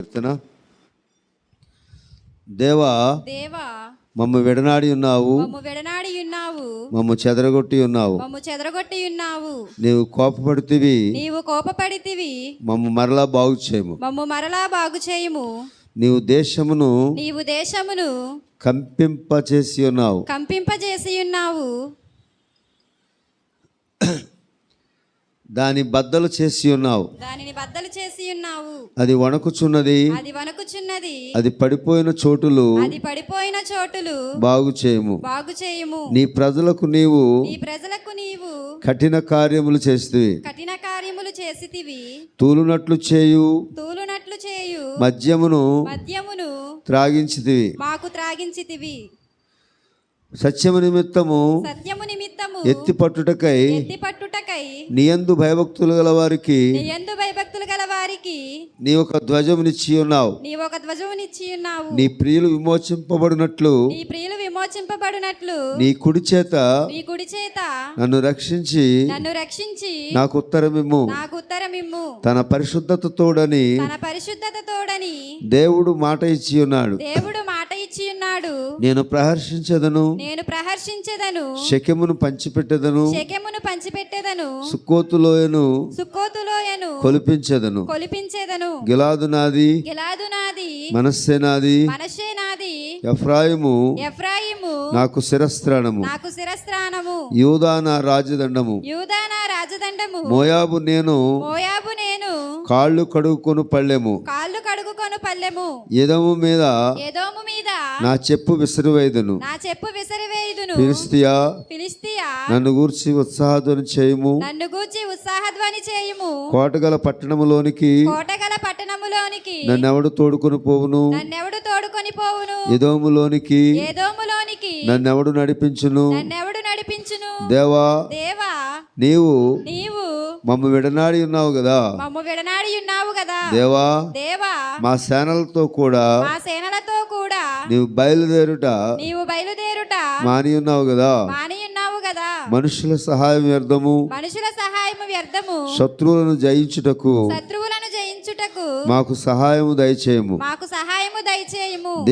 చెప్తున్నా. దేవా దేవా మమ్ము విడనాడి ఉన్నావు, మమ్ము చెదరగొట్టి ఉన్నావు. నీవు కోపపడితివి, మమ్ము మరలా బాగు చేయము. నీవు దేశమును కంపింపచేసి ఉన్నావు, దాని బద్దలు చేసి ఉన్నావు. అది వణకుచున్నది, అది పడిపోయిన చోటులు బాగు చేయము. నీ ప్రజలకు నీవు కఠిన కార్యములు చేసితివి. తూలునట్లు చేయు మద్యమును త్రాగించితివి. సత్యము నిమిత్తము ఎత్తి పట్టుటకై నీయందు భయభక్తులు గల వారికి నీ ఒక ధ్వజమునిచ్చి ఉన్నావు. నీ ప్రియులు విమోచింపబడినట్లు నీ కుడి చేత నన్ను రక్షించి నాకు ఉత్తరమిమ్ము. తన పరిశుద్ధత తోడని దేవుడు మాట ఇచ్చి ఉన్నాడు. నేను ప్రహర్షించదను, శకెమును పంచిపెట్టెదను, సుక్కోతు లోయను కొలిపించెదను. గిలాదు నాది, మనస్సే నాది, ఎఫ్రాయిము నాకు శిరస్త్రాణము, యూదా నా రాజదండము. మోయాబు నేను కాళ్ళు కడుగుకొను పళ్ళెము. ఎదోము మీద నా చెప్పు విసిరివేయుదును. ఫిలిష్తియా నన్ను గూర్చి ఉత్సాహధ్వని చేయుము. కోటగల పట్టణములోనికి నన్నెవడు తోడుకొని పోవును. ఎదోములోనికి నన్నెవడు నడిపించును. దేవా నీవు మమ్ము విడనాడి ఉన్నావు కదా. దేవా మా సేనలతో కూడా నీవు బయలుదేరుట మాని ఉన్నావు కదా. మనుషుల సహాయం వ్యర్థము, శత్రువులను జయించుటకు మాకు సహాయము దయచేయము.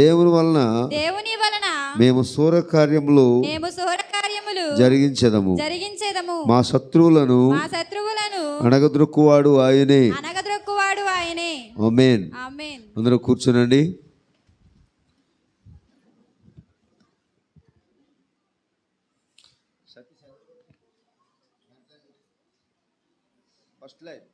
దేవుని వలన మేము శూర కార్యములు జరిగించెదము. మా శత్రువులను అణగద్రొక్కువాడు ఆయనే. ఆమేన్. అందరూ కూర్చునండి. First line.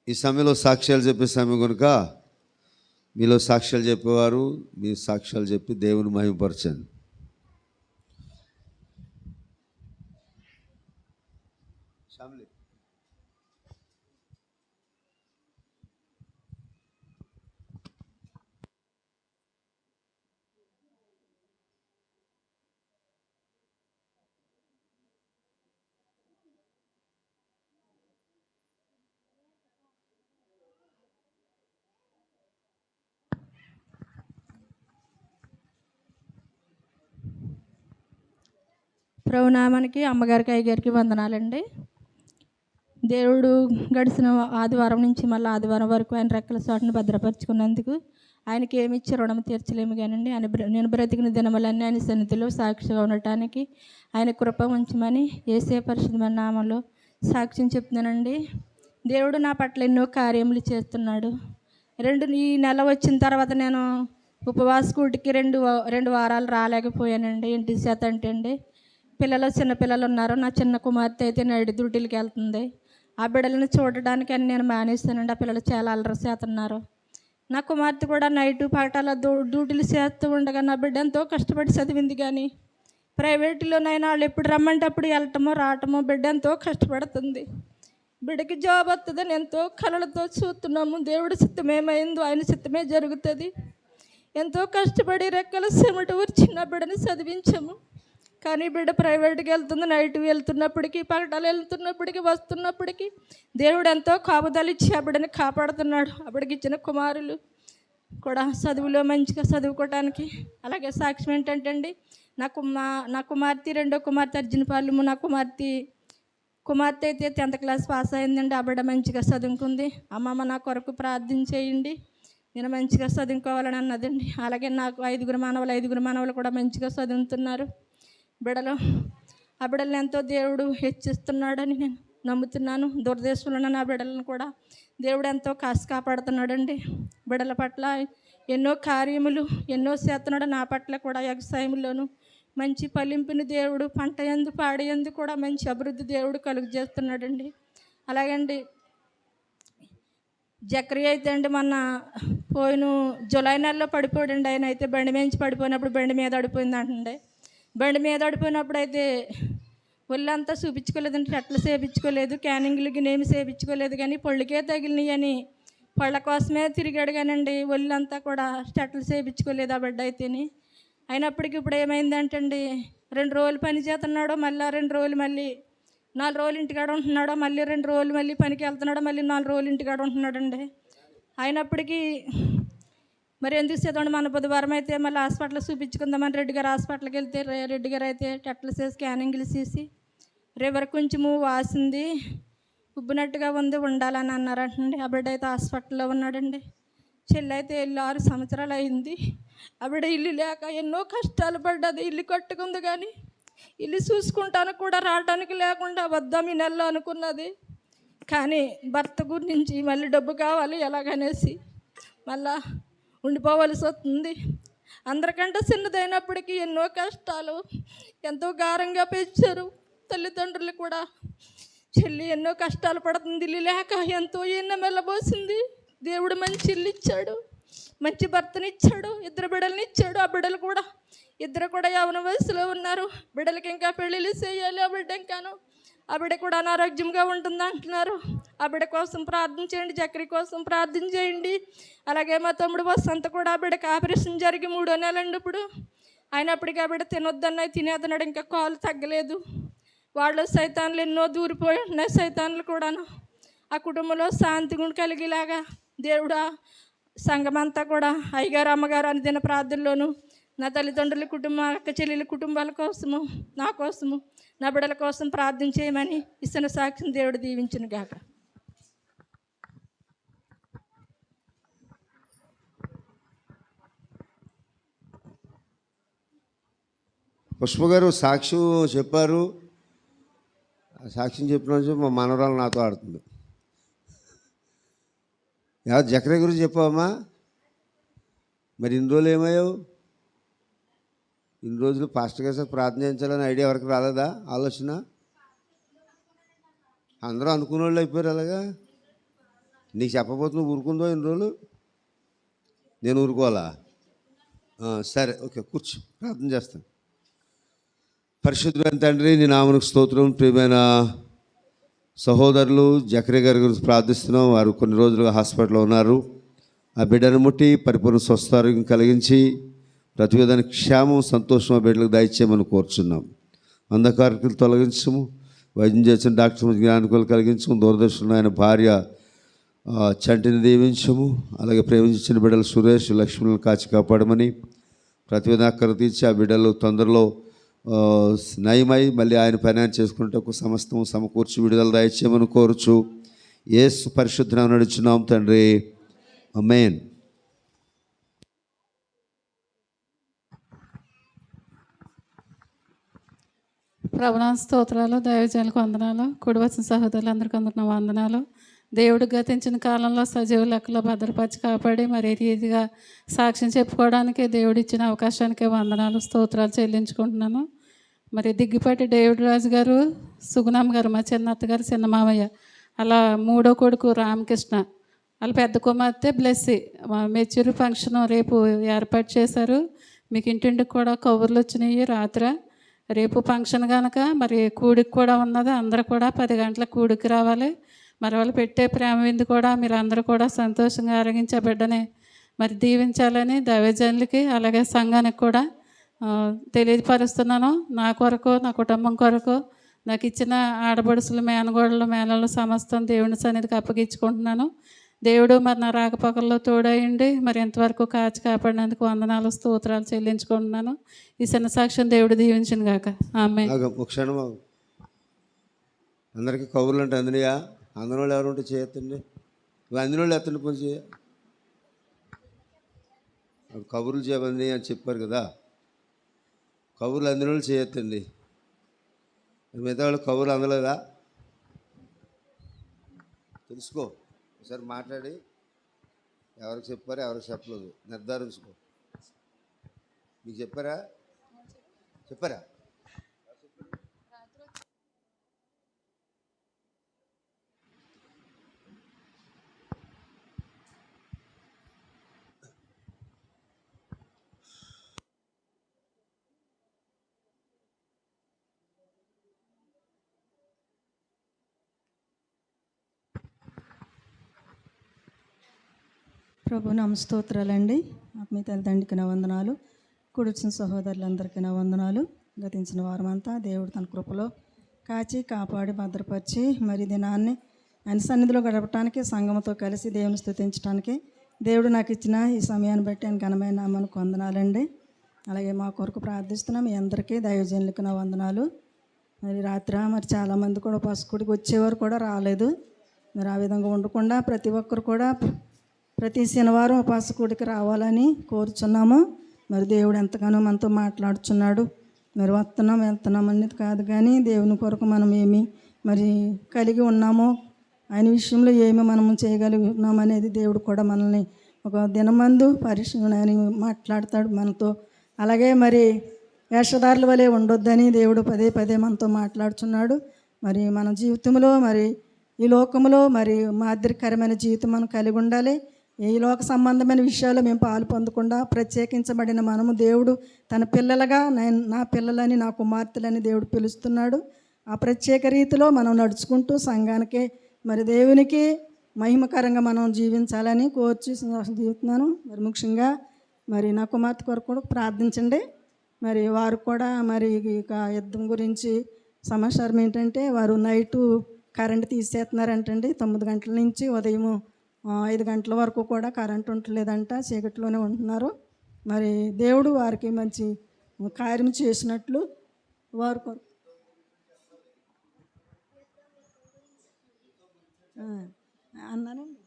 ఈ సమయంలో సాక్ష్యాలు చెప్పే సమయం కనుక మీలో సాక్ష్యాలు చెప్పేవారు మీ సాక్ష్యాలు చెప్పి దేవుని మహిమపరచండి. ప్రభునామానికి అమ్మగారికి అయ్యగారికి వందనాలండి. దేవుడు గడిచిన ఆదివారం నుంచి మళ్ళీ ఆదివారం వరకు ఆయన రెక్కల చోటును భద్రపరుచుకున్నందుకు ఆయనకి ఏమి ఇచ్చి రుణం తీర్చలేము కానండి. నేను బ్రతికిన దినములన్నీ ఆయన సన్నిధిలో సాక్షిగా ఉండటానికి ఆయన కృప ఉంచమని యేసయ్య పరిశుద్ధమైన నామంలో సాక్ష్యం చెప్తున్నానండి. దేవుడు నా పట్ల ఎన్నో కార్యములు చేస్తున్నాడు. ఈ నెల వచ్చిన తర్వాత నేను ఉపవాస కూటికి రెండు వారాలు రాలేకపోయానండి. ఇంటి చేత అంటే అండి చిన్నపిల్లలు ఉన్నారు. నా చిన్న కుమార్తె అయితే నైట్ డ్యూటీలకి వెళ్తుంది. ఆ బిడ్డలను చూడడానికి అని నేను మానేస్తానండి. ఆ పిల్లలు చాలా అల్లరి చేస్తున్నారు. నా కుమార్తె కూడా నైటు పగటాల డ్యూటీలు చేస్తూ ఉండగా నా బిడ్డ ఎంతో కష్టపడి చదివింది. కానీ ప్రైవేటులోనైనా వాళ్ళు ఎప్పుడు రమ్మంటే అప్పుడు వెళ్ళటమో రావటమో బిడ్డ ఎంతో కష్టపడుతుంది. బిడ్డకి జాబ్ వస్తుందని ఎంతో కలలతో చూస్తున్నాము. దేవుడి చిత్తమేమైందో ఆయన చిత్తమే జరుగుతుంది. ఎంతో కష్టపడి రెక్కల చెమట ఊర్చి నా బిడ్డని చదివించాము. కానీ బిడ్డ ప్రైవేట్కి వెళ్తుంది. నైట్ వెళ్తున్నప్పటికీ పగటాలు వెళ్తున్నప్పటికీ వస్తున్నప్పటికీ దేవుడు ఎంతో కాపుదలిచ్చి ఆ బిడ్డని కాపాడుతున్నాడు. అప్పటికి ఇచ్చిన కుమారులు కూడా చదువులో మంచిగా చదువుకోవటానికి. అలాగే సాక్ష్యం ఏంటంటే అండి, నా కుమార్తె రెండో కుమార్తె అర్జునపాలెము. నా కుమార్తె అయితే 10th క్లాస్ పాస్ అయిందండి. ఆ బిడ్డ మంచిగా చదువుకుంది. అమ్మమ్మ నా కొరకు ప్రార్థన చేయండి, నేను మంచిగా చదువుకోవాలని అన్నదండి. అలాగే నాకు 5 మనవలు కూడా మంచిగా చదువుతున్నారు. బిడ్డలు ఆ బిడ్డలను ఎంతో దేవుడు హెచ్చిస్తున్నాడని నేను నమ్ముతున్నాను. దురదేశంలో ఉన్న నా బిడ్డలను కూడా దేవుడు ఎంతో కాపాడుతున్నాడండి. బిడ్డల పట్ల ఎన్నో కార్యములు ఎన్నో చేస్తున్నాడు. నా పట్ల కూడా వ్యవసాయంలోను మంచి ఫలింపుని దేవుడు పంట యందు పాడి యందు కూడా మంచి అభివృద్ధి దేవుడు కలుగు చేస్తున్నాడండి. అలాగండి జక్రి అయితే అండి మొన్న పోయిన జూలై నెలలో పడిపోయాడండి. ఆయన అయితే బండి మీద పడిపోయినప్పుడు బండి మీద పడిపోయింది అంటండి. బండి మీద పడిపోయినప్పుడు అయితే ఒళ్ళంతా చూపించుకోలేదండి, రెట్లు చేపించుకోలేదు, క్యానింగ్లు గినేమి చేపించుకోలేదు, కానీ పళ్ళుకే తగిలినాయి అని పళ్ళ కోసమే తిరిగాడు. కానండి ఒళ్ళంతా కూడా రెట్లు చేపించుకోలేదు ఆ బిడ్డ అయితేని. అయినప్పటికీ ఇప్పుడు ఏమైందంటే అండి 2 రోజులు పని చేస్తున్నాడో, మళ్ళీ 2 రోజులు మళ్ళీ 4 రోజులు ఇంటికాడ ఉంటున్నాడో, మళ్ళీ 2 రోజులు మళ్ళీ పనికి వెళ్తున్నాడో, మళ్ళీ 4 రోజులు ఇంటికాడ ఉంటున్నాడండి. అయినప్పటికీ మరి ఎందుకు చేద్దాం, మన బుధవారం అయితే మళ్ళీ హాస్పిటల్ చూపించుకుందామని రెడ్డి గారు హాస్పిటల్కి వెళ్తే రెడ్డి గారు అయితే టెట్లు చేసి స్కానింగ్లు చేసి రివర్ కొంచెము వాసింది, ఉబ్బినట్టుగా ఉంది, ఉండాలని అన్నారంటండి. ఆ బిడ్డ అయితే హాస్పిటల్లో ఉన్నాడండి. చెల్లి అయితే వెళ్ళి 6 సంవత్సరాలు అయింది. ఆవిడ ఇల్లు లేక ఎన్నో కష్టాలు పడ్డది. ఇల్లు కట్టుకుంది కానీ ఇల్లు చూసుకుంటానికి కూడా రావడానికి లేకుండా వద్దాం ఈ నెలలో అనుకున్నది. కానీ భర్త గురించి మళ్ళీ డబ్బు కావాలి ఎలాగనేసి మళ్ళా ఉండిపోవలసి వస్తుంది. అందరికంటే చిన్నదైనప్పటికీ ఎన్నో కష్టాలు, ఎంతో గారంగా పెంచారు తల్లిదండ్రులు కూడా. చెల్లి ఎన్నో కష్టాలు పడుతుంది, ఇల్లు లేక ఎంతో ఎన్నో మెల్లబోసింది. దేవుడు మంచి ఇల్లు ఇచ్చాడు, మంచి భర్తనిచ్చాడు, 2 బిడ్డలని ఇచ్చాడు. ఆ బిడ్డలు కూడా 2 కూడా యవ్వన వయసులో ఉన్నారు. బిడ్డలకి ఇంకా పెళ్ళిళ్ళు చేయాలి. ఆ బిడ్డ ఇంకాను ఆ బిడ్డ కూడా అనారోగ్యంగా ఉంటుంది అంటున్నారు. ఆ బిడ్డ కోసం ప్రార్థన చేయండి, చక్రి కోసం ప్రార్థన చేయండి. అలాగే మా తమ్ముడు వసంత కూడా ఆ బిడ్డకి ఆపరేషన్ జరిగి 3వ నెలండి ఇప్పుడు. అయినప్పటికీ ఆ బిడ్డ తినొద్దన్నాయి, తినేదన్నాడు, ఇంకా కాలు తగ్గలేదు. వాళ్ళు సైతాన్లు ఎన్నో దూరిపోయి ఉన్నాయి. సైతాన్లు కూడాను ఆ కుటుంబంలో శాంతి గుండి కలిగేలాగా దేవుడా సంఘమంతా కూడా అయ్యగారు అమ్మగారు అనుదిన ప్రార్థనలోను నా తల్లిదండ్రుల కుటుంబం, అక్క చెల్లెల కుటుంబాల కోసము, నా కోసము, నా బిడ్డల కోసం ప్రార్థన చేయమని ఇస్తున్న సాక్ష్యం దేవుడు దీవించును గాక. పుష్ప గారు సాక్ష్యం చెప్పారు. ఆ సాక్ష్యం చెప్పిన రోజు మా మనవరాలు నాతో ఆడుతుంది. జక్రే గురించి చెప్పావమ్మా? మరి ఇన్ని రోజులు ఏమయ్యావు? ఇన్ని రోజులు పాస్టర్ గారు ప్రార్థన చేయించాలని ఐడియా ఎవరికి రాలేదా ఆలోచన? అందరూ అనుకునే వాళ్ళు అయిపోయారు. అలాగా నీకు చెప్పబోతు నువ్వు ఊరుకుందో ఇన్ని రోజులు? నేను ఊరుకోవాలా? సరే, ఓకే, కూర్చో, ప్రార్థన చేస్తాను. పరిశుద్ధమైన తండ్రి, నీ నామమునకు స్తోత్రం. ప్రియమైన సహోదరులు జక్రే గారి గురించి ప్రార్థిస్తున్నాం. వారు కొన్ని రోజులుగా హాస్పిటల్లో ఉన్నారు. ఆ బిడ్డను ముట్టి పరిపూర్ణ స్వస్థారోగ్యం కలిగించి ప్రతి విధానికి క్షేమం సంతోషం ఆ బిడ్డలకు దయచేయమని కోరుచున్నాం. అంధకారికలు తొలగించము, వైద్యం చేసిన డాక్టర్ జ్ఞానికులు కలిగించము, దూరదర్శనం ఆయన భార్య చంటిని దీవించము. అలాగే ప్రేమించిన బిడ్డలు సురేష్ లక్ష్మణులను కాచి కాపాడమని ప్రతి విధంగా అక్కర తీర్చి ఆ బిడ్డలు తొందరలో నయమై మళ్ళీ ఆయన పని చేసుకుంటే ఒక సమస్తం సమకూర్చి విడుదల దయచేయమని కోరుచు యేసు పరిశుద్ధ నామమున నడుచున్నాం తండ్రి, ఆమేన్. ప్రభునామ స్తోత్రాలు, దైవజనులకు వందనాలు, కూడి వచ్చిన సహోదరులందరికీ అందరికీ వందనాలు. దేవుడు గతించిన కాలంలో సజీవ లెక్కలో భద్రపరిచి కాపాడి మరి రీతిగా సాక్ష్యం చెప్పుకోవడానికి దేవుడు ఇచ్చిన అవకాశానికి వందనాలు, స్తోత్రాలు చెల్లించుకుంటున్నాను. మరి దిగ్గిపాటి డేవిడ్ రాజు గారు, సుగుణమ్మ గారు, మా చిన్నత్త గారు, చిన్న మామయ్య, అలా 3వ కొడుకు రామకృష్ణ, వాళ్ళ పెద్ద కుమార్తె బ్లెస్సీ మెచ్యూర్ ఫంక్షన్ రేపు ఏర్పాటు చేశారు. మీకు ఇంటింటికి కూడా కబుర్లు వచ్చినాయి. రాత్రి రేపు ఫంక్షన్ కనుక మరి కూడికి కూడా ఉన్నది. అందరూ కూడా 10 గంటలకు కూడికి రావాలి. మరి వాళ్ళు పెట్టే ప్రేమ విందు కూడా మీరు అందరూ కూడా సంతోషంగా ఆరగించే బిడ్డని మరి దీవించాలని దైవజనులకి అలాగే సంఘానికి కూడా తెలియపరుస్తున్నాను. నా కొరకు, నా కుటుంబం కొరకు, నాకు ఇచ్చిన ఆడబడుసులు, మేనగోడలు, మేనలు సమస్తం దేవుని సన్నిధికి అప్పగించుకుంటున్నాను. దేవుడు మరి నా రాకపోకల్లో తోడయండి మరి ఎంతవరకు కాచి కాపాడినందుకు వందనాలు స్తోత్రాలు చెల్లించుకుంటున్నాను. ఈ చిన్న సాక్ష్యం దేవుడు దీవించిన గాక. ఆమె ఒక క్షణం ఆగు. అందరికీ కబుర్లు అంటే అందినయా? అందని వాళ్ళు ఎవరు ఉంటే చేయొద్దండి. అందిన వాళ్ళు ఎత్తండి పని చేయ. కబుర్లు చేయమని అని చెప్పారు కదా, కబుర్లు అందిన వాళ్ళు చేయొద్దండి. మిగతా వాళ్ళు కబుర్లు అందలేదా తెలుసుకో. ఒకసారి మాట్లాడి ఎవరికి చెప్పారో ఎవరికి చెప్పలేదు నిర్ధారించుకో. మీకు చెప్పారా? ప్రభు నామ స్తోత్రాలండి. ఆత్మీయ తల్లిదండ్రికి నా వందనాలు, కూడొచ్చిన సహోదరులందరికీ నా వందనాలు. గతించిన వారమంతా దేవుడు తన కృపలో కాచి కాపాడి భద్రపరిచి మరి దినాన్ని ఆయన సన్నిధిలో గడపటానికి సంఘంతో కలిసి దేవుని స్తుతించడానికి దేవుడు నాకు ఇచ్చిన ఈ సమయాన్ని బట్టి ఆయన ఘనమైన నామానికి వందనాలండి. అలాగే మా కొరకు ప్రార్థిస్తున్నాం. మీ అందరికీ దైవజనులకు నా వందనాలు. మరి రాత్రి మరి చాలామంది కూడా పసుకుడికి వచ్చేవారు కూడా రాలేదు. మరి ఆ విధంగా ఉండకుండా ప్రతి ఒక్కరు కూడా ప్రతి శనివారం ఉపాసకుడికి రావాలని కోరుచున్నాము. మరి దేవుడు ఎంతగానో మనతో మాట్లాడుచున్నాడు. మరి వస్తున్నాం వెళ్తున్నాం అనేది కాదు, కానీ దేవుని కొరకు మనం ఏమి మరి కలిగి ఉన్నామో, ఆయన విషయంలో ఏమి మనం చేయగలుగుతున్నాం అనేది దేవుడు కూడా మనల్ని ఒక దినమందు పరిశీలన మాట్లాడతాడు మనతో. అలాగే మరి వేషధారుల వలె ఉండొద్దని దేవుడు పదే పదే మనతో మాట్లాడుచున్నాడు. మరి మన జీవితంలో మరి ఈ లోకంలో మరి మాదిరికరమైన జీవితం మనం కలిగి ఉండాలి. ఈ లోక సంబంధమైన విషయాలు మేము పాలు పొందకుండా ప్రత్యేకించబడిన మనము దేవుడు తన పిల్లలుగా నా పిల్లలని నా కుమార్తెలని దేవుడు పిలుస్తున్నాడు. ఆ ప్రత్యేక రీతిలో మనం నడుచుకుంటూ సంఘానికి మరి దేవునికి మహిమకరంగా మనం జీవించాలని కోర్చి జీవిస్తున్నాను. మరి ముఖ్యంగా మరి నా కుమార్తె కొరకు కూడా ప్రార్థించండి. మరి వారు కూడా మరి ఇక యుద్ధం గురించి సమాచారం ఏంటంటే వారు నైటు కరెంట్ తీసేస్తున్నారంటండి. 9 గంటల నుంచి ఉదయం 5 గంటల వరకు కూడా కరెంట్ ఉండలేదంట, చీకట్లోనే ఉంటున్నారు. మరి దేవుడు వారికి మంచి కార్యం చేసినట్లు వారు అన్నానండి.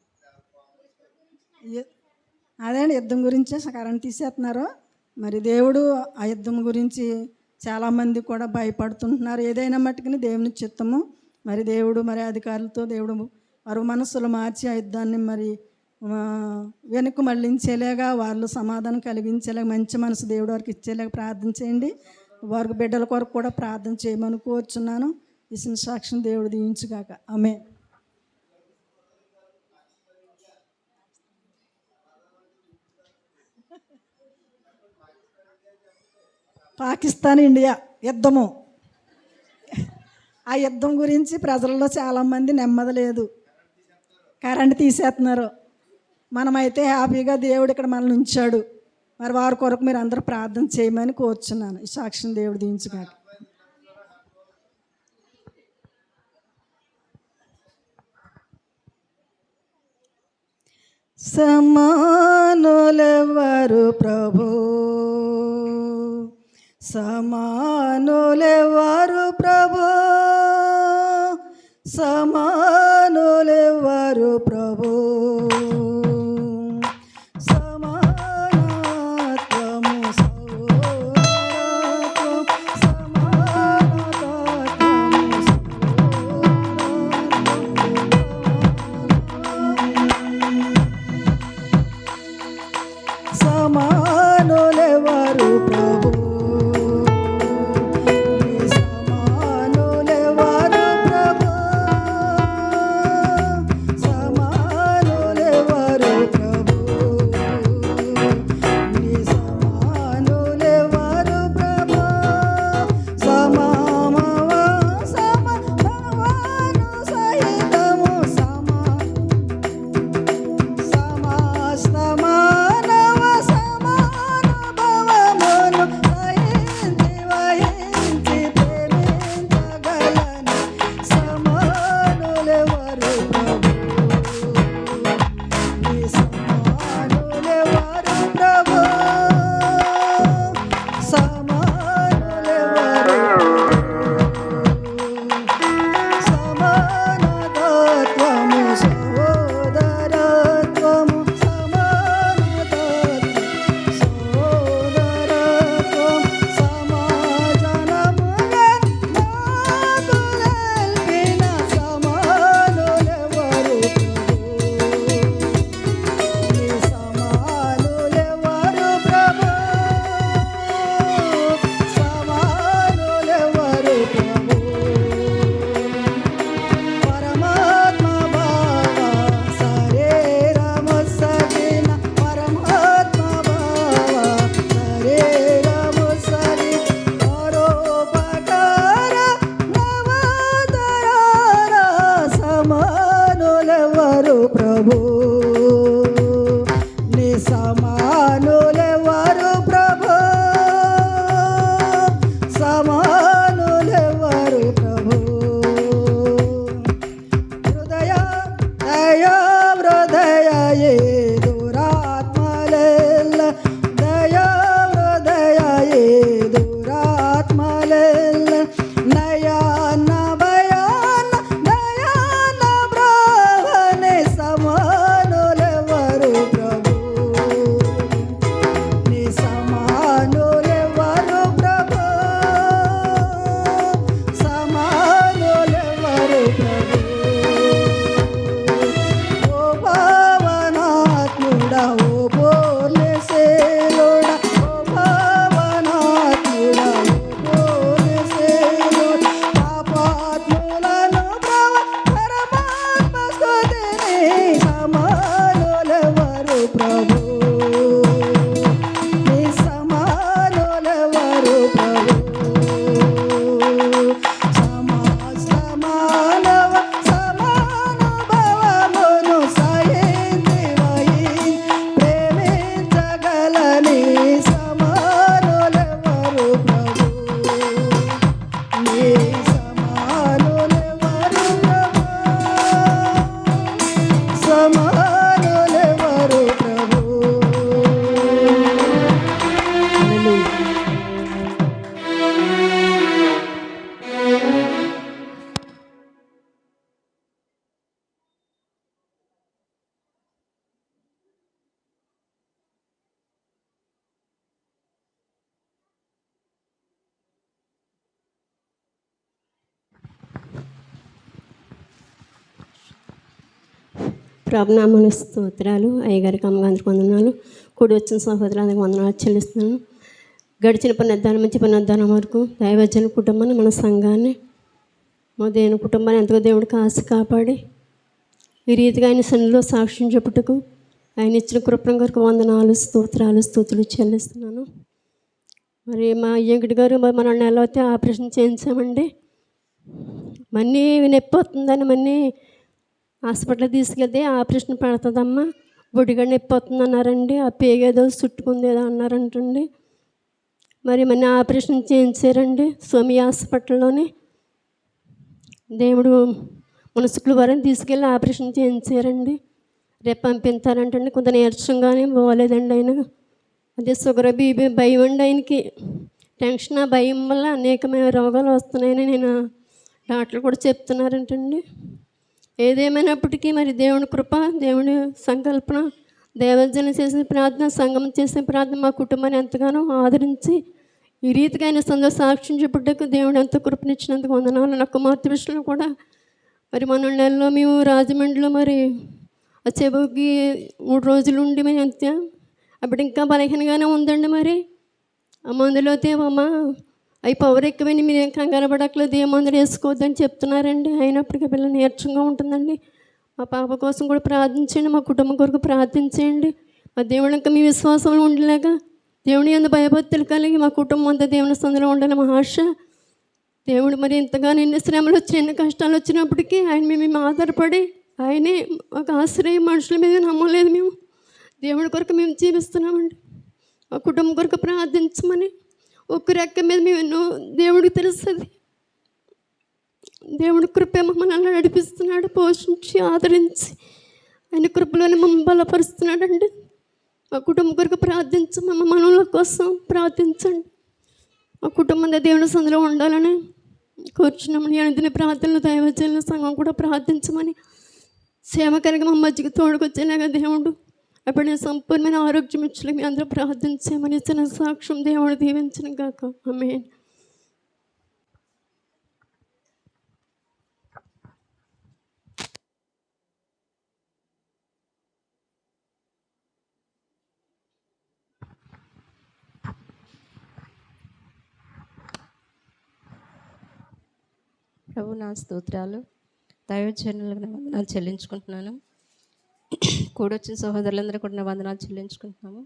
అదే అండి, యుద్ధం గురించే కరెంట్ తీసేస్తున్నారు. మరి దేవుడు ఆ యుద్ధం గురించి చాలామంది కూడా భయపడుతుంటున్నారు. ఏదైనా మట్టుకుని దేవుని చిత్తము. మరి దేవుడు మరి అధికారులతో దేవుడు వారు మనస్సులు మార్చి ఆ యుద్ధాన్ని మరి వెనక్కు మళ్ళించేలాగా వాళ్ళు సమాధానం కలిగించేలాగా మంచి మనసు దేవుడు వారికి ఇచ్చేలాగా ప్రార్థన చేయండి. వారికి బిడ్డల కొరకు కూడా ప్రార్థన చేయమని కోరుచున్నాను. ఇచ్చిన సాక్ష్యం దేవుడు దీవించుగాక. ఆమేన్. పాకిస్తాన్ ఇండియా యుద్ధము, ఆ యుద్ధం గురించి ప్రజల్లో చాలామంది నెమ్మది లేదు, కరెంట్ తీసేస్తున్నారు. మనమైతే హ్యాపీగా దేవుడు ఇక్కడ మనల్ని ఉంచాడు. మరి వారి కొరకు మీరు అందరూ ప్రార్థన చేయమని కోరుచున్నాను. ఈ సాక్ష్యం దేవుడు దీవించుగాక. సమానులెవరు ప్రభు, సమానులెవరు ప్రభు, సమానులెవరు ప్రభు, సమానత్వము సౌరత్వము, సమానత్వము సమానులెవరు ప్రభు, సమానులెవరు ప్రభు, సమానత్వము ప్రభునామన స్తోత్రాలు. అయ్యగారికి అమ్మగారికి వందనాలు. కూడి వచ్చిన సహోదరులందరికీ వందనాలు చెల్లిస్తున్నాను. గడిచిన పునరుద్ధానం నుంచి పునరుద్ధానం వరకు దైవజన కుటుంబాన్ని, మన సంఘాన్ని, మా దేవుని కుటుంబాన్ని ఎంతగా దేవుడు కాసి కాపాడి ఈ రీతిగా ఆయన సన్నిధిలో సాక్ష్యం చెప్పుటకు ఆయన ఇచ్చిన కృపణ కొరకు వందనాలు, స్తుతులు చెల్లిస్తున్నాను. మరి మా అయ్యంకుడి గారు మనల్ని ఎలా అయితే ఆపరేషన్ చేయించామండి. మళ్ళీ నొప్పి వస్తుందని మళ్ళీ హాస్పిటల్ తీసుకెళ్తే ఆపరేషన్ పడుతుందమ్మా, బొడిగా నొప్పి వస్తుంది అన్నారండి. ఆ పేగేదో చుట్టుకుంది ఏదో అన్నారంటండి. మరి మన ఆపరేషన్ చేయించారండి స్వామి హాస్పిటల్లోని. దేవుడు మన శుక్రవారం తీసుకెళ్ళి ఆపరేషన్ చేయించారండి. రేపు పంపిస్తారంటండి. కొంత నీరసంగానే పోలేదండి ఆయన. అదే షుగర్, బీపీ భయం అండి ఆయనకి. టెన్షన్, ఆ భయం వల్ల అనేకమైన రోగాలు వస్తున్నాయని నేను డాక్టర్లు కూడా చెప్తున్నారంటండి. ఏదేమైనప్పటికీ మరి దేవుని కృప, దేవుని సంకల్పన, దేవజనం చేసిన ప్రార్థన, సంఘం చేసిన ప్రార్థన మా కుటుంబాన్ని ఎంతగానో ఆదరించి ఈ రీతిగా ఆయన సాక్ష్యం చెప్పుటకు దేవుడు ఎంతో కృపనిచ్చినందుకు వందనాలు. నా కుమార్తె విషయంలో కూడా మరి మన నెలలో మేము రాజమండ్రిలో మరి ఆ చెవుకి 3 రోజులు ఉండి మేము ఎంత అప్పుడు ఇంకా బలహీనగానే ఉందండి. మరి ఆ మందులో తేవమ్మా అవి పవర్ ఎక్కువని మీరు ఏం కంగారు పడక్కలేదు, ఏ మందులు వేసుకోవద్దని చెప్తున్నారండి. అయినప్పటికీ పిల్లలు నీరసంగా ఉంటుందండి. మా పాప కోసం కూడా ప్రార్థించండి, మా కుటుంబం కొరకు ప్రార్థించండి. మా దేవుడు ఇంకా మీ విశ్వాసంలో ఉండలేక దేవుని అందు భయభక్తులు కలిగి మా కుటుంబం అంతా దేవుని సందులో ఉండాలి మా ఆశ. దేవుడు మరి ఎంతగానో ఎన్ని శ్రమలు వచ్చిన, ఎన్ని కష్టాలు వచ్చినప్పటికీ ఆయన మేము ఆధారపడి ఆయనే ఒక ఆశ్రయం. మనుషుల మీద నమ్మలేదు మేము, దేవుడి కొరకు మేము జీవిస్తున్నామండి. మా కుటుంబం కొరకు ప్రార్థించమని ఒక్క రెక్క మీద మేము ఎన్నో దేవుడికి తెలుస్తుంది. దేవుడి కృప మమ్మల్ని నడిపిస్తున్నాడు, పోషించి ఆదరించి ఆయన కృపలోనే మమ్మల్ని బలపరుస్తున్నాడండి. మా కుటుంబం కొరకు ప్రార్థించమని, మా మనవుల కోసం ప్రార్థించండి. మా కుటుంబం దేవుని సందులో ఉండాలని కూర్చున్నామని. ఎనిమిది ప్రార్థనలు దైవజనుల సంఘం కూడా ప్రార్థించమని, క్షేమకరంగా మా మధ్యకి తోడుకొచ్చేలాగా దేవుడు అప్పుడు నేను సంపూర్ణమైన ఆరోగ్యం ఇచ్చలే మీ అందరూ ప్రార్థించేమని ఇచ్చిన సాక్ష్యం దేవుడు దీవించిన గాక. ఆమేన్. ప్రభు నా స్తోత్రాలు. దైవజనులకు నా వందనాలు చెల్లించుకుంటున్నాను. కూడొచ్చిన సహోదరులందరూ కూడా నా వందనాలు చెల్లించుకుంటున్నాము.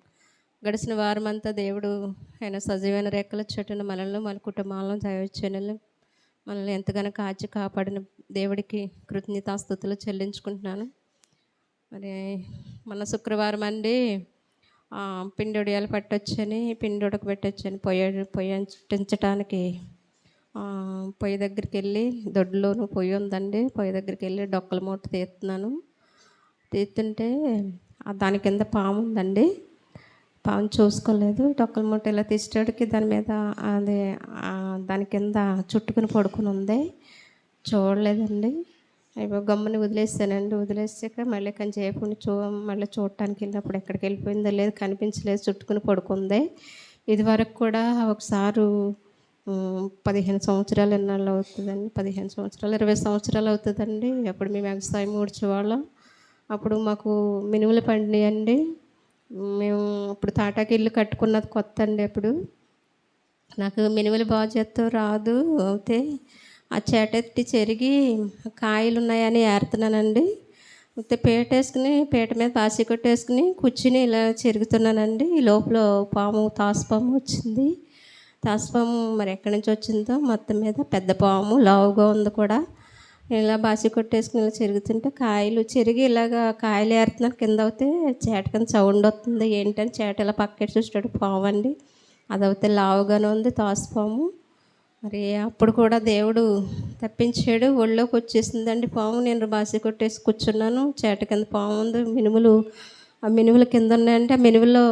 గడిచిన వారం అంతా దేవుడు ఆయన సజీవైన రెక్కల చెట్టున మనల్ని, మన కుటుంబాలను, దైవజనులను మనల్ని ఎంతగానో కాచి కాపాడిన దేవుడికి కృతజ్ఞతాస్తుతులు చెల్లించుకుంటున్నాను. మరి మన శుక్రవారం అండి పిండొడియాలు పట్టొచ్చని, పిండి ఉడకబెట్టొచ్చని పొయ్యి అంటించడానికి పొయ్యి దగ్గరికి వెళ్ళి, దొడ్లోను పొయ్యి ఉందండి, పొయ్యి దగ్గరికి వెళ్ళి డొక్కల మూట తీస్తున్నాను. తీస్తుంటే దాని కింద పాము ఉందండి. పాము చూసుకోలేదు. డొక్కల మూట ఇలా తీసేటోడికి దాని మీద అదే దాని కింద చుట్టుకుని పడుకుని ఉంది. చూడలేదండి. అయ్యో గమ్ముని వదిలేసానండి. వదిలేసాక మళ్ళీ కొంచెంసేపు మళ్ళీ చూడటానికి వెళ్ళినప్పుడు ఎక్కడికి వెళ్ళిపోయిందో లేదు, కనిపించలేదు, చుట్టుకుని పడుకుంది. ఇది వరకు కూడా ఒకసారి 15 సంవత్సరాలు ఎన్నాళ్ళు అవుతుందండి, 15 సంవత్సరాలు 20 సంవత్సరాలు అవుతుందండి. అప్పుడు మేము వ్యవసాయం ఊడ్చేవాళ్ళం. అప్పుడు మాకు మినుములు పండినాయండి. మేము అప్పుడు తాటాకి ఇల్లు కట్టుకున్నది కొత్త అండి. అప్పుడు నాకు మినుములు బాగా చేస్తూ రాదు. అయితే ఆ చేటెత్తి చెరిగి కాయలు ఉన్నాయని ఏరుతున్నానండి. అయితే పీట మీద పాసి కొట్టేసుకుని కూర్చుని ఇలా చెరుగుతున్నానండి. ఈ లోపల తాసుపాము వచ్చింది. తాసుపాము మరి ఎక్కడి నుంచి వచ్చిందో, మొత్తం మీద పెద్ద పాము, లావుగా ఉంది కూడా. ఇలా బాసి కొట్టేసుకుని ఇలా చెరుగుతుంటే కాయలు చెరిగి ఇలాగా కాయలు ఏరుతున్నాను. కింద అవుతే చేట కింద సౌండ్ వస్తుంది. ఏంటని చేట ఇలా పక్కకి చూస్తాడు, పాము అండి. అది అవుతే లావుగానే ఉంది తాసుపాము. మరి అప్పుడు కూడా దేవుడు తప్పించాడు. ఒళ్ళోకి వచ్చేసిందండి పాము. నేను బాసి కొట్టేసి కూర్చున్నాను. చేట కింద పాము ఉంది. ఆ మినుముల కింద ఉన్నాయంటే ఆ మినుములో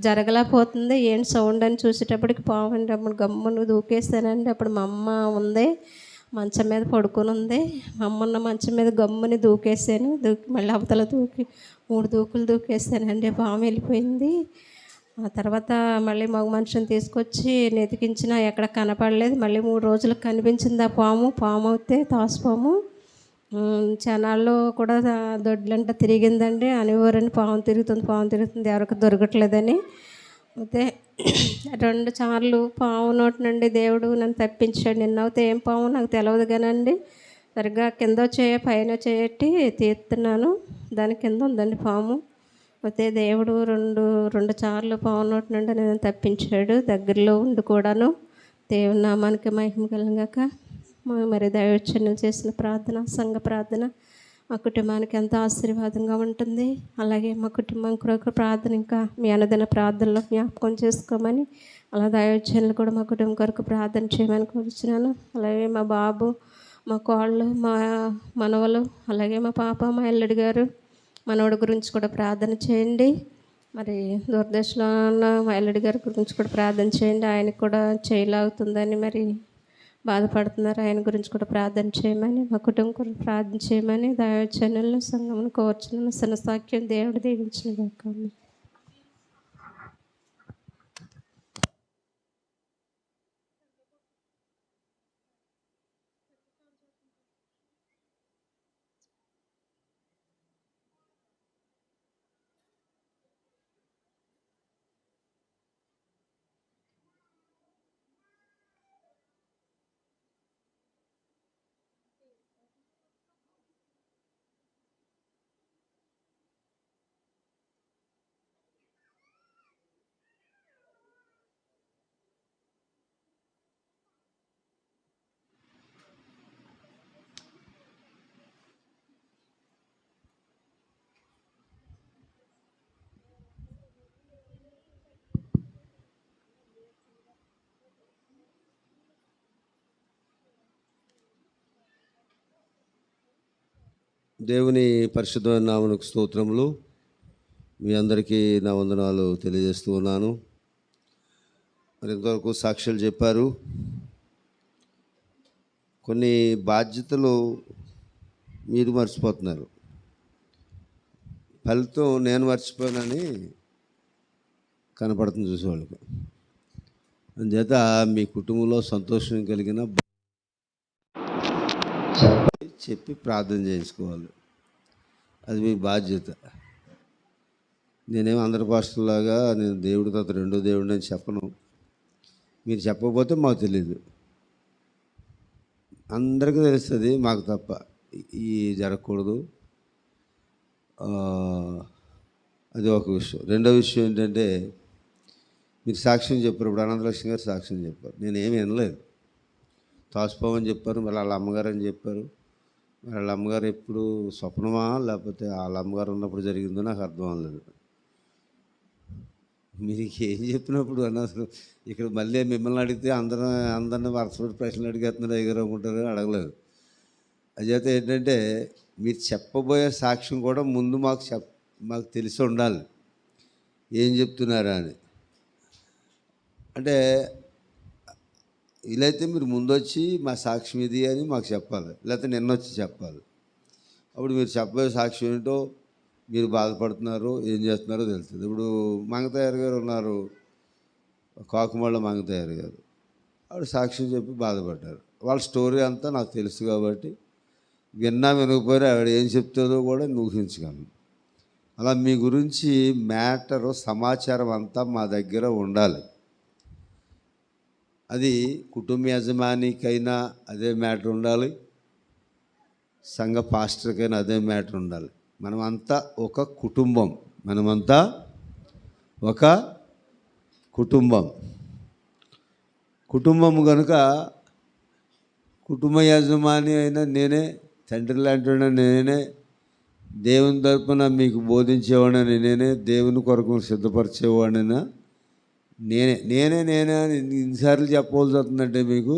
జరగలేకపోతుంది. ఏంటి సౌండ్ అని చూసేటప్పటికి పాము అండి. అప్పుడు గమ్మును దూకేసానండి. అప్పుడు మా అమ్మ ఉంది, మంచం మీద పడుకొని ఉంది. మా అమ్మ ఉన్న మంచం మీద గమ్ముని దూకేసాను. మళ్ళీ అవతల 3 దూకులు దూకేసానండి. పాము వెళ్ళిపోయింది. ఆ తర్వాత మళ్ళీ మగ మనుషుని తీసుకొచ్చి నెతికించినా ఎక్కడ కనపడలేదు. మళ్ళీ 3 రోజులకు కనిపించింది ఆ పాము. పాము అయితే తాసుపాము. జనాల్లో కూడా దొడ్లంట తిరిగిందండి. అనివారని పాము తిరుగుతుంది ఎవరికి దొరకట్లేదని. అయితే 2 సార్లు పాము నోటి నుండి దేవుడు నన్ను తప్పించాడు. నిన్నైతే ఏం పాము నాకు తెలియదు కానండి, సరిగ్గా కింద చేయ పైన చేయట్టి తీస్తున్నాను, దాని కింద ఉందండి పాము. అయితే దేవుడు రెండు సార్లు పాము నోటి నుండి నేను తప్పించాడు, దగ్గరలో ఉండి కూడాను. దేవుని నామానికి మహిమ కలుగాక. మరి దైవచనులు చేసిన ప్రార్థన, సంఘ ప్రార్థన మా కుటుంబానికి ఎంతో ఆశీర్వాదంగా ఉంటుంది. అలాగే మా కుటుంబం కొరకు ప్రార్థన ఇంకా మీ అనుదిన ప్రార్థనలో జ్ఞాపకం చేసుకోమని, అలా దైవచనులు కూడా మా కుటుంబం కొరకు ప్రార్థన చేయమని కోరుచున్నాను. అలాగే మా బాబు, మా కోళ్ళు, మా మనవలు, అలాగే మా పాప, మా అల్లుడి గారు, మనవడి గురించి కూడా ప్రార్థన చేయండి. మరి దూరదర్శన్లో ఉన్న మా అల్లుడి గారి గురించి కూడా ప్రార్థన చేయండి. ఆయనకు కూడా చేయలాగుతుందని మరి బాధపడుతున్నారు, ఆయన గురించి కూడా ప్రార్థన చేయమని, మా కుటుంబం కూడా ప్రార్థన చేయమని దైవచనులను సంఘమును కోరుచున్నాను. సనసాఖ్యం దేవుడు దీవించిన గాక. దేవుని పరిశుద్ధమైన నామమునకు స్తోత్రములు. మీ అందరికీ నా వందనాలు తెలియజేస్తూ ఉన్నాను. మరి ఇంతవరకు సాక్ష్యాలు చెప్పారు. కొన్ని బాధ్యతలు మీరు మర్చిపోతున్నారు. ఫలితం నేను మర్చిపోయానని కనపడుతుంది చూసేవాళ్ళకి. అందుచేత మీ కుటుంబంలో సంతోషం కలిగిన చెప్పి ప్రార్థన చేయించుకోవాలి. అది మీ బాధ్యత. నేనేం అందరి పాస్టర్లాగా నేను దేవుడి తర్వాత రెండో దేవుడిని అని చెప్పను. మీరు చెప్పకపోతే మాకు తెలియదు, అందరికీ తెలుస్తుంది, మాకు తప్ప ఈ జరగకూడదు. అది ఒక విషయం. రెండో విషయం ఏంటంటే, మీరు సాక్ష్యం చెప్పారు. ఇప్పుడు అనంతలక్ష్మి గారు సాక్ష్యం చెప్పారు, నేనేమి వినలేదు. తాసుపోవని చెప్పారు, మళ్ళీ వాళ్ళ అమ్మగారు అని చెప్పారు. వాళ్ళ అమ్మగారు ఎప్పుడు స్వప్నమా లేకపోతే వాళ్ళ అమ్మగారు ఉన్నప్పుడు జరిగిందో నాకు అర్థం అవ్వలేదు. మీరు ఏం చెప్పినప్పుడు అసలు ఇక్కడ మళ్ళీ మిమ్మల్ని అడిగితే అందరిని వరుసపెట్టి ప్రశ్నలు అడిగేస్తున్నారు, ఎగర అనుకుంటారు, అడగలేదు. అదైతే ఏంటంటే, మీరు చెప్పబోయే సాక్ష్యం కూడా ముందు మాకు తెలిసి ఉండాలి, ఏం చెప్తున్నారా అని. అంటే ఇలా అయితే మీరు ముందొచ్చి మా సాక్ష్యం ఇది అని మాకు చెప్పాలి, లేకపోతే నిన్నొచ్చి చెప్పాలి. అప్పుడు మీరు చెప్పబోయే సాక్ష్యం ఏంటో, మీరు బాధపడుతున్నారో ఏం చేస్తున్నారో తెలుస్తుంది. ఇప్పుడు మంగతయ్యారు గారు ఉన్నారు, కాకుమాళ్ళ మంగతయ్యారు గారు, ఆవిడ సాక్ష్యం చెప్పి బాధపడ్డారు. వాళ్ళ స్టోరీ అంతా నాకు తెలుసు కాబట్టి వినకపోయినా ఆవిడ ఏం చెప్తుందో కూడా ఊహించగలను. అలా మీ గురించి మ్యాటరు, సమాచారం అంతా మా దగ్గర ఉండాలి. అది కుటుంబ యజమానికైనా అదే మ్యాటర్ ఉండాలి, సంఘ పాస్టర్కైనా అదే మ్యాటర్ ఉండాలి. మనమంతా ఒక కుటుంబం, మనమంతా ఒక కుటుంబం కనుక కుటుంబ యజమాని అయినా నేనే, తండ్రి లాంటి నేనే, దేవుని తరపున మీకు బోధించేవాడిని నేనే, దేవుని కొరకు సిద్ధపరిచేవాడినా నేనే అని ఇన్నిసార్లు చెప్పవలసి వస్తుందంటే, మీకు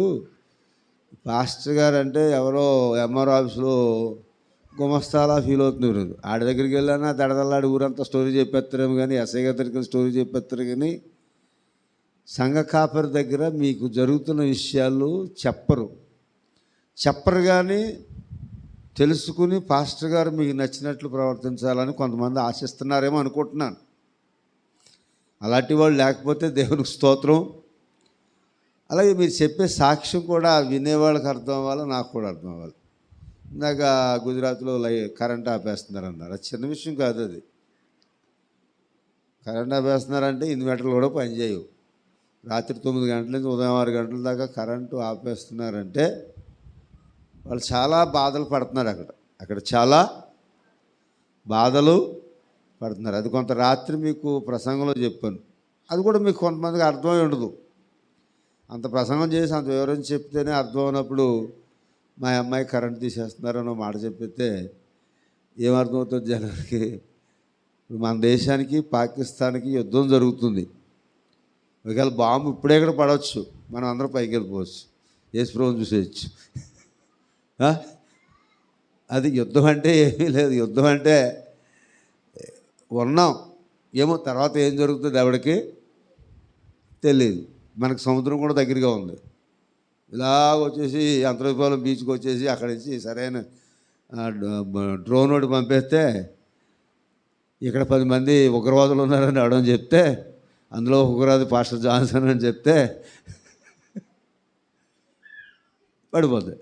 పాస్టర్ గారు అంటే ఎవరో ఎంఆర్ ఆఫీస్లో గుమస్తాలా ఫీల్ అవుతున్నారు. ఆడి దగ్గరికి వెళ్ళానా దడదల్లాడి ఊరంతా స్టోరీ చెప్పేస్తారేమో కానీ, ఎస్ఐ గారి దగ్గరికి స్టోరీ చెప్పేస్తారు కానీ, సంఘ కాపరి దగ్గర మీకు జరుగుతున్న విషయాలు చెప్పరు కానీ తెలుసుకుని పాస్టర్ గారు మీకు నచ్చినట్లు ప్రవర్తించాలని కొంతమంది ఆశిస్తున్నారేమో అనుకుంటున్నాను. అలాంటి వాళ్ళు లేకపోతే దేవునికి స్తోత్రం. అలాగే మీరు చెప్పే సాక్ష్యం కూడా వినేవాళ్ళకి అర్థం అవ్వాలి, నాకు కూడా అర్థం అవ్వాలి. ఇందాక గుజరాత్లో కరెంట్ ఆపేస్తున్నారు అన్నారు. అది చిన్న విషయం కాదు. అది కరెంట్ ఆపేస్తున్నారంటే ఇన్వర్టర్లు కూడా పనిచేయవు. రాత్రి 9 గంటల నుంచి ఉదయం 6 గంటల దాకా కరెంటు ఆపేస్తున్నారంటే వాళ్ళు చాలా బాధలు పడుతున్నారు. అక్కడ చాలా బాధలు పడుతున్నారు. అది కొంత రాత్రి మీకు ప్రసంగంలో చెప్పాను. అది కూడా మీకు కొంతమందికి అర్థమై ఉండదు. అంత ప్రసంగం చేసి అంత వివరించి చెప్తేనే అర్థం అయినప్పుడు మా అమ్మాయి కరెంట్ తీసేస్తున్నారు అన్న మాట చెప్పితే ఏమర్థమవుతుంది జనానికి? ఇప్పుడు మన దేశానికి పాకిస్తాన్కి యుద్ధం జరుగుతుంది. ఒకవేళ బాంబు ఇప్పుడే ఇక్కడ పడవచ్చు, మనం అందరం పైకి వెళ్ళిపోవచ్చు, యేసుప్రభువుని చూసేయచ్చు. అది యుద్ధం అంటే ఏమీ లేదు. యుద్ధం అంటే ఉన్నాం, ఏమో తర్వాత ఏం జరుగుతుంది ఎవరికి తెలియదు. మనకు సముద్రం కూడా దగ్గరగా ఉంది. ఇలాగ వచ్చేసి అంతర్జాలం బీచ్కి వచ్చేసి అక్కడి నుంచి సరైన డ్రోన్ ఒకటి పంపేస్తే ఇక్కడ 10 మంది ఉగ్రవాదులు ఉన్నారని అవడం చెప్తే, అందులో ఉగ్రవాది పాస్టర్ జాన్సన్ అని చెప్తే పడిపోతుంది.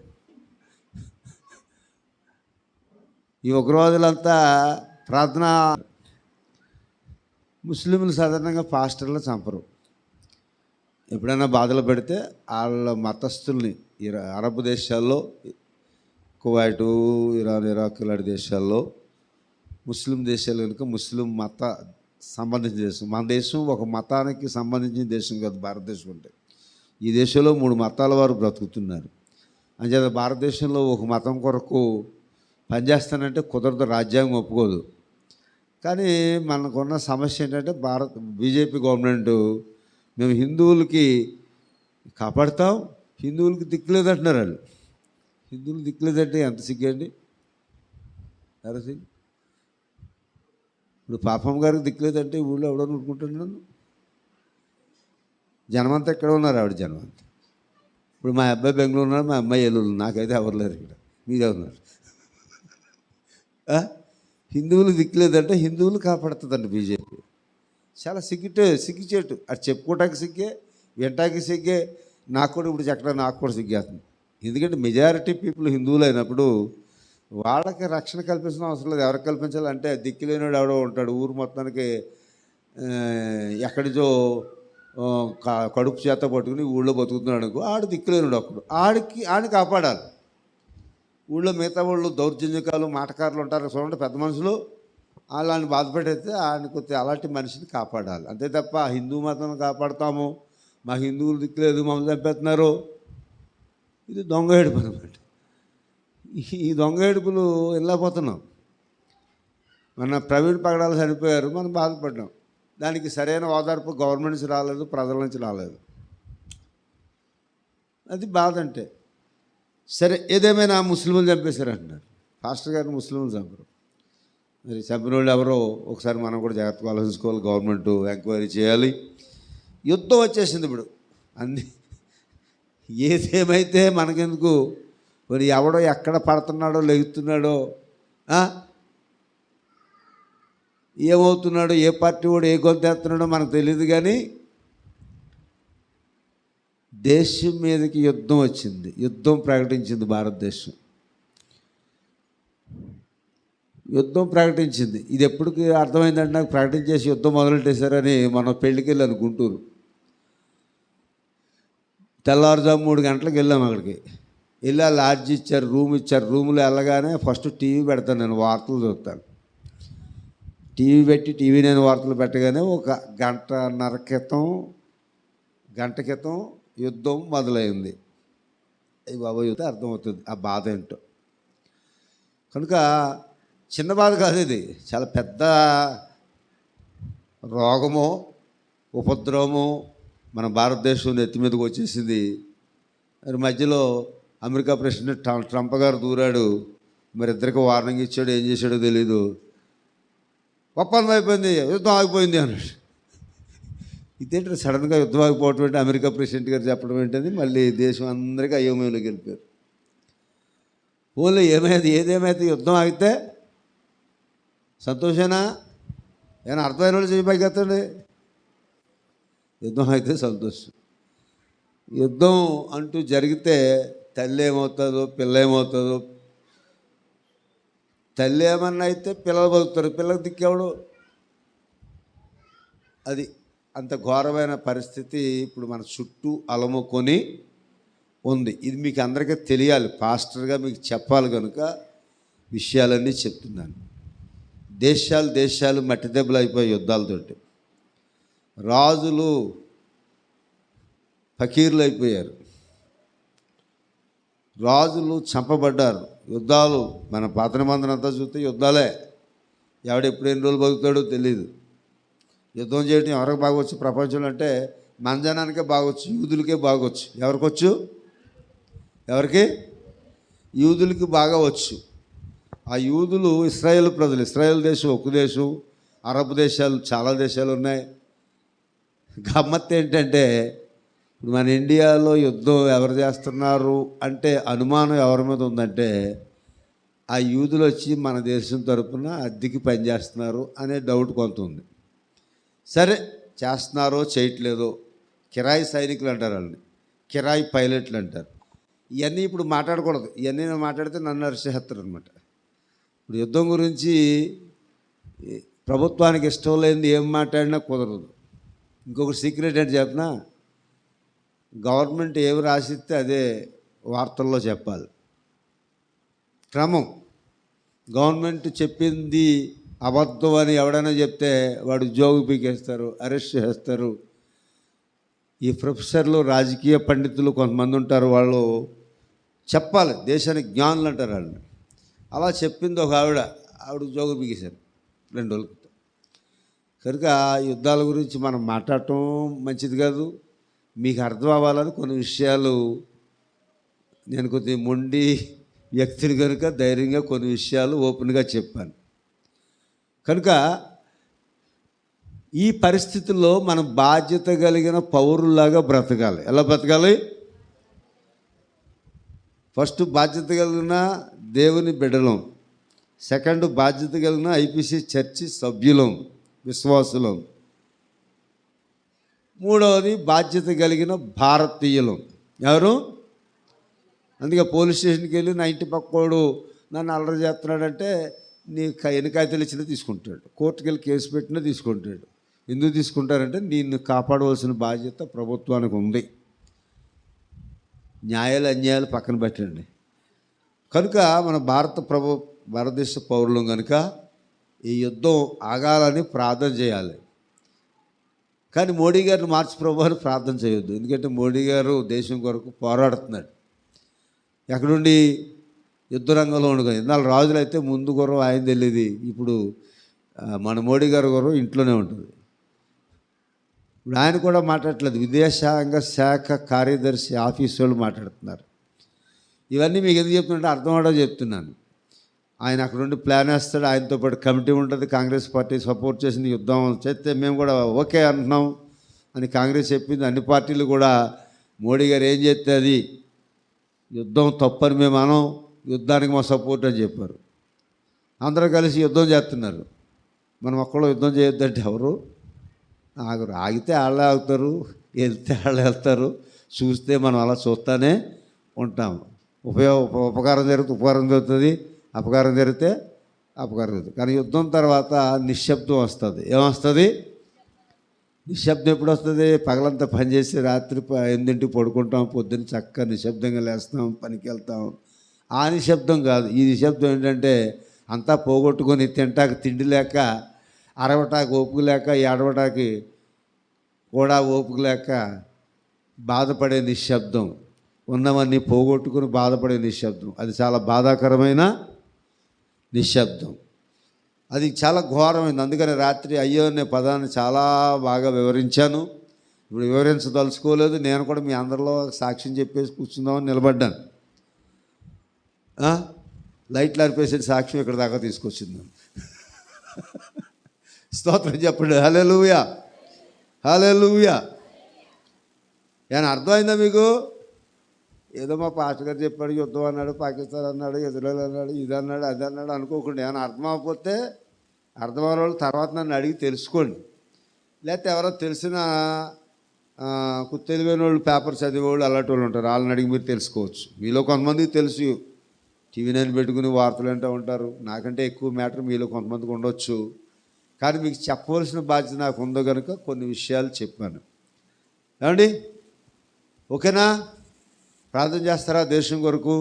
ఈ ఉగ్రవాదులంతా ప్రార్థన. ముస్లింలు సాధారణంగా పాస్టర్లు చంపరు. ఎప్పుడైనా బాధలు పెడితే వాళ్ళ మతస్థుల్ని అరబ్ దేశాల్లో, కువైటు, ఇరాన్, ఇరాక్ లాంటి దేశాల్లో, ముస్లిం దేశాలు కనుక ముస్లిం మత సంబంధించిన దేశం. మన దేశం ఒక మతానికి సంబంధించిన దేశం కాదు భారతదేశం అంటే. ఈ దేశంలో 3 మతాల వారు బ్రతుకుతున్నారు. అంచేత భారతదేశంలో ఒక మతం కొరకు పనిచేస్తానంటే కుదరదు, రాజ్యాంగం ఒప్పుకోదు. కానీ మనకున్న సమస్య ఏంటంటే బీజేపీ గవర్నమెంట్ మేము హిందువులకి కాపాడుతాం, హిందువులకి దిక్కులేదంటున్నారు వాళ్ళు. హిందువులు దిక్కులేదంటే ఎంత సిగ్గండి? అరసి ఇప్పుడు పాపం గారికి దిక్కులేదంటే ఊళ్ళో ఎవడో అనుకుంటున్నాను. జనమంతా ఎక్కడ ఉన్నారు? ఆవిడ జనమంతా. ఇప్పుడు మా అబ్బాయి బెంగళూరు ఉన్నారు, మా అమ్మాయి ఏలూరు, నాకైతే ఎవరు లేరు ఇక్కడ, మీరే ఉన్నారు. హిందువులు దిక్కులేదంటే హిందువులు కాపాడుతుందండి బీజేపీ. చాలా సిగ్గుచేటు. అది చెప్పుకోవటానికి సిగ్గే, వినటానికి సిగ్గే. నాకు కూడా ఇప్పుడు చెప్పడం నాకు కూడా సిగ్గేస్తుంది. ఎందుకంటే మెజారిటీ పీపుల్ హిందువులు అయినప్పుడు వాళ్ళకి రక్షణ కల్పించడం అవసరం లేదు. ఎవరికి కల్పించాలంటే దిక్కులేనివాడు ఎవడో ఉంటాడు ఊరు మొత్తానికి, ఎక్కడిచో కడుపు చేత పట్టుకుని ఊళ్ళో బతుకుతున్నాడు అనుకో, ఆడు దిక్కులేనివాడు ఒకడు. ఆడిని కాపాడాలి. ఊళ్ళో మిగతా వాళ్ళు దౌర్జన్యకాలు మాటకారులు ఉంటారు చూడండి, పెద్ద మనుషులు, వాళ్ళని బాధపెట్టేస్తే ఆయన కొద్దిగా అలాంటి మనిషిని కాపాడాలి. అంతే తప్ప హిందూ మతాన్ని కాపాడుతాము, మా హిందువులు దిక్కులేదు, మమ్మల్ని చంపేస్తున్నారు, ఇది దొంగ ఏడుపు అనమాట. ఈ దొంగ ఏడుపులు వెళ్ళకపోతున్నాం. మన ప్రవీణ్ పగడాలు చనిపోయారు, మనం బాధపడ్డాం. దానికి సరైన ఓదార్పు గవర్నమెంట్ నుంచి రాలేదు, ప్రజల నుంచి రాలేదు. అది బాధ. అంటే సరే, ఏదేమైనా ముస్లింలు చంపేశారు అంటున్నారు. పాస్టర్ గారిని ముస్లింలు చంపరు. మరి చంపిన వాళ్ళు ఎవరో ఒకసారి మనం కూడా జాగ్రత్తగా ఆలోచించుకోవాలి. గవర్నమెంట్ ఎంక్వైరీ చేయాలి. యుద్ధం వచ్చేసింది ఇప్పుడు. ఏదేమైతే మనకెందుకు? మరి ఎవడో ఎక్కడ పడుతున్నాడో లెగుతున్నాడో, ఏమవుతున్నాడో, ఏ పార్టీ వాడు ఏ గొంతెత్తున్నాడో మనకు తెలియదు. కానీ దేశం మీదకి యుద్ధం వచ్చింది, యుద్ధం ప్రకటించింది భారతదేశం. యుద్ధం ప్రకటించింది. ఇది ఎప్పటికి అర్థమైందంటే నాకు, ప్రకటించేసి యుద్ధం మొదలెట్టేశారని మనం పెళ్ళికి వెళ్ళాను గుంటూరు. తెల్లవారుజాము 3 గంటలకు వెళ్ళాము. అక్కడికి వెళ్ళి లాడ్జ్ ఇచ్చారు, రూమ్ ఇచ్చారు. రూమ్లో వెళ్ళగానే ఫస్ట్ టీవీ పెడతాను, నేను వార్తలు చూస్తాను. టీవీ పెట్టి నేను వార్తలు పెట్టగానే ఒక గంట క్రితం యుద్ధం మొదలైంది. అయ్యి బాబా యుద్ధం అర్థమవుతుంది ఆ బాధ ఏంటో. కనుక చిన్న బాధ కాదు, ఇది చాలా పెద్ద రోగము, ఉపద్రవము మన భారతదేశం నెత్తి మీదకి వచ్చేసింది. మరి మధ్యలో అమెరికా ప్రెసిడెంట్ ట్రంప్ గారు దూరాడు. మరి ఇద్దరికి వార్నింగ్ ఇచ్చాడు, ఏం చేశాడో తెలీదు. ఒప్పందం అయిపోయింది, యుద్ధం ఆగిపోయింది అన్నాడు. ఇదేంటి సడన్గా యుద్ధం ఆగిపోవటం ఏంటి, అమెరికా ప్రెసిడెంట్ గారు చెప్పడం ఏంటని మళ్ళీ దేశం అందరికీ అయోమయంలోకి వెళ్ళిపోయారు. ఓన్లీ ఏదేమైతే యుద్ధం ఆగితే సంతోషేనా? ఏమైనా అర్థమైన వాళ్ళు చేయబోయి ఎత్తండి. యుద్ధం అయితే సంతోషం. యుద్ధం అంటూ జరిగితే తల్లి ఏమవుతుందో, పిల్ల ఏమవుతుందో, తల్లి ఏమన్నా అయితే పిల్లలు బతుకుతారు, పిల్లలకు దిక్కేవాడు. అది అంత ఘోరమైన పరిస్థితి ఇప్పుడు మన చుట్టూ అలముకొని ఉంది. ఇది మీకు అందరికీ తెలియాలి, పాస్టర్గా మీకు చెప్పాలి కనుక విషయాలన్నీ చెప్తున్నాను. దేశాలు మట్టి దెబ్బలు అయిపోయి యుద్ధాలతోటి. రాజులు ఫకీర్లు అయిపోయారు, రాజులు చంపబడ్డారు. యుద్ధాలు మన పాత నిబంధన అంతా చూస్తే యుద్ధాలే. ఎప్పుడు ఎన్ని రోజులు బతుకుతాడో తెలియదు. యుద్ధం చేయడం ఎవరికి బాగొచ్చు ప్రపంచంలో అంటే మన జనానికే బాగొచ్చు, యూదులకే బాగొచ్చు. ఎవరికి? యూదులకి బాగా వచ్చు. ఆ యూదులు ఇశ్రాయేల్ ప్రజలు. ఇశ్రాయేల్ దేశం ఒక దేశం, అరబ్ దేశాలు చాలా దేశాలు ఉన్నాయి. గమ్మత్తు ఏంటంటే ఇప్పుడు మన ఇండియాలో యుద్ధం ఎవరు చేస్తున్నారు అంటే అనుమానం ఎవరి మీద ఉందంటే ఆ యూదులు వచ్చి మన దేశం తరపున అద్దెకి పనిచేస్తున్నారు అనే డౌట్ కొంత ఉంది. సరే, చేస్తున్నారో చేయట్లేదో, కిరాయి సైనికులు అంటారు వాళ్ళని, కిరాయి పైలట్లు అంటారు. ఇవన్నీ ఇప్పుడు మాట్లాడకూడదు. ఇవన్నీ నేను మాట్లాడితే నన్ను అరిచేస్తారు అనమాట. ఇప్పుడు యుద్ధం గురించి ప్రభుత్వానికి ఇష్టం లేనిది ఏం మాట్లాడినా కుదరదు. ఇంకొక సీక్రెట్ ఏంటి చెప్పినా, గవర్నమెంట్ ఏమి రాసిస్తే అదే వార్తల్లో చెప్పాలి. క్రమం. గవర్నమెంట్ చెప్పింది అబద్ధం అని ఎవడైనా చెప్తే వాడు ఉద్యోగం పీకేస్తారు, అరెస్ట్ చేస్తారు. ఈ ప్రొఫెసర్లు, రాజకీయ పండితులు కొంతమంది ఉంటారు, వాళ్ళు చెప్పాలి, దేశానికి జ్ఞానులు అంటారు వాళ్ళని. అలా చెప్పింది ఒక ఆవిడ ఉద్యోగం పీకేశారు 2 రోజుల క్రితం. కనుక యుద్ధాల గురించి మనం మాట్లాడటం మంచిది కాదు. మీకు అర్థం అవ్వాలని కొన్ని విషయాలు, నేను కొద్దిగా మొండి వ్యక్తిని కనుక ధైర్యంగా కొన్ని విషయాలు ఓపెన్గా చెప్పాను. కనుక ఈ పరిస్థితుల్లో మనం బాధ్యత కలిగిన పౌరుల్లాగా బ్రతకాలి. ఎలా బ్రతకాలి? ఫస్ట్ బాధ్యత కలిగిన దేవుని బిడ్డలం, సెకండ్ బాధ్యత కలిగిన ఐపీసీ చర్చి సభ్యులం, విశ్వాసులం, మూడవది బాధ్యత కలిగిన భారతీయులం. ఎవరు? అందుకే పోలీస్ స్టేషన్కి వెళ్ళి నా ఇంటి పక్కోడు నన్ను అల్లరి చేస్తున్నాడంటే నీ ఎన్ని కాగితాలు ఇచ్చినా తీసుకుంటాడు, కోర్టుకు వెళ్ళి కేసు పెట్టినా తీసుకుంటాడు. ఎందుకు తీసుకుంటారంటే నిన్ను కాపాడవలసిన బాధ్యత ప్రభుత్వానికి ఉంది. న్యాయాలు అన్యాయాలు పక్కన పెట్టండి. కనుక మన భారతదేశ పౌరులం కనుక ఈ యుద్ధం ఆగాలని ప్రార్థన చేయాలి. కానీ మోడీ గారిని మార్చి ప్రభువారు ప్రార్థన చేయొద్దు. ఎందుకంటే మోడీ గారు దేశం కొరకు పోరాడుతున్నాడు. ఎక్కడుండి? యుద్ధ రంగంలో ఉండగా. ఇన్నాళ్ళు రాజులు అయితే ముందు గుర్రం ఆయన తెలియదు, ఇప్పుడు మన మోడీ గారు గుర్రం ఇంట్లోనే ఉంటుంది. ఇప్పుడు ఆయన కూడా మాట్లాడట్లేదు, విదేశాంగ శాఖ కార్యదర్శి ఆఫీస్ వాళ్ళు మాట్లాడుతున్నారు. ఇవన్నీ మీకు ఎందుకు చెప్తుంటే అర్థం అవడో చెప్తున్నాను. ఆయన అక్కడ నుండి ప్లాన్ వేస్తాడు, ఆయనతో పాటు కమిటీ ఉంటుంది, కాంగ్రెస్ పార్టీ సపోర్ట్ చేసింది, యుద్ధం చేస్తే మేము కూడా ఓకే అంటున్నాం అని కాంగ్రెస్ చెప్పింది. అన్ని పార్టీలు కూడా మోడీ గారు ఏం చేస్తే అది యుద్ధం తప్పని మేము అనం, యుద్ధానికి మా సపోర్ట్ అని చెప్పారు. అందరూ కలిసి యుద్ధం చేస్తున్నారు. మనం ఒక్కళ్ళు యుద్ధం చేయొద్దంటే ఎవరు ఆగరు. ఆగితే వాళ్ళే ఆగుతారు, వెళ్తే వాళ్ళే వెళ్తారు. చూస్తే మనం అలా చూస్తూనే ఉంటాం. ఉపకారం జరిగితే ఉపకారం జరుగుతుంది, అపకారం జరిగితే అపకారం జరుగుతుంది. కానీ యుద్ధం తర్వాత నిశ్శబ్దం వస్తుంది. ఏమొస్తుంది? నిశ్శబ్దం ఎప్పుడు వస్తుంది? పగలంతా పనిచేసి రాత్రి 8ంటికి పడుకుంటాం, పొద్దున్న చక్కగా నిశ్శబ్దంగా లేస్తాం, పనికి వెళ్తాం. ఆ నిశ్శబ్దం కాదు. ఈ నిశ్శబ్దం ఏంటంటే అంతా పోగొట్టుకొని తింటాకి తిండి లేక, అరవటాకి ఓపిక లేక, ఏడవటాకి కూడా ఓపిక లేక బాధపడే నిశ్శబ్దం, ఉన్నవన్నీ పోగొట్టుకుని బాధపడే నిశ్శబ్దం. అది చాలా బాధాకరమైన నిశ్శబ్దం. అది చాలా ఘోరమైంది. అందుకని రాత్రి అయ్యో అనే పదాన్ని చాలా బాగా వివరించాను. ఇప్పుడు వివరించదలుచుకోలేదు. నేను కూడా మీ అందరిలో సాక్ష్యం చెప్పేసి కూర్చుందామని నిలబడ్డాను. లైట్లు అర్పేసే సాక్ష్యం ఇక్కడ దాకా తీసుకొచ్చిందాను. స్తోత్రం చెప్పండి. హల్లెలూయా, హల్లెలూయా. ఏమైనా అర్థమైందా మీకు? ఏదో మా పాస్టర్ గారు చెప్పాడు, యుద్ధం అన్నాడు, పాకిస్తాన్ అన్నాడు, ఇజ్రాయెల్ అన్నాడు, ఇది అన్నాడు, అది అన్నాడు అనుకోకుండా. ఏమైనా అర్థం అవ్వకపోతే అర్థమైన వాళ్ళు తర్వాత నన్ను అడిగి తెలుసుకోండి. లేకపోతే ఎవరో తెలిసిన తెలివైన వాళ్ళు, పేపర్ చదివేవాళ్ళు అలాంటి వాళ్ళు ఉంటారు, వాళ్ళని అడిగి మీరు తెలుసుకోవచ్చు. మీలో కొంతమందికి తెలుసు టీవీ నైన్ పెట్టుకుని వార్తలు వింటూ ఉంటారు. నాకంటే ఎక్కువ మ్యాటర్ మీలో కొంతమందికి ఉండొచ్చు, కానీ మీకు చెప్పవలసిన బాధ్యత నాకు ఉందో కనుక కొన్ని విషయాలు చెప్పాను. ఏమండి, ఓకేనా? ప్రార్థన చేస్తారా? దేశం కొరకు,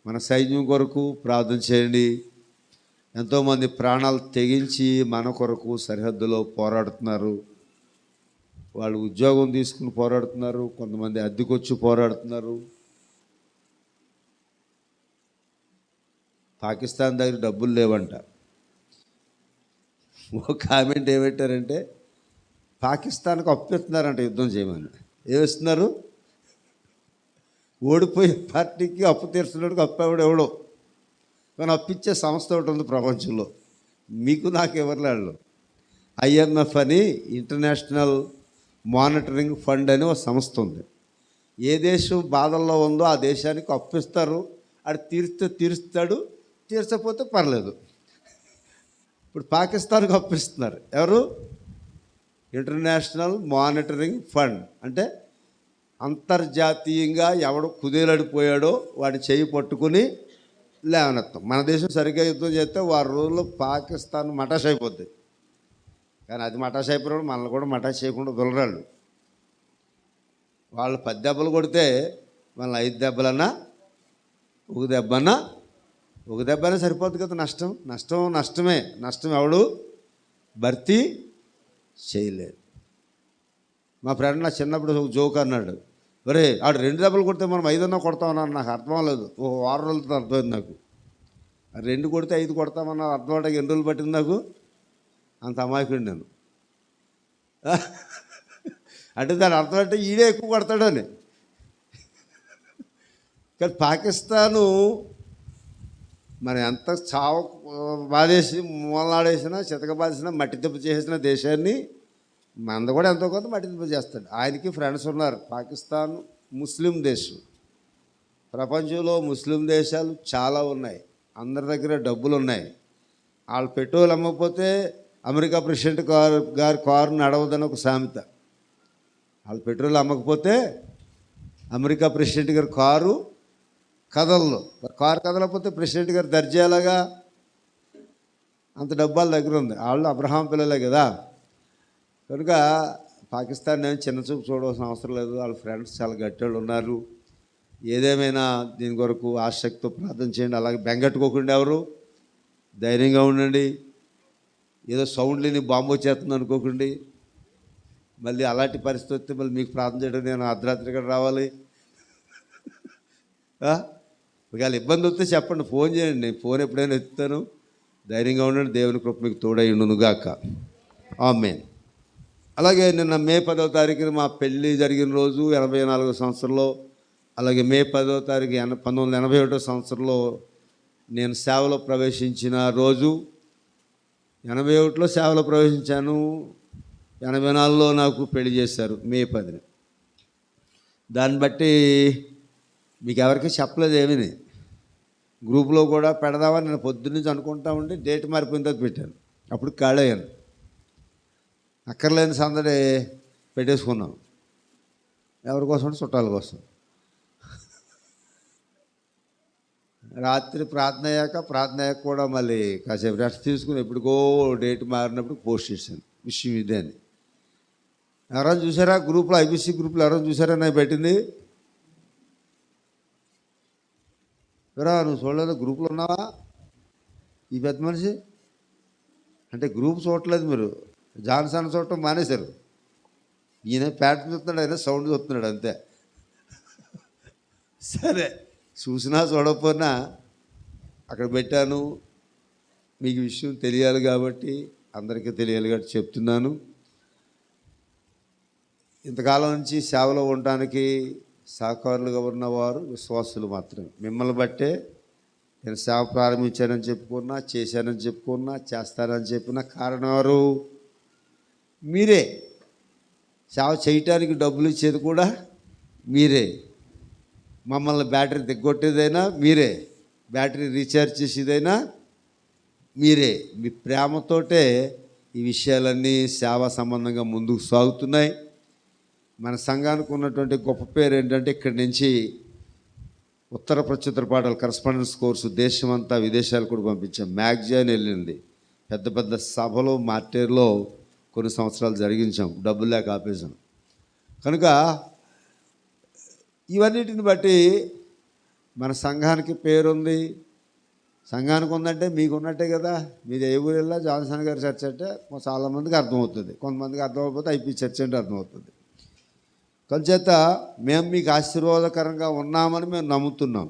మన సైన్యం కొరకు ప్రార్థన చేయండి. ఎంతోమంది ప్రాణాలు తెగించి మన కొరకు సరిహద్దులో పోరాడుతున్నారు. వాళ్ళు ఉద్యోగం తీసుకుని పోరాడుతున్నారు, కొంతమంది అద్దెకొచ్చి పోరాడుతున్నారు. పాకిస్తాన్ దగ్గర డబ్బులు లేవంట. ఒక కామెంట్ ఏమిట్టారంటే, పాకిస్తాన్కి అప్పిస్తున్నారంట యుద్ధం చేయమని. ఏమిస్తున్నారు? ఓడిపోయే పార్టీకి అప్పు తీర్చినోడికి అప్పు ఎవడో, కానీ అప్పిచ్చే సంస్థ ఒకటి ఉంది ప్రపంచంలో, మీకు నాకు ఎవరిలాళ్ళు. IMF అని, ఇంటర్నేషనల్ మానిటరింగ్ ఫండ్ అని ఒక సంస్థ ఉంది. ఏ దేశం బాధల్లో ఉందో ఆ దేశానికి అప్పిస్తారు. అది తీరుస్తాడు, తీర్చకపోతే పర్లేదు. ఇప్పుడు పాకిస్తాన్కి అప్పిస్తున్నారు ఎవరు? International monitoring fund. అంటే అంతర్జాతీయంగా ఎవడు కుదేలడిపోయాడో వాడి చేయి పట్టుకుని లేవనెత్తాం. మన దేశం సరిగ్గా యుద్ధం చేస్తే 6 రోజుల్లో పాకిస్తాన్ మటాష్ అయిపోద్ది. కానీ అది మటాష్ అయిపోయినాడు, మనల్ని కూడా మటాష్ చేయకుండా దొలరాళ్ళు. వాళ్ళు 10 దెబ్బలు కొడితే మనల్ని 5 దెబ్బలన్నా, ఒక దెబ్బనే సరిపోద్ది కదా. నష్టమే. నష్టం ఎవడు భర్తీ చేయలేదు. మా ఫ్రెండ్ నా చిన్నప్పుడు ఒక జోక్ అన్నాడు, ఒరే ఆడు 2 దెబ్బలు కొడితే మనం 5 కొడతామన్నాడు. నాకు అర్థం లేదు. ఓ 6 రోజులతో అర్థమైంది నాకు. 2 కొడితే 5 కొడతామన్నా అర్థం అవడానికి ఎన్ని రోజులు పట్టింది నాకు? అంత అమాయకుడు నేను. అంటే దాని అర్థం అంటే ఈడే ఎక్కువ కొడతాడు అని. కానీ పాకిస్తాను మరి ఎంత చావు బాధేసి మూలనాడేసినా, చితక బాధేసినా, మట్టి దెబ్బ చేసిన దేశాన్ని మంద కూడా ఎంతో కొంత మట్టి దెబ్బ చేస్తాడు. ఆయనకి ఫ్రెండ్స్ ఉన్నారు. పాకిస్తాన్ ముస్లిం దేశం. ప్రపంచంలో ముస్లిం దేశాలు చాలా ఉన్నాయి. అందరి దగ్గర డబ్బులు ఉన్నాయి. వాళ్ళు పెట్రోల్ అమ్మకపోతే అమెరికా ప్రెసిడెంట్ గారి కారు నడవదని ఒక సామెత. వాళ్ళు పెట్రోల్ అమ్మకపోతే అమెరికా ప్రెసిడెంట్ గారి కారు కదలదు. కారు కదలకపోతే ప్రెసిడెంట్ గారు దర్జాలాగా అంత డబ్బు వాళ్ళ దగ్గర ఉంది. వాళ్ళు అబ్రహాం పిల్లలే కదా. కనుక పాకిస్తాన్ నేను చిన్న చూపు చూడవలసిన అవసరం లేదు. వాళ్ళ ఫ్రెండ్స్ చాలా గట్టివాళ్ళు ఉన్నారు. ఏదేమైనా దీని కొరకు ఆసక్తితో ప్రార్థన చేయండి. అలాగే బెంగట్టుకోకుండా ఎవరు ధైర్యంగా ఉండండి. ఏదో సౌండ్ లేని బాంబు వచ్చేస్తుంది అనుకోకండి. మళ్ళీ అలాంటి పరిస్థితి వస్తే మళ్ళీ మీకు ప్రార్థన చేయడం నేను అర్ధరాత్రి కూడా రావాలి. ఒకవేళ ఇబ్బంది వస్తే చెప్పండి, ఫోన్ చేయండి. నేను ఫోన్ ఎప్పుడైనా ఎత్తుతాను. ధైర్యంగా ఉండండి. దేవుని కృప మీకు తోడై ఉండునుగాక. ఆమేన్. అలాగే నిన్న మే 10వ తారీఖున మా పెళ్ళి జరిగిన రోజు 84వ సంవత్సరంలో, అలాగే మే 10వ తారీఖు 1981వ సంవత్సరంలో నేను సేవలో ప్రవేశించిన రోజు. 81లో సేవలో ప్రవేశించాను. 84లో నాకు పెళ్లి చేశారు మే 10న. దాన్ని బట్టి మీకు ఎవరికి చెప్పలేదు ఏమీ. గ్రూప్లో కూడా పెడదామని నేను పొద్దున్నుంచి అనుకుంటా ఉండి డేట్ మారిపోయిన తర్వాత పెట్టాను. అప్పుడు ఖాళయ్యాను. అక్కర్లేని సందడి పెట్టేసుకున్నాం. ఎవరి కోసం? చుట్టాల కోసం. రాత్రి ప్రార్థన అయ్యాక కూడా మళ్ళీ కాసేపు రెస్ట్ తీసుకుని ఎప్పటికో డేట్ మారినప్పుడు పోస్ట్ చేశాను విషయం ఇదే అని. ఎవరైనా చూసారా గ్రూప్లో? IBC గ్రూప్లో ఎవరైనా చూసారా నాకు పెట్టింది? ఎవరా నువ్వు చూడలేదు? గ్రూప్లో ఉన్నావా? ఈ పెద్ద మనిషి అంటే గ్రూప్ చూడట్లేదు మీరు. జాన్సన్ చూడటం మానేశారు. ఈయన ప్యాటర్న్ చూస్తున్నాడు, ఆయన సౌండ్ చూస్తున్నాడు అంతే. సరే, చూసినా చూడకపోయినా అక్కడ పెట్టాను. మీకు విషయం తెలియాలి కాబట్టి, అందరికీ తెలియాలి కాబట్టి చెప్తున్నాను. ఇంతకాలం నుంచి సేవలో ఉండటానికి సహకారులుగా ఉన్నవారు విశ్వాసులు మాత్రమే. మిమ్మల్ని బట్టే నేను సేవ ప్రారంభించానని చెప్పుకున్నా, చేశానని చెప్పుకున్నా, చేస్తానని చెప్పిన కారణం ఎవరు? మీరే. సేవ చేయటానికి డబ్బులు ఇచ్చేది కూడా మీరే. మమ్మల్ని బ్యాటరీ దిగ్గొట్టేదైనా మీరే, బ్యాటరీ రీఛార్జ్ చేసేదైనా మీరే. మీ ప్రేమతోటే ఈ విషయాలన్నీ సేవా సంబంధంగా ముందుకు సాగుతున్నాయి. మన సంఘానికి ఉన్నటువంటి గొప్ప పేరు ఏంటంటే, ఇక్కడి నుంచి ఉత్తర ప్రత్యుత్తర పాఠాలు కరస్పాండెన్స్ కోర్సు దేశమంతా విదేశాలు కూడా పంపించాం. మ్యాగజైన్ వెళ్ళింది. పెద్ద పెద్ద సభలు మార్టేర్లో కొన్ని సంవత్సరాలు జరిగించాం. డబ్బులు లేక ఆపేసాం. కనుక ఇవన్నిటిని బట్టి మన సంఘానికి పేరుంది. సంఘానికి ఉందంటే మీకు ఉన్నట్టే కదా. మీరు ఏ ఊరు వెళ్ళా జాన్సన్ గారి చర్చ అంటే చాలామందికి అర్థమవుతుంది, కొంతమందికి అర్థమైపోతే ఐపీ చర్చ అంటే అర్థమవుతుంది. కొంచేత మేము మీకు ఆశీర్వాదకరంగా ఉన్నామని మేము నమ్ముతున్నాం,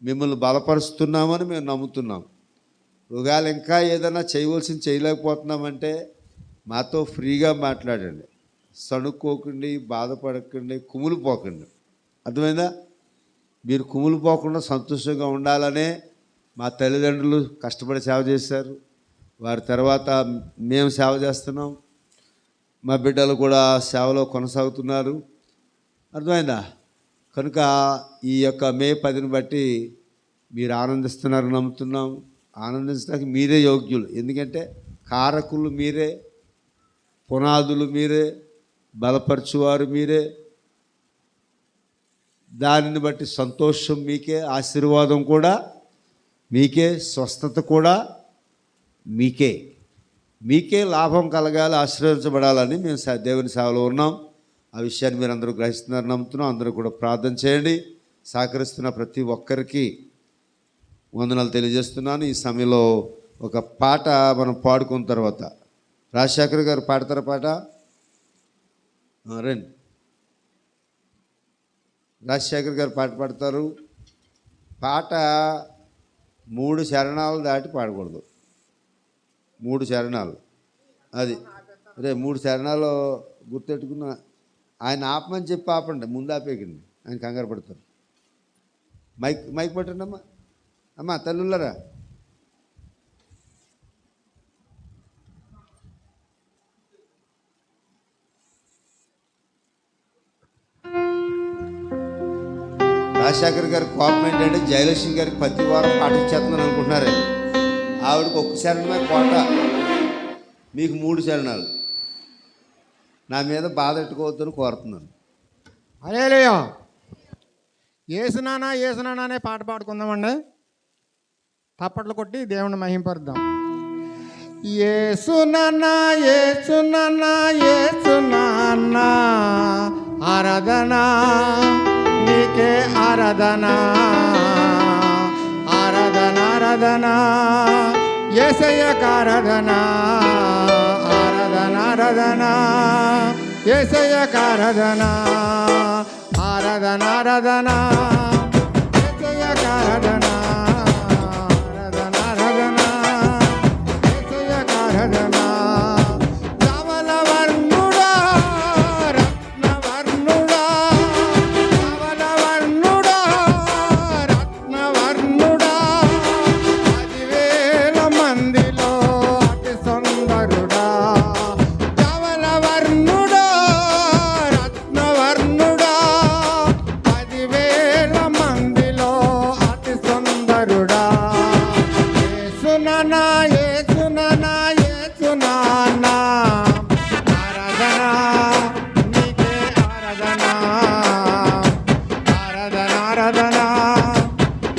మిమ్మల్ని బలపరుస్తున్నామని మేము నమ్ముతున్నాం. ఒకవేళ ఇంకా ఏదైనా చేయవలసింది చేయలేకపోతున్నామంటే మాతో ఫ్రీగా మాట్లాడండి, సణుక్కోకండి, బాధపడకండి, కుమిలిపోకండి. అర్థమైందా? మీరు కుమిలిపోకుండా సంతోషంగా ఉండాలనే మా తల్లిదండ్రులు కష్టపడి సేవ చేశారు. వారి తర్వాత మేము సేవ చేస్తున్నాం. మా బిడ్డలు కూడా సేవలో కొనసాగుతున్నారు. అర్థమైందా? కనుక ఈ యొక్క మే 10ని బట్టి మీరు ఆనందిస్తున్నారని నమ్ముతున్నాం. ఆనందించడానికి మీరే యోగ్యులు. ఎందుకంటే కారకులు మీరే, పునాదులు మీరే, బలపరచువారు మీరే. దానిని బట్టి సంతోషం మీకే, ఆశీర్వాదం కూడా మీకే, స్వస్థత కూడా మీకే. మీకే లాభం కలగాలి, ఆశీర్వదించబడాలని మేము దేవుని సేవలో ఉన్నాం. ఆ విషయాన్ని మీరు అందరూ గ్రహిస్తున్నారని నమ్ముతున్నాం. అందరూ కూడా ప్రార్థన చేయండి. సహకరిస్తున్న ప్రతి ఒక్కరికి వందనాలు తెలియజేస్తున్నాను. ఈ సమయంలో ఒక పాట మనం పాడుకున్న తర్వాత రాజశేఖర్ గారు పాడతారా పాట? రండి. రాజశేఖర్ గారు పాట పాడతారు. పాట 3 చరణాలు దాటి పాడకూడదు. 3 చరణాలు అది. రే 3 చరణాలు గుర్తెట్టుకున్న ఆయన ఆపమని చెప్పి ఆపండి, ముందు ఆపేకండి, ఆయన కంగారు పడతారు. మైక్ పట్టండి అమ్మా. అమ్మా తల్లులరా, రాజశేఖర్ గారి కోపం ఏంటంటే జయలక్ష్మి గారికి ప్రతి వారం పాటించేస్తున్నాను అనుకుంటున్నారే. ఆవిడకి 1 చరణమే కోట, మీకు 3 చరణాలు. నా మీద బాధ పెట్టుకోవద్దని కోరుతున్నాను. హల్లెలూయా. యేసునానా యేసునానా అనే పాట పాడుకుందామండి. తప్పట్లు కొట్టి దేవుని మహింపరుద్దాం. యేసునానా యేసునానా యేసునానా ఆరాధనా నీకే ఆరాధనా, ఆరాధనా ఆరాధనా యేసయ్యకు ఆరాధనా, ఆరాధనా ఆరాధనా యేసయ్యకు ఆరాధనా, ఆరాధనా ఆరాధనా యేసయ్యకు ఆరాధనా, ఆరాధనా ఆరాధనా యేసయ్యకు ఆరాధనా. ధవల వర్ణుడా రత్నవర్ణుడా, ధవల వర్ణుడా రత్నవర్ణుడా, 10,000 మందిలో అతి సుందరుడా. ధవల వర్ణుడా రత్నవర్ణుడా, 10,000 మందిలో అతి సుందరుడా. యేసునానా యేసునానా యేసునానా ఆరాధనా నీకే ఆరాధనా, ఆరాధనా ఆరాధనా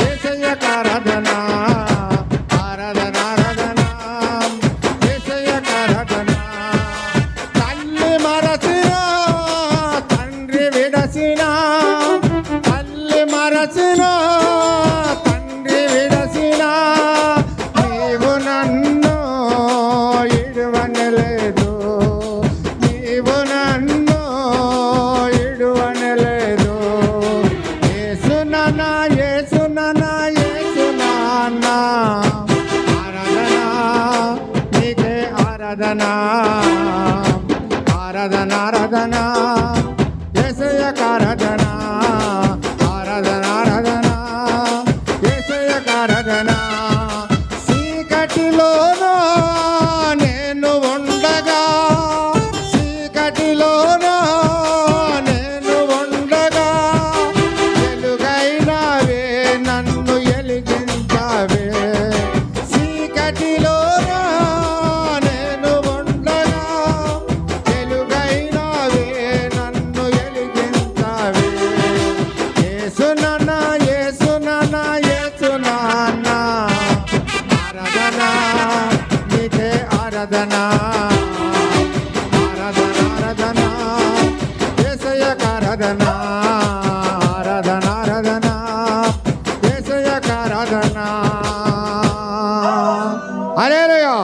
యేసయ్యకు ఆరాధనా, ఆరాధనా ఆరాధనా యేసయ్యకు ఆరాధనా. తల్లి మరచిన తండ్రి విడసిన, తల్లి మరచిన తండ్రి విడసిన, నీవు నన్ను ఇడువనలేదు, నీవు నన్ను ఇడువనలేదు. యేసునానా యేసునానా యేసునానా ఆరాధనా నీకే ఆరాధనా, ఆరాధనా ఆరాధనా యేసయ్యకు ఆరాధనా, ఆరాధనా ఆరాధనా యేసయ్యకు ఆరాధనా. చీకటిలోనూ నేను ఉండగా, చీకటిలోనూ నేను ఉండగా, వెలుగైనవే నన్ను ఎలిగించావే. చీకటిలోనూ నేను ఉండగా, వెలుగైనవే నన్ను ఎలిగించావే. యేసునానా యేసు ఆరాధన ఆరాధన ఆరాధన యేసయ్యకు ఆరాధన ఆరాధన ఆరాధన యేసయ్యకు ఆరాధన. హల్లెలూయా.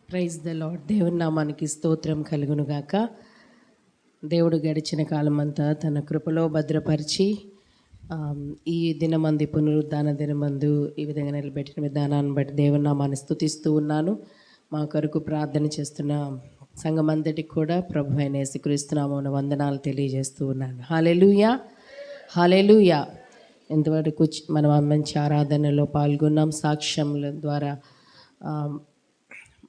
Praise the Lord. దేవుని నామానికి స్తోత్రం కలుగునుగాక. దేవుడు గడిచిన కాలమంతా తన కృపలో భద్రపరిచి ఈ దినమంది పునరుద్ధాన దినమందు ఈ విధంగా నిలబెట్టిన విధానాన్ని బట్టి దేవుని నామాన్ని స్తుతిస్తూ ఉన్నాను. మా కొరకు ప్రార్థన చేస్తున్న సంఘమంతటికి కూడా ప్రభు అయిన యేసుక్రీస్తు నామమున వందనాలు తెలియజేస్తూ ఉన్నాను. హల్లెలూయా, హల్లెలూయా. ఇంతవరకు మనం మంచి ఆరాధనలో పాల్గొన్నాం. సాక్ష్యముల ద్వారా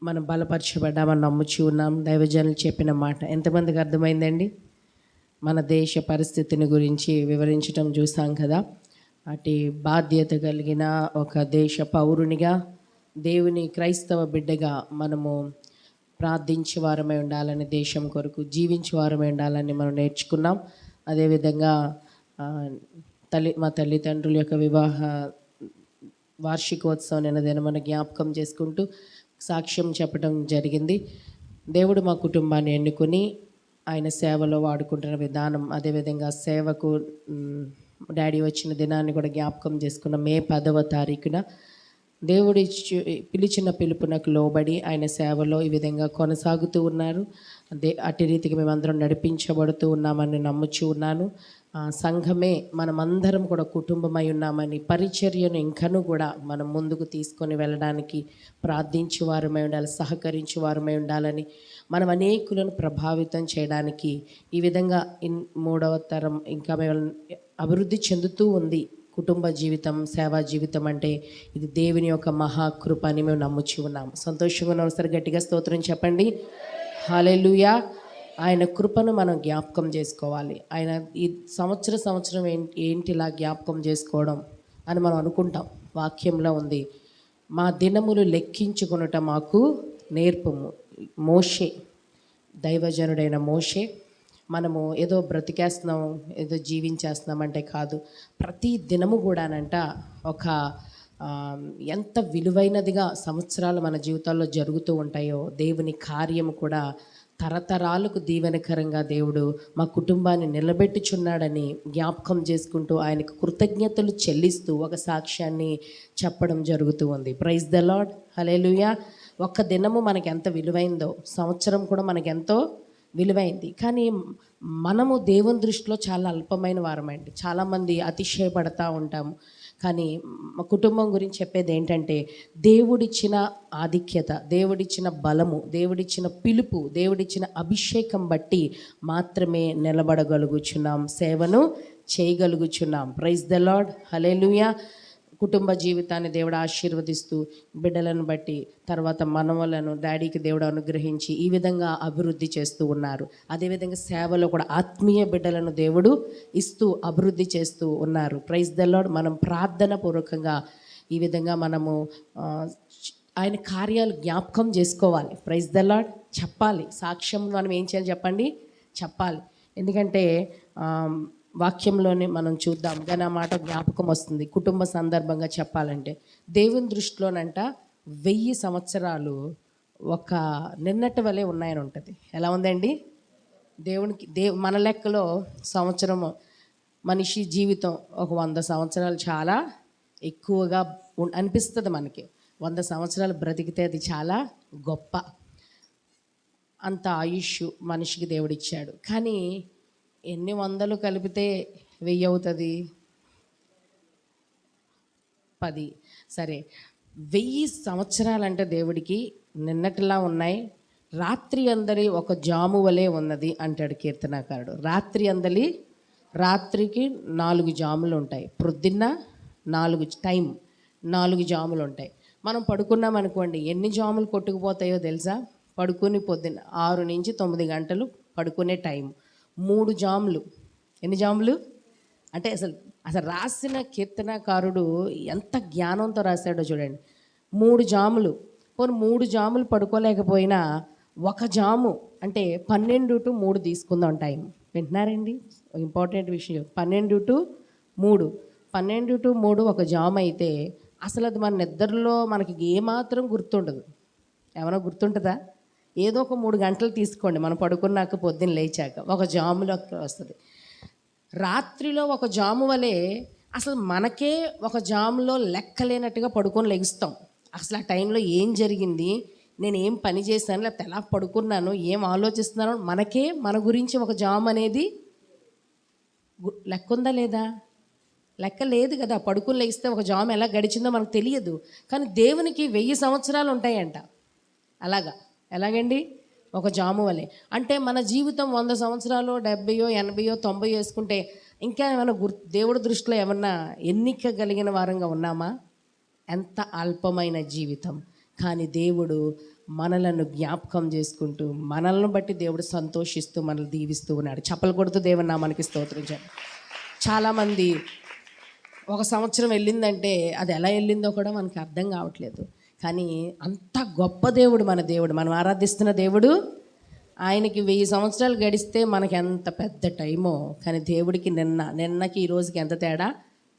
మనం బలపరచబడ్డామని నమ్ముచి ఉన్నాం. దైవజనులు చెప్పిన మాట ఎంతమందికి అర్థమైందండి? మన దేశ పరిస్థితిని గురించి వివరించడం చూసాం కదా. అటు బాధ్యత కలిగిన ఒక దేశ పౌరునిగా, దేవుని క్రైస్తవ బిడ్డగా మనము ప్రార్థించే వారమై ఉండాలని, దేశం కొరకు జీవించే వారమై ఉండాలని మనం నేర్చుకున్నాం. అదేవిధంగా మా తల్లిదండ్రుల యొక్క వివాహ వార్షికోత్సవం నిన్నదిన మనం జ్ఞాపకం చేసుకుంటూ సాక్ష్యం చెప్పడం జరిగింది. దేవుడు మా కుటుంబాన్ని ఎన్నుకొని ఆయన సేవలో వాడుకుంటున్న విధానం, అదేవిధంగా సేవకు డాడీ వచ్చిన దినాన్ని కూడా జ్ఞాపకం చేసుకున్న మే 10వ తారీఖున దేవుడి పిలిచిన పిలుపునకు లోబడి ఆయన సేవలో ఈ విధంగా కొనసాగుతూ ఉన్నారు. అట్టి రీతికి మేమందరం నడిపించబడుతూ ఉన్నామని నమ్ముచూ ఉన్నాను. సంఘమే మనమందరం కూడా కుటుంబమై ఉన్నామని, పరిచర్యను ఇంకనూ కూడా మనం ముందుకు తీసుకొని వెళ్ళడానికి ప్రార్థించే వారమై ఉండాలి, సహకరించే వారమై ఉండాలని, మనం అనేకులను ప్రభావితం చేయడానికి ఈ విధంగా 3వ తరం ఇంకా మేము అభివృద్ధి చెందుతూ ఉంది. కుటుంబ జీవితం, సేవా జీవితం అంటే ఇది దేవుని యొక్క మహాకృప అని మేము నమ్ముచి ఉన్నాము. సంతోషంగా ఉన్న ఒకసారి గట్టిగా స్తోత్రం చెప్పండి. హల్లెలూయా. ఆయన కృపను మనం జ్ఞాపకం చేసుకోవాలి. ఆయన ఈ సంవత్సరం ఏంటి ఇలా జ్ఞాపకం చేసుకోవడం అని మనం అనుకుంటాం. వాక్యంలో ఉంది, మా దినములు లెక్కించుకొనుట మాకు నేర్పము. మోషే, దైవజనుడైన మోషే, మనము ఏదో బ్రతికేస్తున్నాం, ఏదో జీవించేస్తున్నాం అంటే కాదు. ప్రతి దినము కూడానంట ఒక ఎంత విలువైనదిగా సంవత్సరాలు మన జీవితాల్లో జరుగుతూ ఉంటాయో, దేవుని కార్యము కూడా తరతరాలకు దీవెనకరంగా దేవుడు మా కుటుంబాన్ని నిలబెట్టుచున్నాడని జ్ఞాపకం చేసుకుంటూ ఆయనకు కృతజ్ఞతలు చెల్లిస్తూ ఒక సాక్ష్యాన్ని చెప్పడం జరుగుతూ ఉంది. Praise the Lord. హల్లెలూయా. ఒక్క దినము మనకి ఎంత విలువైందో, సంవత్సరం కూడా మనకెంతో విలువైంది. కానీ మనము దేవుని దృష్టిలో చాలా అల్పమైన వారమండి. చాలామంది అతిశయపడతా ఉంటాము. కానీ మా కుటుంబం గురించి చెప్పేది ఏంటంటే, దేవుడిచ్చిన ఆధిక్యత, దేవుడిచ్చిన బలము, దేవుడిచ్చిన పిలుపు, దేవుడిచ్చిన అభిషేకం బట్టి మాత్రమే నిలబడగలుగుచున్నాం, సేవను చేయగలుగుచున్నాం. Praise the Lord. హల్లెలూయా. కుటుంబ జీవితాన్ని దేవుడు ఆశీర్వదిస్తూ బిడ్డలను బట్టి తర్వాత మనవలను డాడీకి దేవుడు అనుగ్రహించి ఈ విధంగా అభివృద్ధి చేస్తూ ఉన్నారు. అదేవిధంగా సేవలో కూడా ఆత్మీయ బిడ్డలను దేవుడు ఇస్తూ అభివృద్ధి చేస్తూ ఉన్నారు. Praise the Lord. మనం ప్రార్థన పూర్వకంగా ఈ విధంగా మనము ఆయన కార్యాలు జ్ఞాపకం చేసుకోవాలి. Praise the Lord. చెప్పాలి. సాక్ష్యం మనం ఏం చేయాలి చెప్పండి? చెప్పాలి. ఎందుకంటే వాక్యంలోనే మనం చూద్దాం, కానీ ఆ మాట జ్ఞాపకం వస్తుంది. కుటుంబ సందర్భంగా చెప్పాలంటే దేవుని దృష్టిలోనంట 1000 సంవత్సరాలు ఒక నిన్నటి వలె ఉన్నాయని ఉంటుంది. ఎలా ఉందండి? దేవునికి మన లెక్కలో సంవత్సరం, మనిషి జీవితం ఒక 100 సంవత్సరాలు చాలా ఎక్కువగా అనిపిస్తుంది మనకి. 100 సంవత్సరాలు బ్రతికితే అది చాలా గొప్ప. అంత ఆయుష్ మనిషికి దేవుడిచ్చాడు. కానీ ఎన్ని వందలు కలిపితే 1000 అవుతుంది? 10. సరే, 1000 సంవత్సరాలంటే దేవుడికి నిన్నటిలా ఉన్నాయి. రాత్రి అందరి ఒక జాము వలె ఉన్నది అంటాడు కీర్తనాకారుడు. రాత్రికి 4 జాములు ఉంటాయి. ప్రొద్దున్న 4 జాములు ఉంటాయి. మనం పడుకున్నాం అనుకోండి, ఎన్ని జాములు కొట్టుకుపోతాయో తెలుసా? పడుకుని పొద్దున్న 6 నుంచి 9 గంటలు పడుకునే టైం. 3 జాములు. ఎన్ని జాములు? అంటే అసలు అసలు రాసిన కీర్తనకారుడు ఎంత జ్ఞానంతో రాశాడో చూడండి. 3 జాములు, పోనీ 3 జాములు పడుకోలేకపోయినా ఒక జాము అంటే 12 to 3 తీసుకుందాం టైం. వింటున్నారండి? ఇంపార్టెంట్ విషయం. 12 to 3, 12 to 3 ఒక జాము అయితే అసలు అది మన నిద్రలో మనకి ఏమాత్రం గుర్తుండదు. ఏమైనా గుర్తుంటుందా? ఏదో ఒక 3 గంటలు తీసుకోండి, మనం పడుకున్నాక పొద్దున్న లేచాక ఒక జాములో వస్తుంది. రాత్రిలో ఒక జాము వలె అసలు మనకే ఒక జాములో లెక్కలేనట్టుగా పడుకొని లెగుస్తాం. అసలు ఆ టైంలో ఏం జరిగింది, నేను ఏం పని చేశాను, లేకపోతే ఎలా పడుకున్నాను, ఏం ఆలోచిస్తున్నాను, మనకే మన గురించి ఒక జాము అనేది లెక్క ఉందా లేదా? లెక్క లేదు కదా. పడుకుని లెగిస్తే ఒక జాము ఎలా గడిచిందో మనకు తెలియదు. కానీ దేవునికి 1000 సంవత్సరాలు ఉంటాయంట. అలాగా ఎలాగండి? ఒక జాము వలె. అంటే మన జీవితం 100 సంవత్సరాలు, 70, 80, 90 వేసుకుంటే ఇంకా ఏమైనా దేవుడి దృష్టిలో ఏమన్నా ఎన్నిక కలిగిన వారంగా ఉన్నామా? ఎంత అల్పమైన జీవితం. కానీ దేవుడు మనలను జ్ఞాపకం చేసుకుంటూ, మనల్ని బట్టి దేవుడు సంతోషిస్తూ మనల్ని దీవిస్తూ ఉన్నాడు. చప్పలు కొడుతూ దేవుని నామానికి స్తోత్రించండి. చాలామంది ఒక సంవత్సరం వెళ్ళిందంటే అది ఎలా వెళ్ళిందో కూడా మనకి అర్థం కావట్లేదు. కానీ అంత గొప్ప దేవుడు మన దేవుడు, మనం ఆరాధిస్తున్న దేవుడు. ఆయనకి 1000 సంవత్సరాలు గడిస్తే మనకి ఎంత పెద్ద టైమో, కానీ దేవుడికి నిన్నకి ఈ రోజుకి ఎంత తేడా.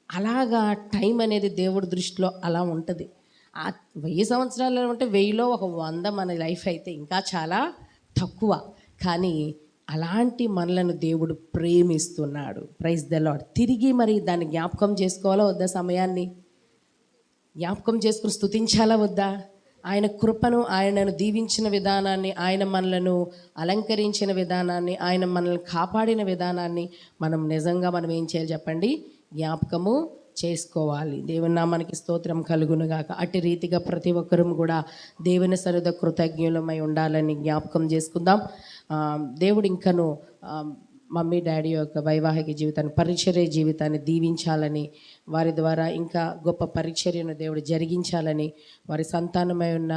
అలాగా టైం అనేది దేవుడి దృష్టిలో అలా ఉంటుంది. ఆ 1000 సంవత్సరాలు అంటే 1000లో ఒక 100 మన లైఫ్ అయితే ఇంకా చాలా తక్కువ. కానీ అలాంటి మనలను దేవుడు ప్రేమిస్తున్నాడు. Praise the Lord. తిరిగి మరి దాన్ని జ్ఞాపకం చేసుకోవాలా వద్దా? సమయాన్ని జ్ఞాపకం చేసుకుని స్తుతించాలా వద్దా? ఆయన కృపను, ఆయనను దీవించిన విధానాన్ని, ఆయన మనలను అలంకరించిన విధానాన్ని, ఆయన మనల్ని కాపాడిన విధానాన్ని మనం నిజంగా మనం ఏం చేయాలి చెప్పండి? జ్ఞాపకము చేసుకోవాలి. దేవుని నామానికి స్తోత్రం కలుగునుగాక. అట్టి రీతిగా ప్రతి ఒక్కరూ కూడా దేవుని సరిద కృతజ్ఞులమై ఉండాలని జ్ఞాపకం చేసుకుందాం. దేవుడు ఇంకను మమ్మీ డాడీ యొక్క వైవాహిక జీవితాన్ని, పరిచర్య జీవితాన్ని దీవించాలని, వారి ద్వారా ఇంకా గొప్ప పరిచర్యను దేవుడు జరిగించాలని, వారి సంతానమై ఉన్న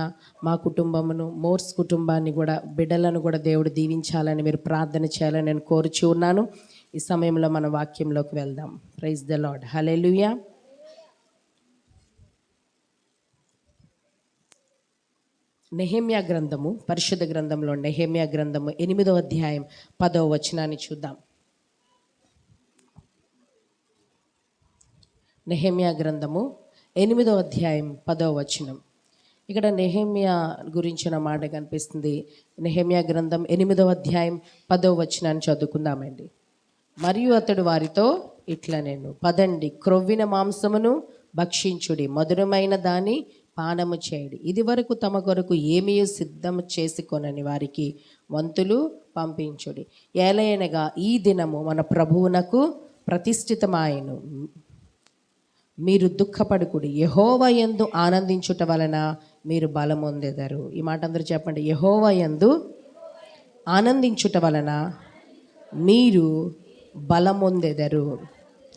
మా కుటుంబమును, మోర్స్ కుటుంబాన్ని కూడా, బిడ్డలను కూడా దేవుడు దీవించాలని మీరు ప్రార్థన చేయాలని నేను కోరుచూ ఉన్నాను. ఈ సమయంలో మన వాక్యంలోకి వెళ్దాం. Praise the Lord. హల్లెలూయా. నెహెమ్యా గ్రంథము, పరిశుద్ధ గ్రంథంలో నెహెమ్యా గ్రంథము 8వ అధ్యాయం 10వ వచనాన్ని చూద్దాం. నెహెమ్యా గ్రంథము 8వ అధ్యాయం 10వ వచనం. ఇక్కడ నెహెమ్యా గురించిన మాట కనిపిస్తుంది. నెహెమ్యా గ్రంథం 8వ అధ్యాయం 10వ వచనాన్ని చదువుకుందామండి. మరియు అతడు వారితో ఇట్లా, నేను పదండి, క్రొవ్విన మాంసమును భక్షించుడి, మధురమైన దాన్ని పానము చేయడి. ఇది వరకు తమ కొరకు ఏమీ సిద్ధము చేసుకొనని వారికి వంతులు పంపించుడి. ఏలయనగా ఈ దినము మన ప్రభువునకు ప్రతిష్ఠితమాయెను. మీరు దుఃఖపడుకుడి, యెహోవా యందు ఆనందించుట వలన మీరు బలమొందెదరు. ఈ మాట అందరూ చెప్పండి. యెహోవా యందు ఆనందించుట వలన మీరు బలమొందెదరు.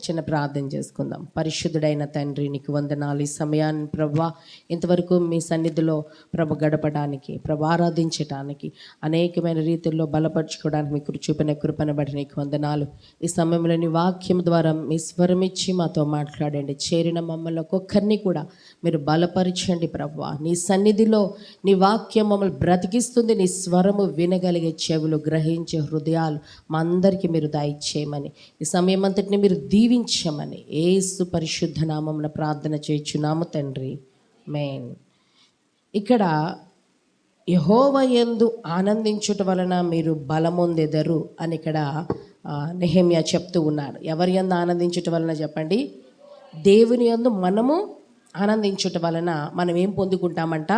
చిన్న ప్రార్థన చేసుకుందాం. పరిశుద్ధుడైన తండ్రి, నీకు వందనాలు. ఈ సమయాన్ని ప్రభువా, ఇంతవరకు మీ సన్నిధిలో ప్రభు గడపడానికి, ప్రభు ఆరాధించడానికి, అనేకమైన రీతుల్లో బలపరచుకోవడానికి మీకు చూపిన కృపను బట్టి నీకు వందనాలు. ఈ సమయంలో నీ వాక్యం ద్వారా మీ స్వరమిచ్చి మాతో మాట్లాడండి. చేరిన మమ్మల్ని ఒక్కొక్కరిని కూడా మీరు బలపరచండి ప్రభువా. నీ సన్నిధిలో నీ వాక్యం మమ్మల్ని బ్రతికిస్తుంది. నీ స్వరము వినగలిగే చెవులు, గ్రహించే హృదయాలు మా అందరికీ మీరు దయచేయమని, ఈ సమయం అంతటిని మీరు దీవించమని యేసు పరిశుద్ధ నామమున ప్రార్థన చేయుచున్నాము తండ్రి. ఆమేన్. ఇక్కడ యెహోవా యందు ఆనందించుట వలన మీరు బలమొందెదరు అని ఇక్కడ నెహెమ్యా చెప్తూ ఉన్నాడు. ఎవరి యందు ఆనందించుట వలన చెప్పండి? దేవుని యందు మనము ఆనందించుట వలన మనం ఏం పొందుకుంటామంట?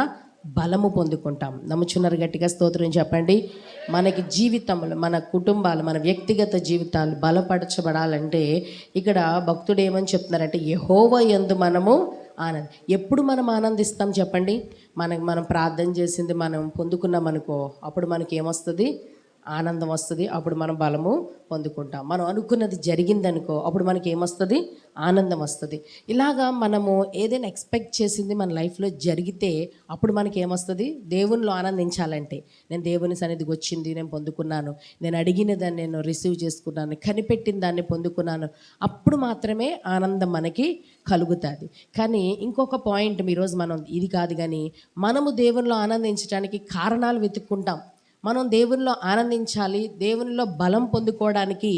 బలము పొందుకుంటాం. నమ్ముచున్నారు? గట్టిగా స్తోత్రం చెప్పండి. మనకి జీవితంలో, మన కుటుంబాలు, మన వ్యక్తిగత జీవితాలు బలపరచబడాలంటే ఇక్కడ భక్తుడు ఏమని చెప్తున్నారంటే, యెహోవా యందు మనము ఎప్పుడు మనం ఆనందిస్తాం చెప్పండి? మనం ప్రార్థన చేసింది మనం పొందుకున్నాం అనుకో, అప్పుడు మనకి ఏమొస్తుంది? ఆనందం వస్తుంది, అప్పుడు మనం బలము పొందుకుంటాం. మనం అనుకున్నది జరిగిందనుకో, అప్పుడు మనకి ఏమొస్తుంది? ఆనందం వస్తుంది. ఇలాగా మనము ఏదైనా ఎక్స్పెక్ట్ చేసింది మన లైఫ్లో జరిగితే అప్పుడు మనకి ఏమొస్తుంది? దేవునిలో ఆనందించాలంటే నేను దేవుని సన్నిధికి వచ్చింది, నేను పొందుకున్నాను, నేను అడిగిన దాన్ని నేను రిసీవ్ చేసుకున్నాను, కనిపెట్టిన దాన్ని పొందుకున్నాను, అప్పుడు మాత్రమే ఆనందం మనకి కలుగుతుంది. కానీ ఇంకొక పాయింట్ ఈరోజు మనం ఇది కాదు, కానీ మనము దేవునిలో ఆనందించడానికి కారణాలు వెతుక్కుంటాం. మనం దేవునిలో ఆనందించాలి, దేవునిలో బలం పొందుకోవడానికి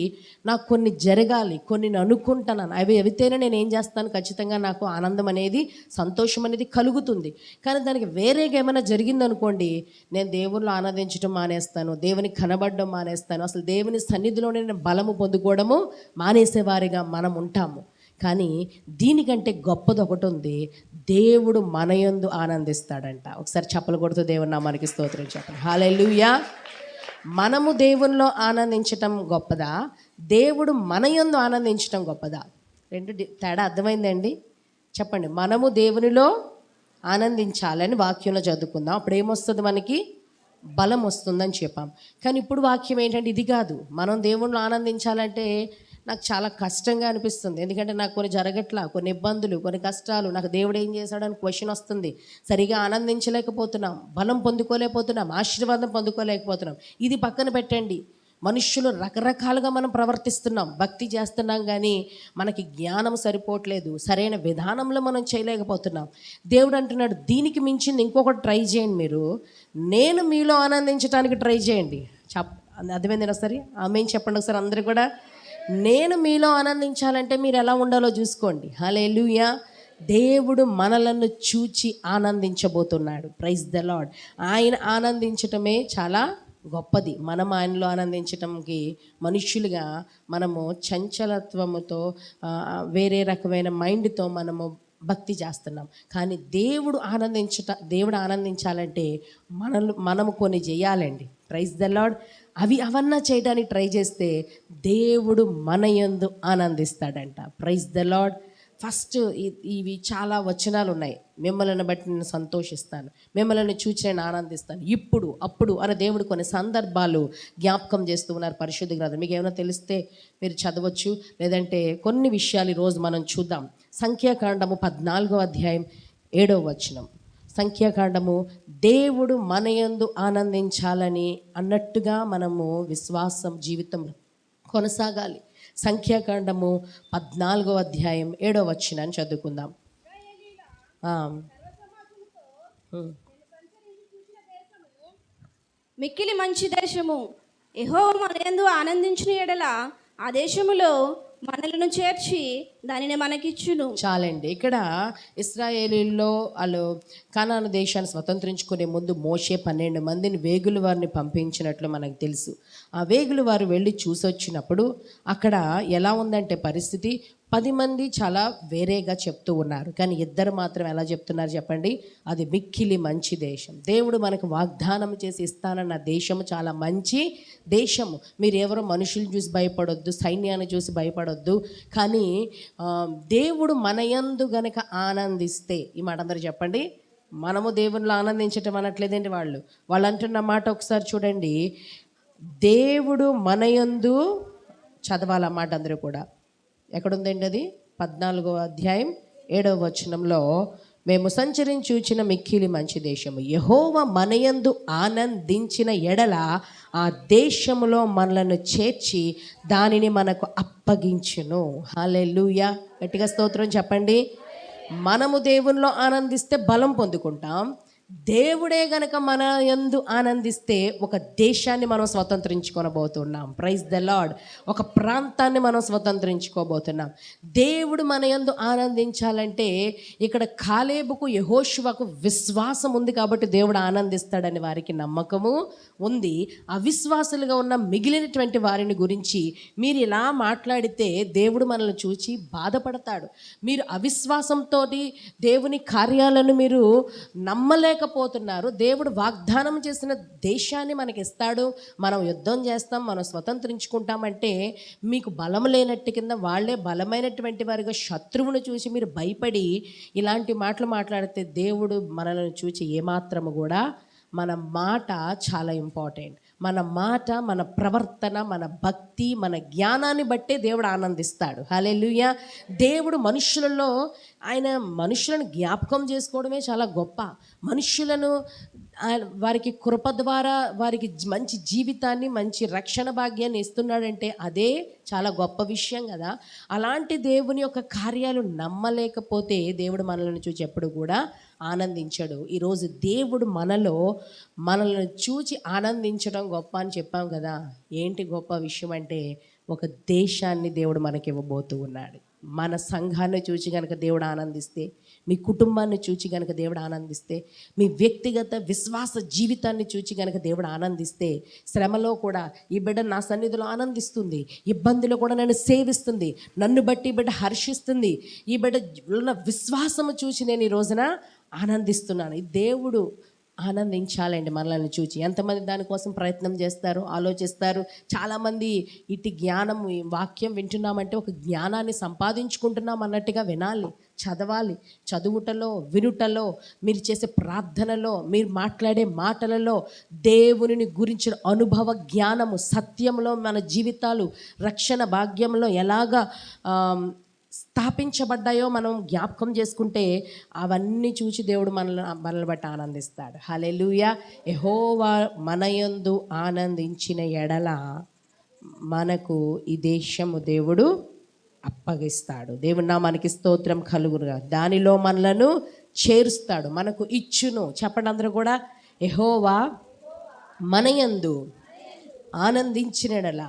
నాకు కొన్ని జరగాలి, కొన్ని నేను అనుకుంటున్నాను, అవి అయితేనే నేను ఏం చేస్తాను, ఖచ్చితంగా నాకు ఆనందం అనేది, సంతోషం అనేది కలుగుతుంది. కానీ దానికి వేరేగా ఏమైనా జరిగిందనుకోండి, నేను దేవునిలో ఆనందించడం మానేస్తాను, దేవునికి కనబడడం మానేస్తాను, అసలు దేవుని సన్నిధిలోనే నేను బలము పొందుకోవడము మానేసేవారిగా మనం ఉంటాము. కానీ దీనికంటే గొప్పది ఒకటి ఉంది, దేవుడు మనయందు ఆనందిస్తాడంట. ఒకసారి చప్పలు కొడుతూ దేవుని నామానికి స్తోత్రం చెప్పండి. హల్లెలూయా. మనము దేవునిలో ఆనందించటం గొప్పదా, దేవుడు మనయందు ఆనందించటం గొప్పదా? రెండు తేడా అర్థమైందండి? చెప్పండి. మనము దేవునిలో ఆనందించాలని వాక్యంలో చదువుకుందాం, అప్పుడు ఏమొస్తుంది? మనకి బలం వస్తుందని చెప్పాం. కానీ ఇప్పుడు వాక్యం ఏంటంటే ఇది కాదు. మనం దేవునిలో ఆనందించాలంటే నాకు చాలా కష్టంగా అనిపిస్తుంది, ఎందుకంటే నాకు కొన్ని జరగట్లా, కొన్ని ఇబ్బందులు, కొన్ని కష్టాలు, నాకు దేవుడు ఏం చేశాడని క్వశ్చన్ వస్తుంది, సరిగా ఆనందించలేకపోతున్నాం, బలం పొందుకోలేకపోతున్నాం, ఆశీర్వాదం పొందుకోలేకపోతున్నాం. ఇది పక్కన పెట్టండి. మనుష్యులు రకరకాలుగా మనం ప్రవర్తిస్తున్నాం, భక్తి చేస్తున్నాం, కానీ మనకి జ్ఞానం సరిపోవట్లేదు, సరైన విధానంలో మనం చేయలేకపోతున్నాం. దేవుడు అంటున్నాడు, దీనికి మించింది ఇంకొకటి ట్రై చేయండి, మీరు నేను మీలో ఆనందించడానికి ట్రై చేయండి. అర్థమైంది ఒకసారి? ఆమేన్ చెప్పండి ఒకసారి అందరూ కూడా. నేను మీలో ఆనందించాలంటే మీరు ఎలా ఉండాలో చూసుకోండి. హల్లెలూయా. దేవుడు మనలను చూచి ఆనందించబోతున్నాడు. Praise the lord. ఆయన ఆనందించటమే చాలా గొప్పది. మనం ఆయనలో ఆనందించటంకి మనుష్యులుగా మనము చంచలత్వముతో, వేరే రకమైన మైండ్తో మనము భక్తి చేస్తున్నాం. కానీ దేవుడు ఆనందించాలంటే మనము కొన్ని చేయాలండి. Praise the lord. అవన్నా చేయడానికి ట్రై చేస్తే దేవుడు మన యందు ఆనందిస్తాడంట. Praise the Lord. ఫస్ట్ ఇవి చాలా వచనాలు ఉన్నాయి. మిమ్మల్ని బట్టి నేను సంతోషిస్తాను, మిమ్మల్ని చూచి నేను ఆనందిస్తాను, ఇప్పుడు అప్పుడు అని దేవుడు కొన్ని సందర్భాలు జ్ఞాపకం చేస్తూ ఉన్నారు పరిశుద్ధ గ్రంథం. మీకు ఏమైనా తెలిస్తే మీరు చదవచ్చు, లేదంటే కొన్ని విషయాలు ఈరోజు మనం చూద్దాం. సంఖ్యాకాండము 14వ అధ్యాయం 7వ వచనం. సంఖ్యాకాండము, దేవుడు మనయందు ఆనందించాలని అన్నట్టుగా మనము విశ్వాసం జీవితంలో కొనసాగాలి. సంఖ్యాకాండము 14వ అధ్యాయం 7వ వచనాన్ని చదువుకుందాం. మిక్కిలి మంచి దేశము, యెహోవా మనయందు ఆనందించిన ఎడల ఆ దేశములో మనలను చేర్చి దానిని మనకిచ్చును. చాలండి. ఇక్కడ ఇశ్రాయేలీల్లో వాళ్ళు కనాను దేశాన్ని స్వతంత్రించుకునే ముందు మోషే 12 మందిని వేగుల వారిని పంపించినట్లు మనకు తెలుసు. ఆ వేగుల వారు వెళ్ళి చూసొచ్చినప్పుడు అక్కడ ఎలా ఉందంటే పరిస్థితి, 10 మంది చాలా వేరేగా చెప్తూ ఉన్నారు, కానీ 2 మాత్రం ఎలా చెప్తున్నారు చెప్పండి? అది మిక్కిలి మంచి దేశం. దేవుడు మనకు వాగ్దానం చేసి ఇస్తానన్న దేశము చాలా మంచి దేశము. మీరు ఎవరో మనుషులు చూసి భయపడొద్దు, సైన్యాన్ని చూసి భయపడొద్దు, కానీ దేవుడు మనయందు గనక ఆనందిస్తే, ఈ మాట అందరూ చెప్పండి. మనము దేవునిలో ఆనందించటం అనట్లేదండి వాళ్ళు అంటున్న మాట ఒకసారి చూడండి. దేవుడు మనయందు, చదవాలన్నమాట అందరూ కూడా. ఎక్కడుందండి అది? 14వ అధ్యాయం 7వ వచనంలో, మేము సంచరించి చూచిన మిక్కిలి మంచి దేశము, యెహోవా మనయందు ఆనందించిన ఎడల ఆ దేశములో మనలను చేర్చి దానిని మనకు అప్పగించును. హల్లెలూయా. గట్టిగా స్తోత్రం చెప్పండి. మనము దేవునిలో ఆనందిస్తే బలం పొందుకుంటాం. దేవుడే గనక మన యందు ఆనందిస్తే ఒక దేశాన్ని మనం స్వతంత్రించుకోబోతున్నాం. Praise the lord. ఒక ప్రాంతాన్ని మనం స్వతంత్రించుకోబోతున్నాం. దేవుడు మన యందు ఆనందించాలంటే ఇక్కడ కాలేబుకు యెహోషువకు విశ్వాసం ఉంది కాబట్టి దేవుడు ఆనందిస్తాడని వారికి నమ్మకము ఉంది. అవిశ్వాసులుగా ఉన్న మిగిలినటువంటి వారిని గురించి మీరు ఇలా మాట్లాడితే దేవుడు మనల్ని చూచి బాధపడతాడు. మీరు అవిశ్వాసంతో దేవుని కార్యాలను మీరు నమ్మలేకపోతున్నారు. దేవుడు వాగ్దానం చేసిన దేశాన్ని మనకి ఇస్తాడు, మనం యుద్ధం చేస్తాం, మనం స్వతంత్రించుకుంటామంటే మీకు బలం లేనట్టు కింద, వాళ్ళే బలమైనటువంటి వారిగా శత్రువును చూసి మీరు భయపడి ఇలాంటి మాటలు మాట్లాడితే దేవుడు మనల్ని చూసి ఏమాత్రము కూడా, మన మాట చాలా ఇంపార్టెంట్. మన మాట, మన ప్రవర్తన, మన భక్తి, మన జ్ఞానాన్ని బట్టే దేవుడు ఆనందిస్తాడు. హల్లెలూయా. దేవుడు మనుషులను జ్ఞాపకం చేసుకోవడమే చాలా గొప్ప. మనుషులను వారికి కృప ద్వారా వారికి మంచి జీవితాన్ని, మంచి రక్షణ భాగ్యాన్ని ఇస్తున్నాడంటే అదే చాలా గొప్ప విషయం కదా. అలాంటి దేవుని యొక్క కార్యాలు నమ్మలేకపోతే దేవుడు మనల్ని చూసి ఎప్పుడు కూడా ఆనందించడు. ఈరోజు దేవుడు మనల్ని చూచి ఆనందించడం గొప్ప అని చెప్పాం కదా. ఏంటి గొప్ప విషయం అంటే, ఒక దేశాన్ని దేవుడు మనకి ఇవ్వబోతూ ఉన్నాడు. మన సంఘాన్ని చూచి కనుక దేవుడు ఆనందిస్తే, మీ కుటుంబాన్ని చూచి కనుక దేవుడు ఆనందిస్తే, మీ వ్యక్తిగత విశ్వాస జీవితాన్ని చూచి కనుక దేవుడు ఆనందిస్తే, శ్రమలో కూడా ఈ బిడ్డ నా సన్నిధిలో ఆనందిస్తుంది, ఇబ్బందిలో కూడా నన్ను సేవిస్తుంది, నన్ను బట్టి ఈ బిడ్డ హర్షిస్తుంది, ఈ బిడ్డ ఉన్న విశ్వాసము చూసి నేను ఈ రోజున ఆనందిస్తున్నాను. ఈ దేవుడు ఆనందించాలండి మనల్ని చూచి. ఎంతమంది దానికోసం ప్రయత్నం చేస్తారు, ఆలోచిస్తారు. చాలామంది ఇటు జ్ఞానం, వాక్యం వింటున్నామంటే ఒక జ్ఞానాన్ని సంపాదించుకుంటున్నాం అన్నట్టుగా వినాలి, చదవాలి. చదువుటలో, వినుటలో, మీరు చేసే ప్రార్థనలో, మీరు మాట్లాడే మాటలలో దేవుని గురించిన అనుభవ జ్ఞానము, సత్యంలో మన జీవితాలు రక్షణ భాగ్యంలో ఎలాగా స్థాపించబడ్డాయో మనం జ్ఞాపకం చేసుకుంటే అవన్నీ చూసి దేవుడు మనల్ని బట్టి ఆనందిస్తాడు. హల్లెలూయా. యెహోవా మనయందు ఆనందించిన ఎడల మనకు ఈ దేశము దేవుడు అప్పగిస్తాడు. దేవుడు నామానికి స్తోత్రం కలుగునుగా. దానిలో మనలను చేరుస్తాడు, మనకు ఇచ్చును. చెప్పండి అందరూ కూడా, యెహోవా మనయందు ఆనందించిన ఎడల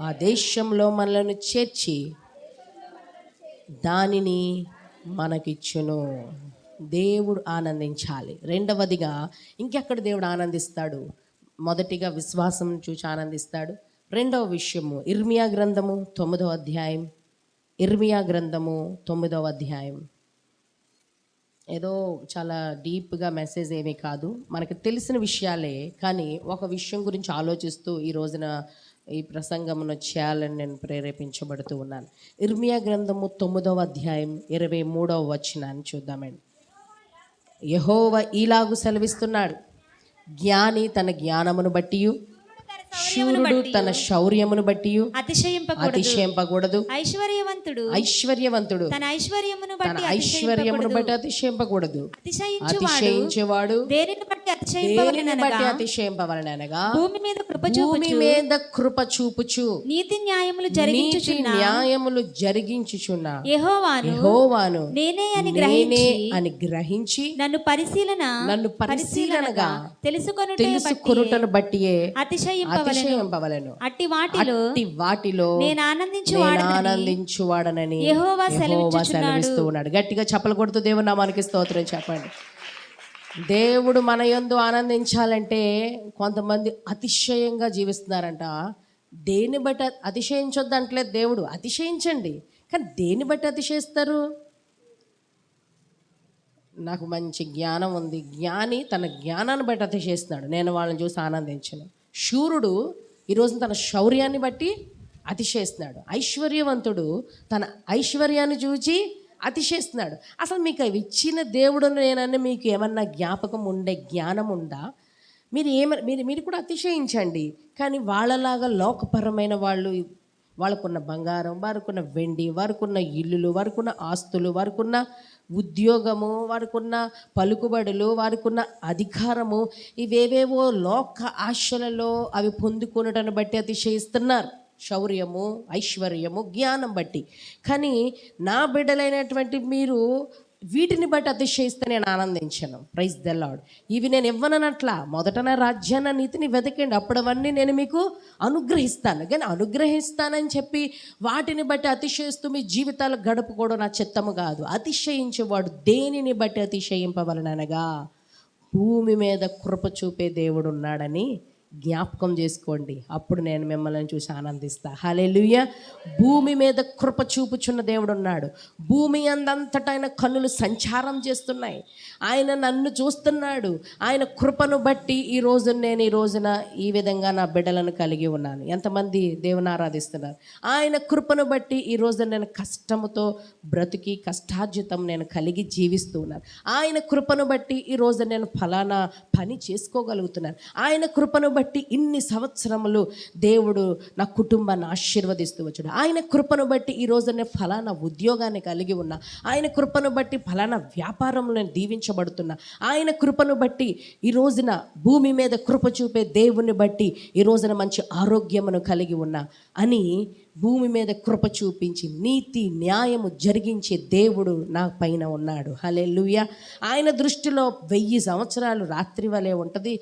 ఆ దేశంలో మనలను చేర్చి దానిని మనకిచ్చును. దేవుడు ఆనందించాలి. రెండవదిగా ఇంకెక్కడ దేవుడు ఆనందిస్తాడు? మొదటిగా విశ్వాసం చూసి ఆనందిస్తాడు. రెండవ విషయము ఇర్మియా గ్రంథము 9వ అధ్యాయం. ఇర్మియా గ్రంథము 9వ అధ్యాయం. ఏదో చాలా డీప్గా మెసేజ్ ఏమీ కాదు, మనకు తెలిసిన విషయాలే. కానీ ఒక విషయం గురించి ఆలోచిస్తూ ఈ రోజున ఈ ప్రసంగమును చేయాలని నేను ప్రేరేపించబడుతూ ఉన్నాను. ఇర్మియా గ్రంథము 9వ అధ్యాయం 23వ వచనాన్ని చూద్దామండి. యెహోవా ఈలాగు సెలవిస్తున్నాడు, జ్ఞాని తన జ్ఞానమును బట్టి, శూరుడు తన శౌర్యమును బట్టి అతిశయింపకూడదు. ఐశ్వర్యవంతుడు తన ఐశ్వర్యమును బట్టి అతిశయింపకూడదు. అతిశయించేవాడు దేనిని బట్టి అతిశయింపవలెనగా భూమి మీద కృప చూపుచు నీతి న్యాయములు జరిగించుచున్న యెహోవాను నేనే అని గ్రహించి నన్ను పరిశీలనగా తెలుసుకొనుటను బట్టియే అతిశయింపవలెను. అట్టి వాటిలో నేను ఆనందించువాడనని యెహోవా సెలవిస్తూ ఉన్నాడు. గట్టిగా చప్పలు కొడుతూ దేవుని నామానికి స్తోత్రం చెప్పండి. దేవుడు మన యందు ఆనందించాలంటే కొంతమంది అతిశయంగా జీవిస్తున్నారంట. దేన్ని బట్టి అతిశయించొద్దు అంటలేదు దేవుడు, అతిశయించండి. కానీ దేన్ని బట్టి అతిశయిస్తారు? నాకు మంచి జ్ఞానం ఉంది, జ్ఞాని తన జ్ఞానాన్ని బట్టి అతిశయిస్తున్నాడు, నేను వాళ్ళని చూసి ఆనందించను. శూరుడు ఈరోజు తన శౌర్యాన్ని బట్టి అతిశయిస్తున్నాడు. ఐశ్వర్యవంతుడు తన ఐశ్వర్యాన్ని చూచి అతిశయిస్తున్నాడు. అసలు మీకు అవి ఇచ్చిన దేవుడు నేనని మీకు ఏమన్నా జ్ఞాపకం ఉండే జ్ఞానం ఉందా? మీరు కూడా అతిశయించండి. కానీ వాళ్ళలాగా లోకపరమైన వాళ్ళకున్న బంగారం, వారికున్న వెండి, వారికున్న ఇల్లులు, వారికున్న ఆస్తులు, వారికున్న ఉద్యోగము, వారికున్న పలుకుబడులు, వారికున్న అధికారము, ఇవేవేవో లోక ఆశలలో అవి పొందుకునటను బట్టి అతిశయిస్తున్నారు. శౌర్యము, ఐశ్వర్యము, జ్ఞానం బట్టి. కానీ నా బిడ్డలైనటువంటి మీరు వీటిని బట్టి అతిశయిస్తే నేను ఆనందించను. Praise the lord. ఇవి నేను ఇవ్వనట్లా, మొదట నా రాజ్యాన్ని, నీతిని వెతకండి, అప్పుడు అవన్నీ నేను మీకు అనుగ్రహిస్తాను. కానీ అనుగ్రహిస్తానని చెప్పి వాటిని బట్టి అతిశయిస్తూ మీ జీవితాలు గడుపుకోవడం నా చిత్తము కాదు. అతిశయించేవాడు దేనిని బట్టి అతిశయింపవలనగా భూమి మీద కృప చూపే దేవుడు ఉన్నాడని జ్ఞాపకం చేసుకోండి. అప్పుడు నేను మిమ్మల్ని చూసి ఆనందిస్తా. హల్లెలూయా. భూమి మీద కృప చూపుచున్న దేవుడు ఉన్నాడు. భూమి అందంతటా ఆయన కన్నులు సంచారం చేస్తున్నాయి. ఆయన నన్ను చూస్తున్నాడు. ఆయన కృపను బట్టి ఈ రోజున ఈ విధంగా నా బిడ్డలను కలిగి ఉన్నాను. ఎంతమంది దేవుని ఆరాధిస్తున్నారు? ఆయన కృపను బట్టి ఈ రోజు నేను కష్టముతో బ్రతికి కష్టార్జితం నేను కలిగి జీవిస్తూ ఉన్నాను. ఆయన కృపను బట్టి ఈ రోజు నేను ఫలానా పని చేసుకోగలుగుతున్నాను. ఆయన కృపను బట్టి ఇన్ని సంవత్సరములు దేవుడు నా కుటుంబాన్ని ఆశీర్వదిస్తూ వచ్చాడు. ఆయన కృపను బట్టి ఈరోజు నేను ఫలానా ఉద్యోగాన్ని కలిగి ఉన్నా, ఆయన కృపను బట్టి ఫలానా వ్యాపారంలో నేను దీవించబడుతున్నా, ఆయన కృపను బట్టి ఈ రోజున భూమి మీద కృప చూపే దేవుని బట్టి ఈ రోజున మంచి ఆరోగ్యమును కలిగి ఉన్నా అని భూమి మీద కృప చూపించి నీతి న్యాయము జరిగించే దేవుడు నా పైన ఉన్నాడు. హల్లెలూయా. ఆయన దృష్టిలో 1000 సంవత్సరాలు రాత్రి వలె ఉంటుంది,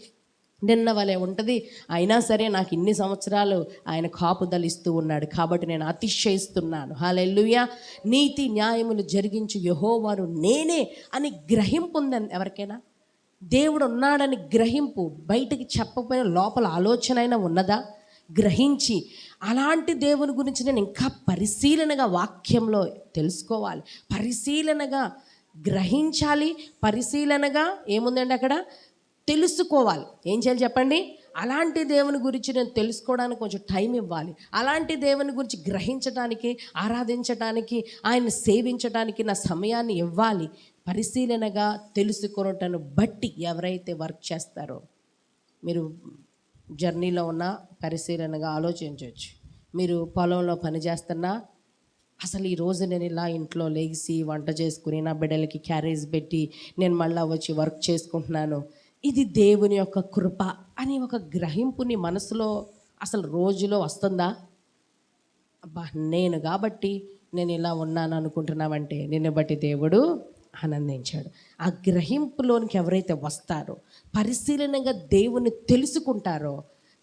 నిన్న వలె ఉంటుంది. అయినా సరే నాకు ఇన్ని సంవత్సరాలు ఆయన కాపుదలిస్తూ ఉన్నాడు కాబట్టి నేను అతిశయిస్తున్నాను. హల్లెలూయా. నీతి న్యాయములు జరిగించు యెహోవాను నేనే అని గ్రహింపు ఉందని ఎవరికైనా, దేవుడు ఉన్నాడని గ్రహింపు బయటికి చెప్పకపోయినా లోపల ఆలోచన అయినా ఉన్నదా? గ్రహించి అలాంటి దేవుని గురించి నేను ఇంకా పరిశీలనగా వాక్యంలో తెలుసుకోవాలి, పరిశీలనగా గ్రహించాలి, పరిశీలనగా ఏముందండి అక్కడ తెలుసుకోవాలి. ఏం చేయాలి చెప్పండి? అలాంటి దేవుని గురించి నేను తెలుసుకోవడానికి కొంచెం టైం ఇవ్వాలి. అలాంటి దేవుని గురించి గ్రహించడానికి, ఆరాధించడానికి, ఆయన సేవించడానికి నా సమయాన్ని ఇవ్వాలి. పరిశీలనగా తెలుసుకొనటను బట్టి ఎవరైతే వర్క్ చేస్తారో, మీరు జర్నీలో ఉన్న పరిశీలనగా ఆలోచించవచ్చు. మీరు పొలంలో పని చేస్తున్నా అసలు ఈరోజు నేను ఇలా ఇంట్లో లేచి వంట చేసుకుని నా బిడ్డలకి క్యారేజ్ పెట్టి నేను మళ్ళీ వచ్చి వర్క్ చేసుకుంటున్నాను, ఇది దేవుని యొక్క కృప అని ఒక గ్రహింపు నీ మనసులో అసలు రోజులో వస్తుందా? అబ్బా నేను కాబట్టి నేను ఇలా ఉన్నాను అనుకుంటున్నావంటే నిన్ను బట్టి దేవుడు ఆనందించాడు. ఆ గ్రహింపులోనికి ఎవరైతే వస్తారో, పరిశీలనగా దేవుని తెలుసుకుంటారో,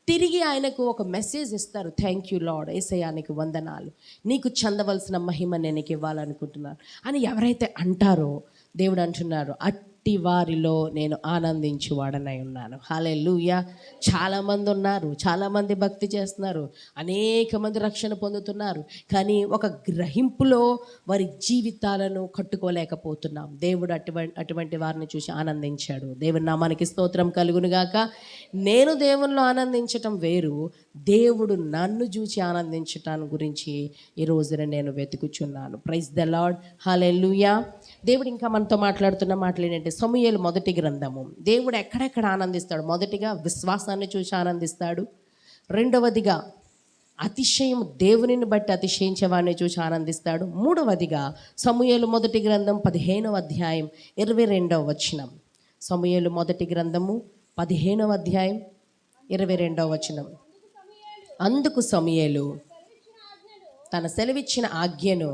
తిరిగి ఆయనకు ఒక మెసేజ్ ఇస్తారు. థ్యాంక్ యూ లార్డ్, యేసయ్యా నీకు వందనాలు, నీకు చెందవలసిన మహిమ నేను నీకు ఇవ్వాలనుకుంటున్నాను అని ఎవరైతే అంటారో దేవుడు అంటున్నారు అట్టి వారిలో నేను ఆనందించువాడనై ఉన్నాను. హల్లెలూయా. చాలామంది ఉన్నారు, చాలామంది భక్తి చేస్తున్నారు, అనేక మంది రక్షణ పొందుతున్నారు, కానీ ఒక గ్రహింపులో వారి జీవితాలను కట్టుకోలేకపోతున్నాం. దేవుడు అటువంటి వారిని చూసి ఆనందించాడు. దేవుని నామానికి స్తోత్రం కలుగునుగాక. నేను దేవునిలో ఆనందించటం వేరు, దేవుడు నన్ను చూసి ఆనందించటాన్ని గురించి ఈ రోజున నేను వెతుకుచున్నాను. Praise the Lord. హల్లెలూయా. దేవుడు ఇంకా మనతో మాట్లాడుతున్న మాటలు ఏంటంటే, సమూయేలు మొదటి గ్రంథము. దేవుడు ఎక్కడెక్కడ ఆనందిస్తాడు? మొదటిగా విశ్వాసాన్ని చూసి ఆనందిస్తాడు. రెండవదిగా అతిశయం, దేవునిని బట్టి అతిశయించేవాడిని చూసి ఆనందిస్తాడు. మూడవదిగా సమూయేలు మొదటి గ్రంథం 15వ అధ్యాయం 22వ వచనం. సమూయేలు మొదటి గ్రంథము 15వ అధ్యాయం 22వ వచనం. అందుకు సమూయేలు తన సెలవిచ్చిన ఆజ్ఞను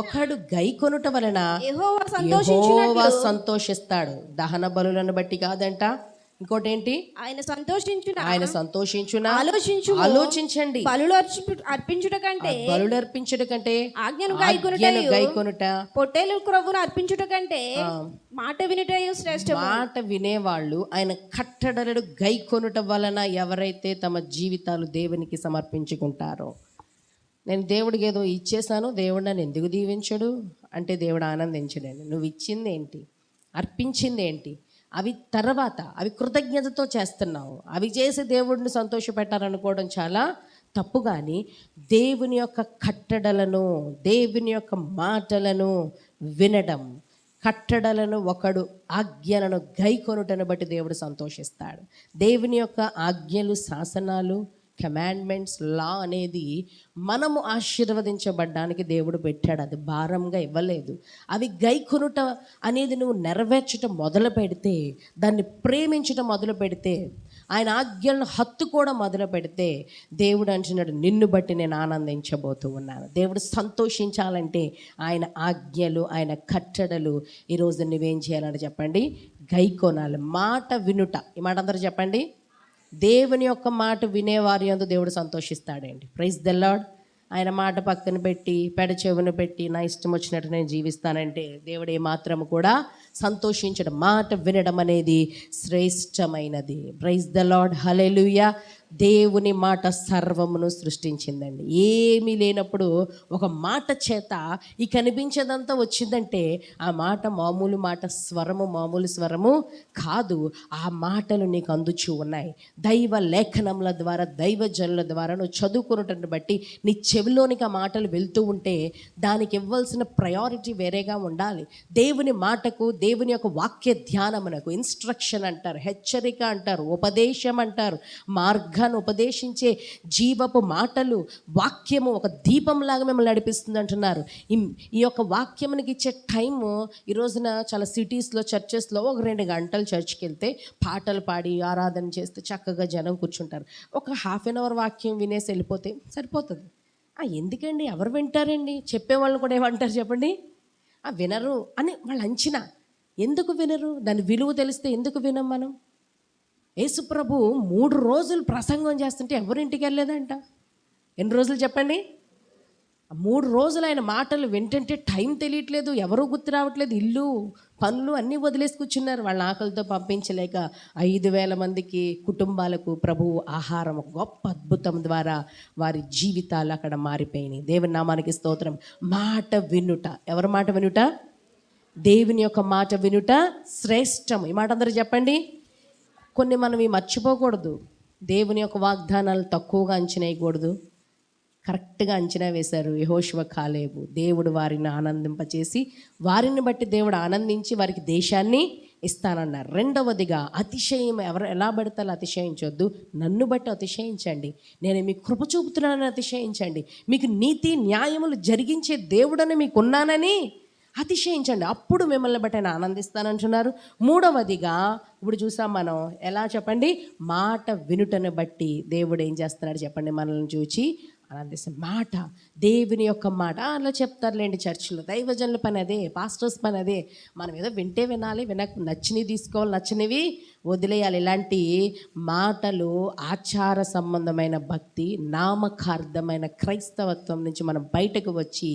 ఒకడు గైకొనుట వలన యెహోవా సంతోషిస్తాడు. దహన బలులను బట్టి కాదంట, ఇంకోటి ఏంటి? ఆయన సంతోషించున. ఆలోచించండి. బలులు అర్పించుట కంటే ఆజ్ఞను గైకొనుట, పొట్టేలు క్రొవ్వును అర్పించుట కంటే మాట వినుటయు శ్రేష్ఠం. మాట వినేవాళ్ళు ఆయన కట్టడలను గైకొనుట వలన ఎవరైతే తమ జీవితాలు దేవునికి సమర్పించుకుంటారో, నేను దేవుడికి ఏదో ఇచ్చేసాను, దేవుడు నన్ను ఎందుకు దీవించడు అంటే దేవుడు ఆనందించడండి. నువ్వు ఇచ్చింది ఏంటి, అర్పించింది ఏంటి, అవి తర్వాత అవి కృతజ్ఞతతో చేస్తున్నావు, అవి చేసి దేవుడిని సంతోషపెట్టాలనుకోవడం చాలా తప్పు. కానీ దేవుని యొక్క కట్టడలను, దేవుని యొక్క మాటలను వినడం, కట్టడలను ఒకడు ఆజ్ఞలను గైకొనుటను బట్టి దేవుడు సంతోషిస్తాడు. దేవుని యొక్క ఆజ్ఞలు, శాసనాలు, కమాండ్మెంట్స్, లా అనేది మనము ఆశీర్వదించబడ్డానికి దేవుడు పెట్టాడు. అది భారంగా ఇవ్వలేదు. అవి గైకొనుట అనేది నువ్వు నెరవేర్చడం మొదలు పెడితే, దాన్ని ప్రేమించడం మొదలు పెడితే, ఆయన ఆజ్ఞలను హత్తుకోవడం మొదలు పెడితే దేవుడు అంటున్నాడు నిన్ను బట్టి నేను ఆనందించబోతూ ఉన్నాను. దేవుడు సంతోషించాలంటే ఆయన ఆజ్ఞలు, ఆయన కట్టడలు ఈరోజు నువ్వేం చేయాలని చెప్పండి? గైకొనాలి. మాట వినుట. ఈ మాట అందరూ చెప్పండి. దేవుని యొక్క మాట వినేవారి యందు దేవుడు సంతోషిస్తాడండి. Praise the lord. ఆయన మాట పక్కన పెట్టి పెడ చెవును పెట్టి నా ఇష్టం వచ్చినట్టు నేను జీవిస్తానంటే దేవుడు ఏమాత్రము కూడా సంతోషించడం. మాట వినడం అనేది శ్రేష్టమైనది. Praise the Lord. హల్లెలూయా. దేవుని మాట సర్వమును సృష్టించిందండి. ఏమీ లేనప్పుడు ఒక మాట చేత ఈ కనిపించేదంతా వచ్చిందంటే ఆ మాట మామూలు మాట, మామూలు స్వరము కాదు. ఆ మాటలు నీకు అందుచూ ఉన్నాయి. దైవ లేఖనముల ద్వారా, దైవజనుల ద్వారా నువ్వు చదువుకున్నటని బట్టి నీ చెవిలోనికి ఆ మాటలు వెళ్తూ ఉంటే దానికి ఇవ్వాల్సిన ప్రయారిటీ వేరేగా ఉండాలి. దేవుని మాటకు, దేవుని యొక్క వాక్య ధ్యానమునకు ఇన్స్ట్రక్షన్ అంటారు, హెచ్చరిక అంటారు, ఉపదేశం అంటారు. మార్గాన్ని ఉపదేశించే జీవపు మాటలు, వాక్యము ఒక దీపంలాగా మిమ్మల్ని నడిపిస్తుంది అంటున్నారు. ఈ యొక్క వాక్యమునికి ఇచ్చే టైము ఈ రోజున చాలా సిటీస్లో, చర్చెస్లో ఒక 2 గంటలు చర్చ్కి వెళ్తే పాటలు పాడి ఆరాధన చేస్తే చక్కగా జనం కూర్చుంటారు. ఒక ½ అన్ అవర్ వాక్యం వినేసి వెళ్ళిపోతే సరిపోతుంది. ఎందుకండి, ఎవరు వింటారండి? చెప్పేవాళ్ళు కూడా ఏమంటారు చెప్పండి? వినరు అని వాళ్ళు అంచనా. ఎందుకు వినరు? దాని విలువ తెలిస్తే ఎందుకు వినం మనం? యేసుప్రభు 3 రోజులు ప్రసంగం చేస్తుంటే ఎవరింటికి వెళ్ళలేదంట. ఎన్ని రోజులు చెప్పండి? 3 రోజులు ఆయన మాటలు వింటుంటే టైం తెలియట్లేదు, ఎవరూ గుర్తు రావట్లేదు, ఇల్లు పనులు అన్నీ వదిలేసి కూర్చున్నారు. వాళ్ళ ఆకలితో పంపించలేక 5,000 మందికి కుటుంబాలకు ప్రభువు ఆహారం, గొప్ప అద్భుతం ద్వారా వారి జీవితాలు అక్కడ మారిపోయినాయి. దేవుని నామానికి స్తోత్రం. మాట వినుట, ఎవరి మాట వినుట? దేవుని యొక్క మాట వినుట శ్రేష్టం. ఈ మాట అందరూ చెప్పండి. కొన్ని మనం మర్చిపోకూడదు. దేవుని యొక్క వాగ్దానాలు తక్కువగా అంచనా వేయకూడదు. కరెక్ట్గా అంచనా వేశారు యెహోషువ, కాలేబు. దేవుడు వారిని ఆనందింపచేసి, వారిని బట్టి దేవుడు ఆనందించి వారికి దేశాన్ని ఇస్తానన్నారు. రెండవదిగా అతిశయం, ఎవరు ఎలా పడితే అతిశయించొద్దు. నన్ను బట్టి అతిశయించండి, నేను మీకు కృప చూపుతున్నానని అతిశయించండి, మీకు నీతి న్యాయములు జరిగించే దేవుడని మీకున్నానని అతిశయించండి, అప్పుడు మిమ్మల్ని బట్టి ఆయన ఆనందిస్తానంటున్నారు. మూడవదిగా ఇప్పుడు చూసాం మనం, ఎలా చెప్పండి? మాట వినుటను బట్టి దేవుడు ఏం చేస్తున్నాడు చెప్పండి? మనల్ని చూచి ఆనందిస్తాం. మాట, దేవుని యొక్క మాట. అలా చెప్తారులేండి చర్చిలో, దైవజనుల పని అదే, పాస్టర్స్ పని అదే. మనం ఏదో వింటే వినాలి, నచ్చినవి తీసుకోవాలి, నచ్చినవి వదిలేయాలి. ఇలాంటి మాటలు ఆచార సంబంధమైన భక్తి, నామకార్థమైన క్రైస్తవత్వం నుంచి మనం బయటకు వచ్చి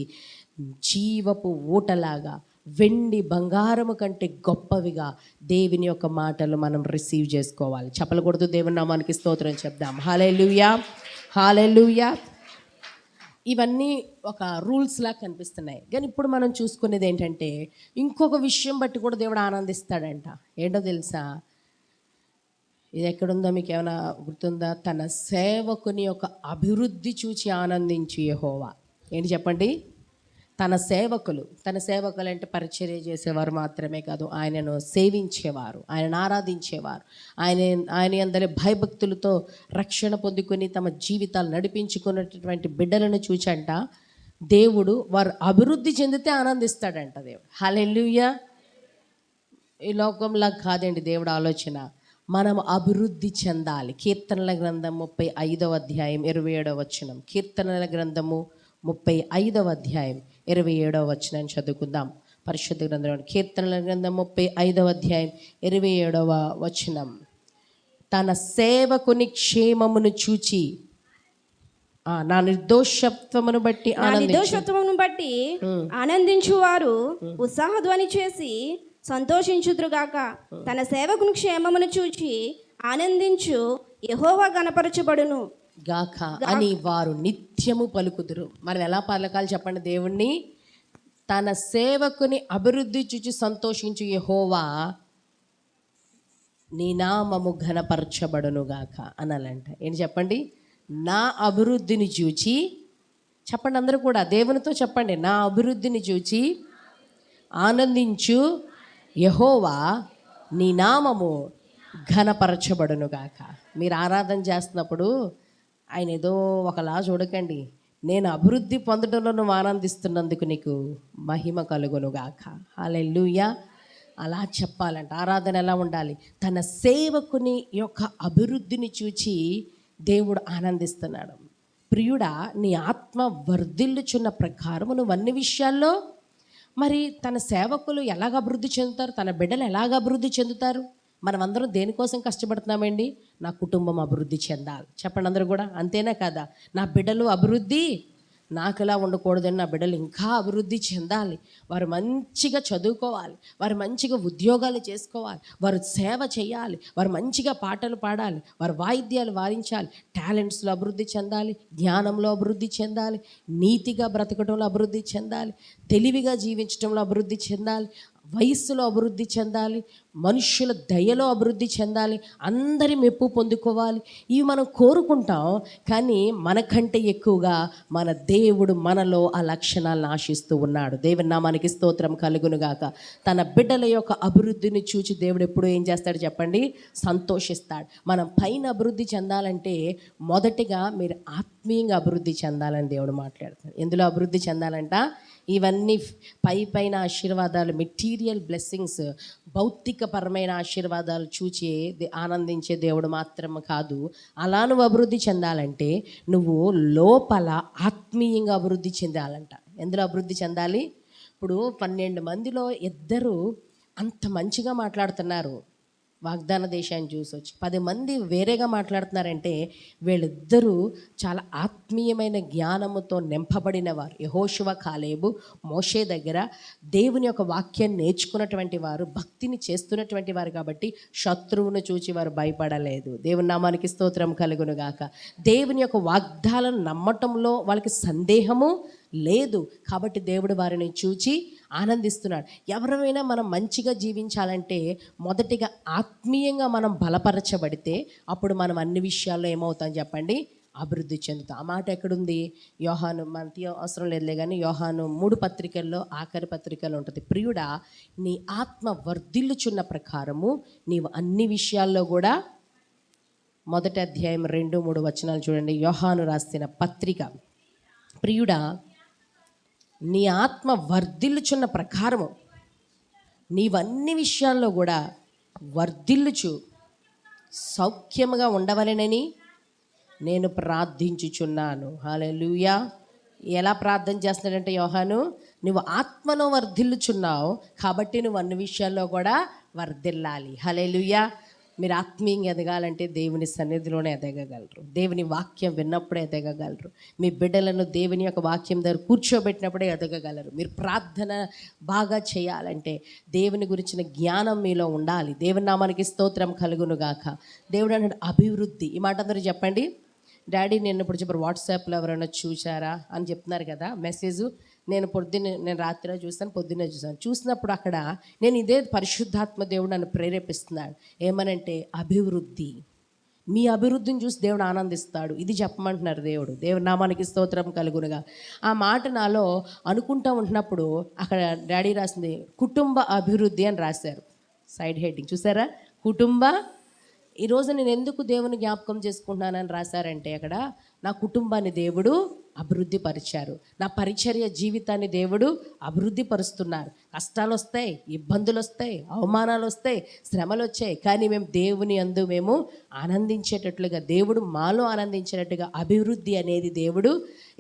జీవపు ఊటలాగా, వెండి బంగారము కంటే గొప్పవిగా దేవుని యొక్క మాటలు మనం రిసీవ్ చేసుకోవాలి. చెప్పకూడదు. దేవుని నామానికి స్తోత్రం చెప్దాం. హల్లెలూయా, హల్లెలూయా. ఇవన్నీ ఒక రూల్స్లా కనిపిస్తున్నాయి. కానీ ఇప్పుడు మనం చూసుకునేది ఏంటంటే, ఇంకొక విషయం బట్టి కూడా దేవుడు ఆనందిస్తాడంట. ఏంటో తెలుసా? ఇది ఎక్కడుందో మీకు ఏమైనా గుర్తుందా? తన సేవకుని యొక్క అభివృద్ధి చూచి ఆనందించి యెహోవా. ఏంటి చెప్పండి? తన సేవకులు అంటే పరిచర్య చేసేవారు మాత్రమే కాదు, ఆయనను సేవించేవారు, ఆయనను ఆరాధించేవారు, ఆయన అందరి భయభక్తులతో రక్షణ పొందుకొని తమ జీవితాలు నడిపించుకున్నటువంటి బిడ్డలను చూచంట దేవుడు వారు అభివృద్ధి చెందితే ఆనందిస్తాడంట దేవుడు. హల్లెలూయా. ఈ లోకంలా కాదండి దేవుడు ఆలోచన. మనం అభివృద్ధి చెందాలి. కీర్తనల గ్రంథం 35వ అధ్యాయం 27వ వచనం. కీర్తనల గ్రంథము 35వ అధ్యాయం 27వ వచనాన్ని చదువుకుందాం. పరిశుద్ధ గ్రంథం కీర్తనల గ్రంథం 35వ అధ్యాయం 27వ వచనం. తన సేవకుని క్షేమమును చూచి, నా నిర్దోషత్వమును బట్టి ఆనందించువారు ఉత్సాహధ్వని చేసి సంతోషించుదురుగాక. తన సేవకుని క్షేమమును చూచి ఆనందించు యెహోవా గణపరచబడును గాక అని వారు నిత్యము పలుకుదురు. మనం ఎలా పలకాలి చెప్పండి దేవుణ్ణి? తన సేవకుని అభివృద్ధి చూచి సంతోషించు యెహోవా నీ నామము ఘనపరచబడును గాక అనాలంట. ఏంటి చెప్పండి? నా అభివృద్ధిని చూచి, చెప్పండి అందరూ కూడా దేవునితో చెప్పండి, నా అభివృద్ధిని చూచి ఆనందించు యెహోవా నీ నామము ఘనపరచబడును గాక. మీరు ఆరాధన చేస్తున్నప్పుడు ఆయన ఏదో ఒకలా చూడకండి. నేను అభివృద్ధి పొందడంలో నువ్వు ఆనందిస్తున్నందుకు నీకు మహిమ కలుగును గాక. హల్లెలూయా. అలా చెప్పాలంట. ఆరాధన ఎలా ఉండాలి? తన సేవకుని యొక్క అభివృద్ధిని చూచి దేవుడు ఆనందిస్తున్నాడు. ప్రియుడా, నీ ఆత్మ వర్ధిల్లుచున్న ప్రకారము నువ్వు అన్ని విషయాల్లో, మరి తన సేవకులు ఎలాగ అభివృద్ధి చెందుతారు? తన బిడ్డలు ఎలాగ అభివృద్ధి చెందుతారు? మనం అందరం దేనికోసం కష్టపడుతున్నామండి? నా కుటుంబం అభివృద్ధి చెందాలి. చెప్పండి అందరూ కూడా. అంతేనా కదా? నా బిడ్డలు అభివృద్ధి నాకులా ఉండకూడదని, నా బిడ్డలు ఇంకా అభివృద్ధి చెందాలి, వారు మంచిగా చదువుకోవాలి, వారు మంచిగా ఉద్యోగాలు చేసుకోవాలి, వారు సేవ చేయాలి, వారు మంచిగా పాటలు పాడాలి, వారు వాయిద్యాలు వాయించాలి, టాలెంట్స్లో అభివృద్ధి చెందాలి, జ్ఞానంలో అభివృద్ధి చెందాలి, నీతిగా బ్రతకడంలో అభివృద్ధి చెందాలి, తెలివిగా జీవించడంలో అభివృద్ధి చెందాలి, వయస్సులో అభివృద్ధి చెందాలి, మనుష్యుల దయలో అభివృద్ధి చెందాలి, అందరి మెప్పు పొందుకోవాలి. ఇవి మనం కోరుకుంటాం, కానీ మనకంటే ఎక్కువగా మన దేవుడు మనలో ఆ లక్షణాలను ఆశిస్తూ ఉన్నాడు. దేవుని నామానికి స్తోత్రం కలుగునుగాక. తన బిడ్డల యొక్క అభివృద్ధిని చూచి దేవుడు ఎప్పుడు ఏం చేస్తాడు చెప్పండి? సంతోషిస్తాడు. మనం పైన అభివృద్ధి చెందాలంటే మొదటిగా మీరు ఆత్మీయంగా అభివృద్ధి చెందాలని దేవుడు మాట్లాడుతాడు. ఎందులో అభివృద్ధి చెందాలంట? ఇవన్నీ పైన ఆశీర్వాదాలు, మెటీరియల్ బ్లెస్సింగ్స్, భౌతికపరమైన ఆశీర్వాదాలు చూచి ఆనందించే దేవుడు మాత్రం కాదు. అలా నువ్వు అభివృద్ధి చెందాలంటే నువ్వు లోపల ఆత్మీయంగా అభివృద్ధి చెందాలంట. ఎందులో అభివృద్ధి చెందాలి? ఇప్పుడు 12 మందిలో 2 అంత మంచిగా మాట్లాడుతున్నారు, వాగ్దాన దేశాన్ని చూసి వచ్చి 10 మంది వేరేగా మాట్లాడుతున్నారంటే వీళ్ళిద్దరూ చాలా ఆత్మీయమైన జ్ఞానముతో నింపబడిన వారు. యెహోషువ, కాలేబు, మోషే దగ్గర దేవుని యొక్క వాక్యాన్ని నేర్చుకున్నటువంటి వారు, భక్తిని చేస్తున్నటువంటి వారు కాబట్టి శత్రువును చూచి వారు భయపడలేదు. దేవుని నామానికి స్తోత్రం కలుగునుగాక. దేవుని యొక్క వాగ్దాలను నమ్మటంలో వాళ్ళకి సందేహము లేదు కాబట్టి దేవుడు వారిని చూచి ఆనందిస్తున్నాడు. ఎవరైనా మనం మంచిగా జీవించాలంటే మొదటిగా ఆత్మీయంగా మనం బలపరచబడితే అప్పుడు మనం అన్ని విషయాల్లో ఏమవుతాం చెప్పండి? అభివృద్ధి చెందుతాం. ఆ మాట ఎక్కడుంది? యోహాను, మనకి అవసరం లేదులే కానీ యోహాను 3 పత్రికల్లో ఆఖరి పత్రికలో ఉంటుంది. ప్రియుడా, నీ ఆత్మ వర్ధిల్లుచున్న ప్రకారము నీవు అన్ని విషయాల్లో కూడా, మొదటి అధ్యాయం 2-3 వచనాలు చూడండి. యోహాను రాసిన పత్రిక. ప్రియుడా, నీ ఆత్మ వర్ధిల్లుచున్న ప్రకారము నీవన్ని విషయాల్లో కూడా వర్ధిల్లుచు సౌఖ్యముగా ఉండవలెనని నేను ప్రార్థించుచున్నాను. హల్లెలూయా. ఎలా ప్రార్థన చేస్తున్నాడంటే యోహాను, నువ్వు ఆత్మలో వర్ధిల్లుచున్నావు కాబట్టి నువ్వు అన్ని విషయాల్లో కూడా వర్ధిల్లాలి. హల్లెలూయా. మీరు ఆత్మీయంగా ఎదగాలంటే దేవుని సన్నిధిలోనే ఎదగగలరు. దేవుని వాక్యం విన్నప్పుడే ఎదగగలరు. మీ బిడ్డలను దేవుని యొక్క వాక్యం దగ్గర కూర్చోబెట్టినప్పుడే ఎదగగలరు. మీరు ప్రార్థన బాగా చేయాలంటే దేవుని గురించిన జ్ఞానం మీలో ఉండాలి. దేవుని నామానికి స్తోత్రం కలుగునుగాక. దేవుడు అన్నాడు అభివృద్ధి. ఈ మాట అందరూ చెప్పండి. డాడీ నేను ఇప్పుడు చెప్పారు వాట్సాప్లో ఎవరైనా చూసారా అని చెప్తున్నారు కదా మెసేజ్. నేను రాత్రి చూస్తాను, పొద్దున్నే చూసినప్పుడు అక్కడ నేను ఇదే పరిశుద్ధాత్మ దేవుడు నన్ను ప్రేరేపిస్తున్నాడు. ఏమనంటే అభివృద్ధి. మీ అభివృద్ధిని చూసి దేవుడు ఆనందిస్తాడు. ఇది చెప్పమంటున్నారు దేవుడు. దేవుడి నామానికి స్తోత్రం కలుగునుగా. ఆ మాట నాలో అనుకుంటా ఉంటున్నప్పుడు అక్కడ డాడీ రాసింది కుటుంబ అభివృద్ధి అని రాశారు. సైడ్ హెడ్డింగ్ చూసారా? కుటుంబ. ఈరోజు నేను ఎందుకు దేవుని జ్ఞాపకం చేసుకుంటున్నానని రాశారంటే అక్కడ నా కుటుంబాన్ని దేవుడు అభివృద్ధి పరిచారు, నా పరిచర్య జీవితాన్ని దేవుడు అభివృద్ధి పరుస్తున్నారు. కష్టాలు వస్తాయి, ఇబ్బందులు వస్తాయి, అవమానాలు వస్తాయి, శ్రమలు వచ్చాయి, కానీ మేము దేవుని యందు మేము ఆనందించేటట్లుగా, దేవుడు మాలో ఆనందించేటట్టుగా అభివృద్ధి అనేది దేవుడు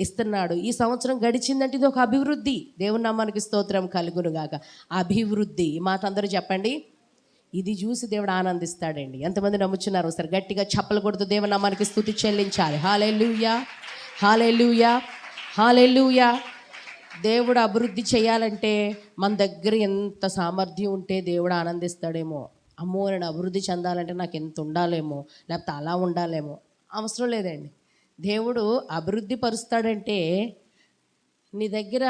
ఇస్తున్నాడు. ఈ సంవత్సరం గడిచిందంటే ఇది ఒక అభివృద్ధి. దేవుని నామానికి స్తోత్రం కలుగునుగాక. అభివృద్ధి. ఈ మాట అందరూ చెప్పండి. ఇది చూసి దేవుడు ఆనందిస్తాడండి. ఎంతమంది నమ్ముచున్నారు? ఒకసారి గట్టిగా చప్పలు కొడుతూ దేవుని నామానికి స్తుతి చెల్లించాలి. హల్లెలూయా, హల్లెలూయా, హల్లెలూయా. దేవుడు అభివృద్ధి చేయాలంటే మన దగ్గర ఎంత సామర్థ్యం ఉంటే దేవుడు ఆనందిస్తాడేమో. అమ్మో నేను అభివృద్ధి చెందాలంటే నాకు ఎంత ఉండాలేమో, లేకపోతే అలా ఉండాలేమో. అవసరం లేదండి. దేవుడు అభివృద్ధి పరుస్తాడంటే నీ దగ్గర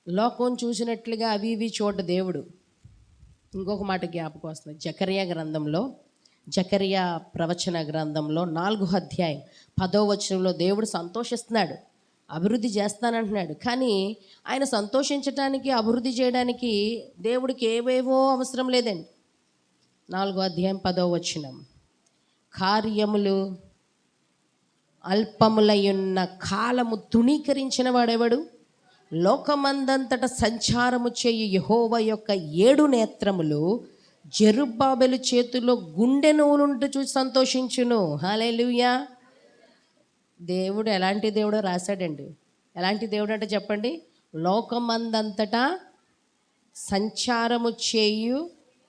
లోకం చూసినట్లుగా అవి ఇవి చూడ దేవుడు. ఇంకొక మాట జ్ఞాపకం వస్తుంది. జకరియా ప్రవచన గ్రంథంలో 4వ అధ్యాయం 10వ వచనంలో దేవుడు సంతోషిస్తున్నాడు, అభివృద్ధి చేస్తానంటున్నాడు. కానీ ఆయన సంతోషించడానికి, అభివృద్ధి చేయడానికి దేవుడికి ఏవేవో అవసరం లేదండి. 4వ అధ్యాయం 10వ వచనం, కార్యములు అల్పములయున్న కాలము తృణీకరించిన వాడెవడు? లోకమందంతట సంచారము చేయు యెహోవా యొక్క 7 నేత్రములు జెరుబ్బాబెలు చేతిలో గుండె నూలుంటూ చూసి సంతోషించును. హల్లెలూయా. దేవుడు ఎలాంటి దేవుడో రాశాడండి. ఎలాంటి దేవుడు అంటే చెప్పండి. లోకమందంతటా సంచారము చేయు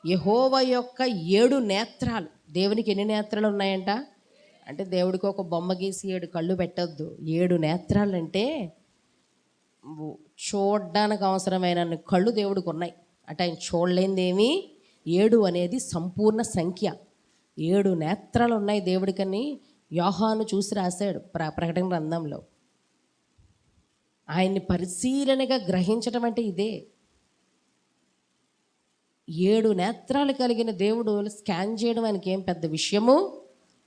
యెహోవా యొక్క 7 నేత్రాలు. దేవునికి ఎన్ని నేత్రాలు ఉన్నాయంట అంటే దేవుడికి ఒక బొమ్మ గీసి 7 కళ్ళు పెట్టద్దు. 7 నేత్రాలు అంటే చూడడానికి అవసరమైన కళ్ళు దేవుడికి ఉన్నాయి. అంటే ఆయన చూడలేనిదేమి 7 అనేది సంపూర్ణ సంఖ్య. 7 నేత్రాలు ఉన్నాయి దేవుడికని యోహాను చూసి రాశాడు ప్రకటన గ్రంథంలో. ఆయన్ని పరిశీలనగా గ్రహించడం అంటే ఇదే. 7 నేత్రాలు కలిగిన దేవుడు స్కాన్ చేయడం ఆయనకి ఏం పెద్ద విషయము.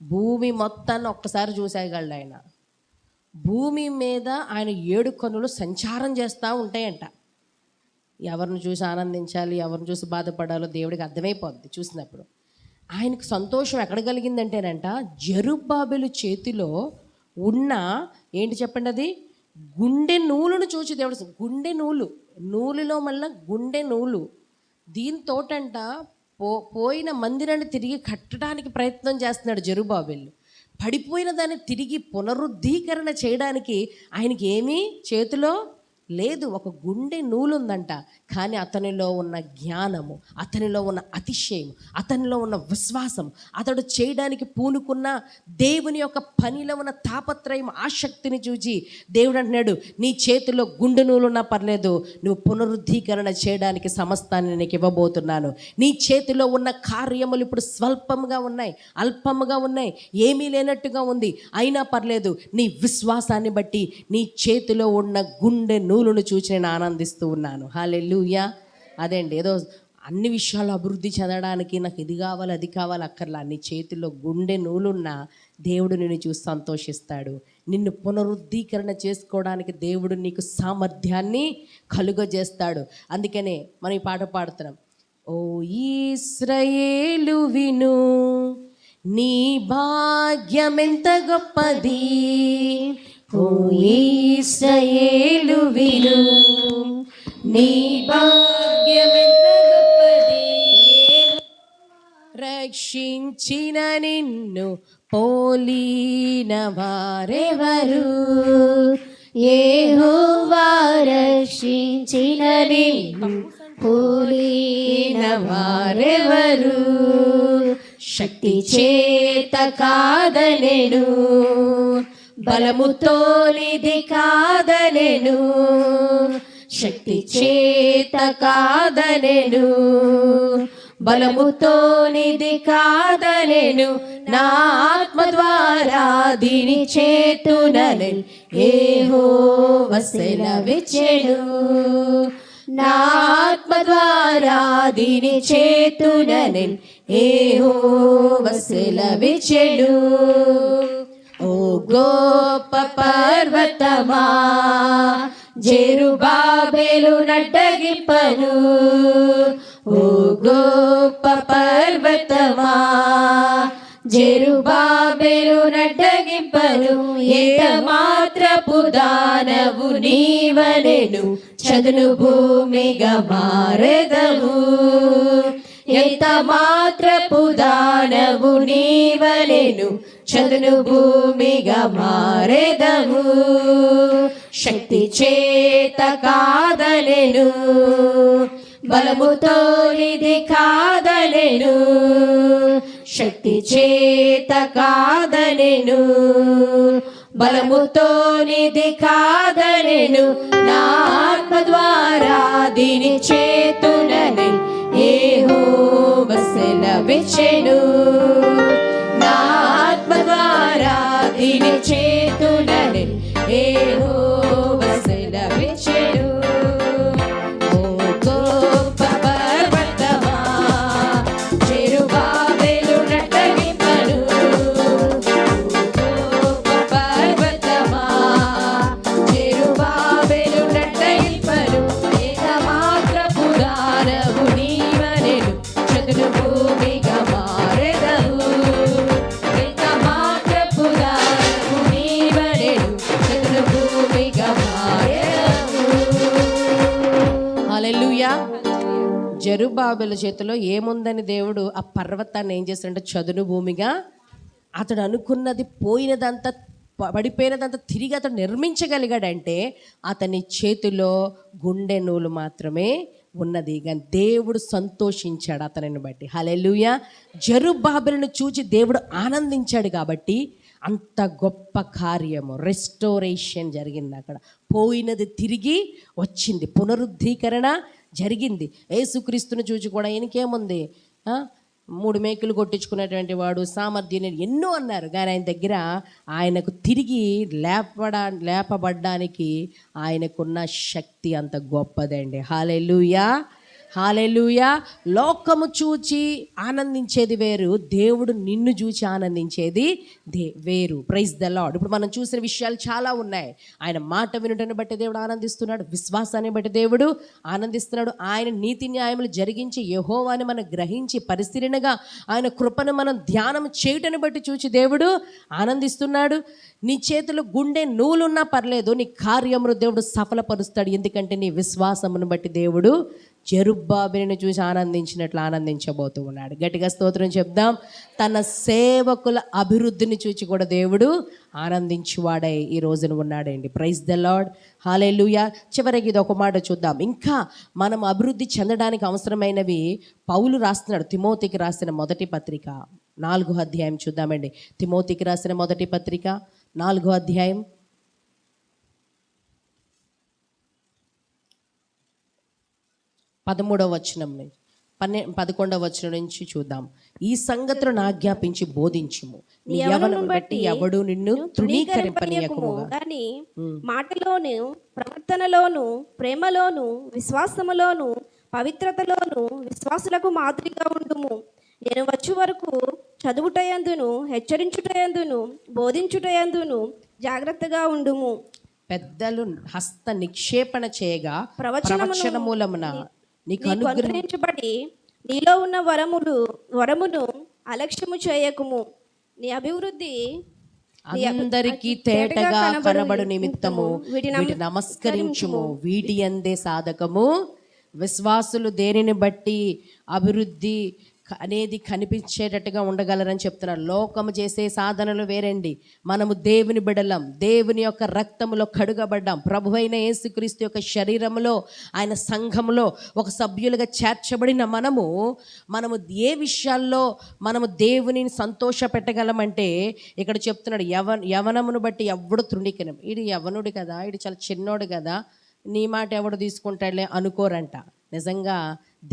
భూమి మొత్తాన్ని ఒక్కసారి చూసేయగలడు ఆయన. భూమి మీద ఆయన 7 కన్నులు సంచారం చేస్తూ ఉంటాయంట. ఎవరిని చూసి ఆనందించాలి, ఎవరిని చూసి బాధపడాలో దేవుడికి అర్థమైపోద్ది చూసినప్పుడు. ఆయనకు సంతోషం ఎక్కడ కలిగిందంటేనంట, జెరుబ్బాబెలు చేతిలో ఉన్న ఏంటి చెప్పండి, అది గుండె నూలును చూసి దేవుడు. గుండె నూలులో మళ్ళీ గుండె నూలు. దీంతోటంట పోయిన మందిరాన్ని తిరిగి కట్టడానికి ప్రయత్నం చేస్తున్నాడు జెరుబ్బాబెలు. పడిపోయిన దాన్ని తిరిగి పునరుద్ధీకరణ చేయడానికి ఆయనకి ఏమీ చేతిలో లేదు, ఒక గుండె నూలుందంట. కానీ అతనిలో ఉన్న జ్ఞానము, అతనిలో ఉన్న అతిశయం, అతనిలో ఉన్న విశ్వాసం, అతడు చేయడానికి పూనుకున్న దేవుని యొక్క పనిలో ఉన్న తాపత్రయం, ఆసక్తిని చూసి దేవుడు అంటున్నాడు, నీ చేతిలో గుండె నూలున్నా పర్లేదు, నువ్వు పునరుద్ధీకరణ చేయడానికి సమస్తాన్ని నీకు ఇవ్వబోతున్నాను. నీ చేతిలో ఉన్న కార్యములు ఇప్పుడు స్వల్పంగా ఉన్నాయి, అల్పంగా ఉన్నాయి, ఏమీ లేనట్టుగా ఉంది. అయినా పర్లేదు, నీ విశ్వాసాన్ని బట్టి నీ చేతిలో ఉన్న గుండె నూలును చూసి నేను ఆనందిస్తూ ఉన్నాను. హల్లెలూయా. అదే అండి, ఏదో అన్ని విషయాలు అభివృద్ధి చెందడానికి నాకు ఇది కావాలి అది కావాలి అక్కర్లా. నీ చేతిలో గుండె నూలున్న దేవుడు నిన్ను చూసి సంతోషిస్తాడు. నిన్ను పునరుద్ధీకరణ చేసుకోవడానికి దేవుడు నీకు సామర్థ్యాన్ని కలుగజేస్తాడు. అందుకనే మనం ఈ పాట పాడుతున్నాం. ఓ ఇశ్రాయేలు విను, నీ భాగ్యమెంత గొప్పది. ఓ ఇశ్రాయేలు విను, నీ భాగ్యమెంత గొప్పది. రక్షించిన నిన్ను పోలిన వారెవరు? యెహోవా రక్షించిన నిన్ను పోలిన వారెవరు? శక్తి చేత కాదనెను, బలముతోనిది కాదనెను. శక్తి చేత కాదనెను, బలముతోనిది కాదనెను. నా ఆత్మ ద్వారా దీని చేతునని యెహోవా సెలవిచ్చెను. నా ఆత్మ ద్వారా దీని చేతునని యెహోవా సెలవిచ్చెను. ఓ గొప్ప పర్వతమా, జెరుబ్బాబెలు నడ్డగింపను. ఓ గొప్ప పర్వతమా, జెరుబ్బాబెలు నడ్డగింపను. ఎంత మాత్రపు దానవు నీవనెను, చదును భూమిగా మారెదవు. ఎంత మాత్రపు దానవు నీవనెను, చదును భూమిగా మారెదవు. శక్తి చేత కాదనెను, బలముతోనిది కాదనెను. శక్తి చేత కాదనెను, బలముతోనిది కాదనెను. నా ఆత్మ ద్వారా దీని చేతునని యెహోవా సెలవిచ్చెను. నా ఆత్మ ద్వారా దీని చేతునని యెహోవా సెలవిచ్చెను. ఓ గొప్ప పర్వతమా, జెరుబ్బాబెలు నడ్డగింపను. గొప్ప పర్వతమా, జెరుబ్బాబెలు నడ్డగింపను. ఏక మాత్రపు దానవు నీవనెను, చదును భూమిగా మారెదవు. ఏక మాత్రపు దానవు నీవనెను, చదును భూమిగా మారెదవు. హల్లెలూయా. జెరుబ్బాబెల చేతిలో ఏముందని దేవుడు ఆ పర్వతాన్ని ఏం చేశాడంటే చదును భూమిగా, అతడు అనుకున్నది పోయినదంతా పడిపోయినదంతా తిరిగి అతడు నిర్మించగలిగాడంటే అతని చేతిలో గుండె నూలు మాత్రమే ఉన్నది. కానీ దేవుడు సంతోషించాడు అతనిని బట్టి. హల్లెలూయా. జెరుబ్బాబెలును చూచి దేవుడు ఆనందించాడు కాబట్టి అంత గొప్ప కార్యము, రెస్టోరేషన్ జరిగింది అక్కడ. పోయినది తిరిగి వచ్చింది, పునరుద్ధీకరణ జరిగింది. యేసుక్రీస్తుని చూసి కూడా ఈయనకేముంది, 3 మేకులు కొట్టించుకునేటువంటి వాడు, సామర్థ్యం ఎన్నో అన్నారు. కానీ ఆయన దగ్గర ఆయనకు తిరిగి లేపబడ్డానికి ఆయనకున్న శక్తి అంత గొప్పదండి. హల్లెలూయా, హల్లెలూయా. లోకము చూచి ఆనందించేది వేరు, దేవుడు నిన్ను చూచి ఆనందించేది వేరు. Praise the Lord. ఇప్పుడు మనం చూసిన విషయాలు చాలా ఉన్నాయి. ఆయన మాట వినుటని బట్టి దేవుడు ఆనందిస్తున్నాడు, విశ్వాసాన్ని బట్టి దేవుడు ఆనందిస్తున్నాడు. ఆయన నీతి న్యాయములు జరిగించి యెహోవాని మనం గ్రహించి పరిశీలనగా ఆయన కృపను మనం ధ్యానం చేయటని బట్టి చూచి దేవుడు ఆనందిస్తున్నాడు. నీ చేతిలో గుండె నూలున్నా పర్లేదు, నీ కార్యమును దేవుడు సఫలపరుస్తాడు. ఎందుకంటే నీ విశ్వాసమును బట్టి దేవుడు జెరుబ్బాబెలును చూసి ఆనందించినట్లు ఆనందించబోతూ ఉన్నాడు. గట్టిగా స్తోత్రం చెప్దాం. తన సేవకుల అభివృద్ధిని చూచి కూడా దేవుడు ఆనందించువాడై ఈ రోజున ఉన్నాడండి. ప్రైజ్ ద లార్డ్, హల్లెలూయా. చివరికి ఇది ఒక మాట చూద్దాం. ఇంకా మనం అభివృద్ధి చెందడానికి అవసరమైనవి పౌలు రాస్తున్నాడు. తిమోతికి రాసిన మొదటి పత్రిక 4వ అధ్యాయం చూద్దామండి. తిమోతికి రాసిన మొదటి పత్రిక 4వ అధ్యాయం 13వ వచనం నుంచి 11వ వచనం నుంచి చూద్దాం. ఈ సంగతులను ఆజ్ఞాపించి బోధించుము, నీ యవ్వనమును బట్టి ఎవడు నిన్ను తృణీకరింపనీయకుముగా. కానీ మాటలోను, ప్రవర్తనలోను, ప్రేమలోను, విశ్వాసములోను, పవిత్రతలోను విశ్వాసులకు మాదిరిగా ఉండుము. నేను వచ్చే వరకు చదువుటయందును, హెచ్చరించుటయందును, బోధించుటయందును జాగ్రత్తగా ఉండుము. పెద్దలు హస్త నిక్షేపణ చేయగా ప్రవచన మూలమున నీకు అనుగ్రహించబడి నీలో ఉన్న వరమును అలక్ష్యము చేయకుము. నీ అభివృద్ధి అందరికీ తేటగా కనబడు నిమిత్తము వీటి నమస్కరించుము. వీటి అందే సాధకము విశ్వాసులు దేనిని బట్టి అభివృద్ధి అనేది కనిపించేటట్టుగా ఉండగలరని చెప్తున్నారు. లోకము చేసే సాధనలు వేరండి. మనము దేవుని బిడలం, దేవుని యొక్క రక్తములో కడుగబడ్డాం. ప్రభువైన యేసుక్రీస్తు యొక్క శరీరములో, ఆయన సంఘములో ఒక సభ్యులుగా చేర్చబడిన మనము ఏ విషయాల్లో మనము దేవుని సంతోష పెట్టగలమంటే ఇక్కడ చెప్తున్నాడు, యవనమును బట్టి ఎవడు తృణీకరం. ఇది యవనుడు కదా, ఇది చాలా చిన్నోడు కదా, నీ మాట ఎవడు తీసుకుంటాడులే అనుకోరంట. నిజంగా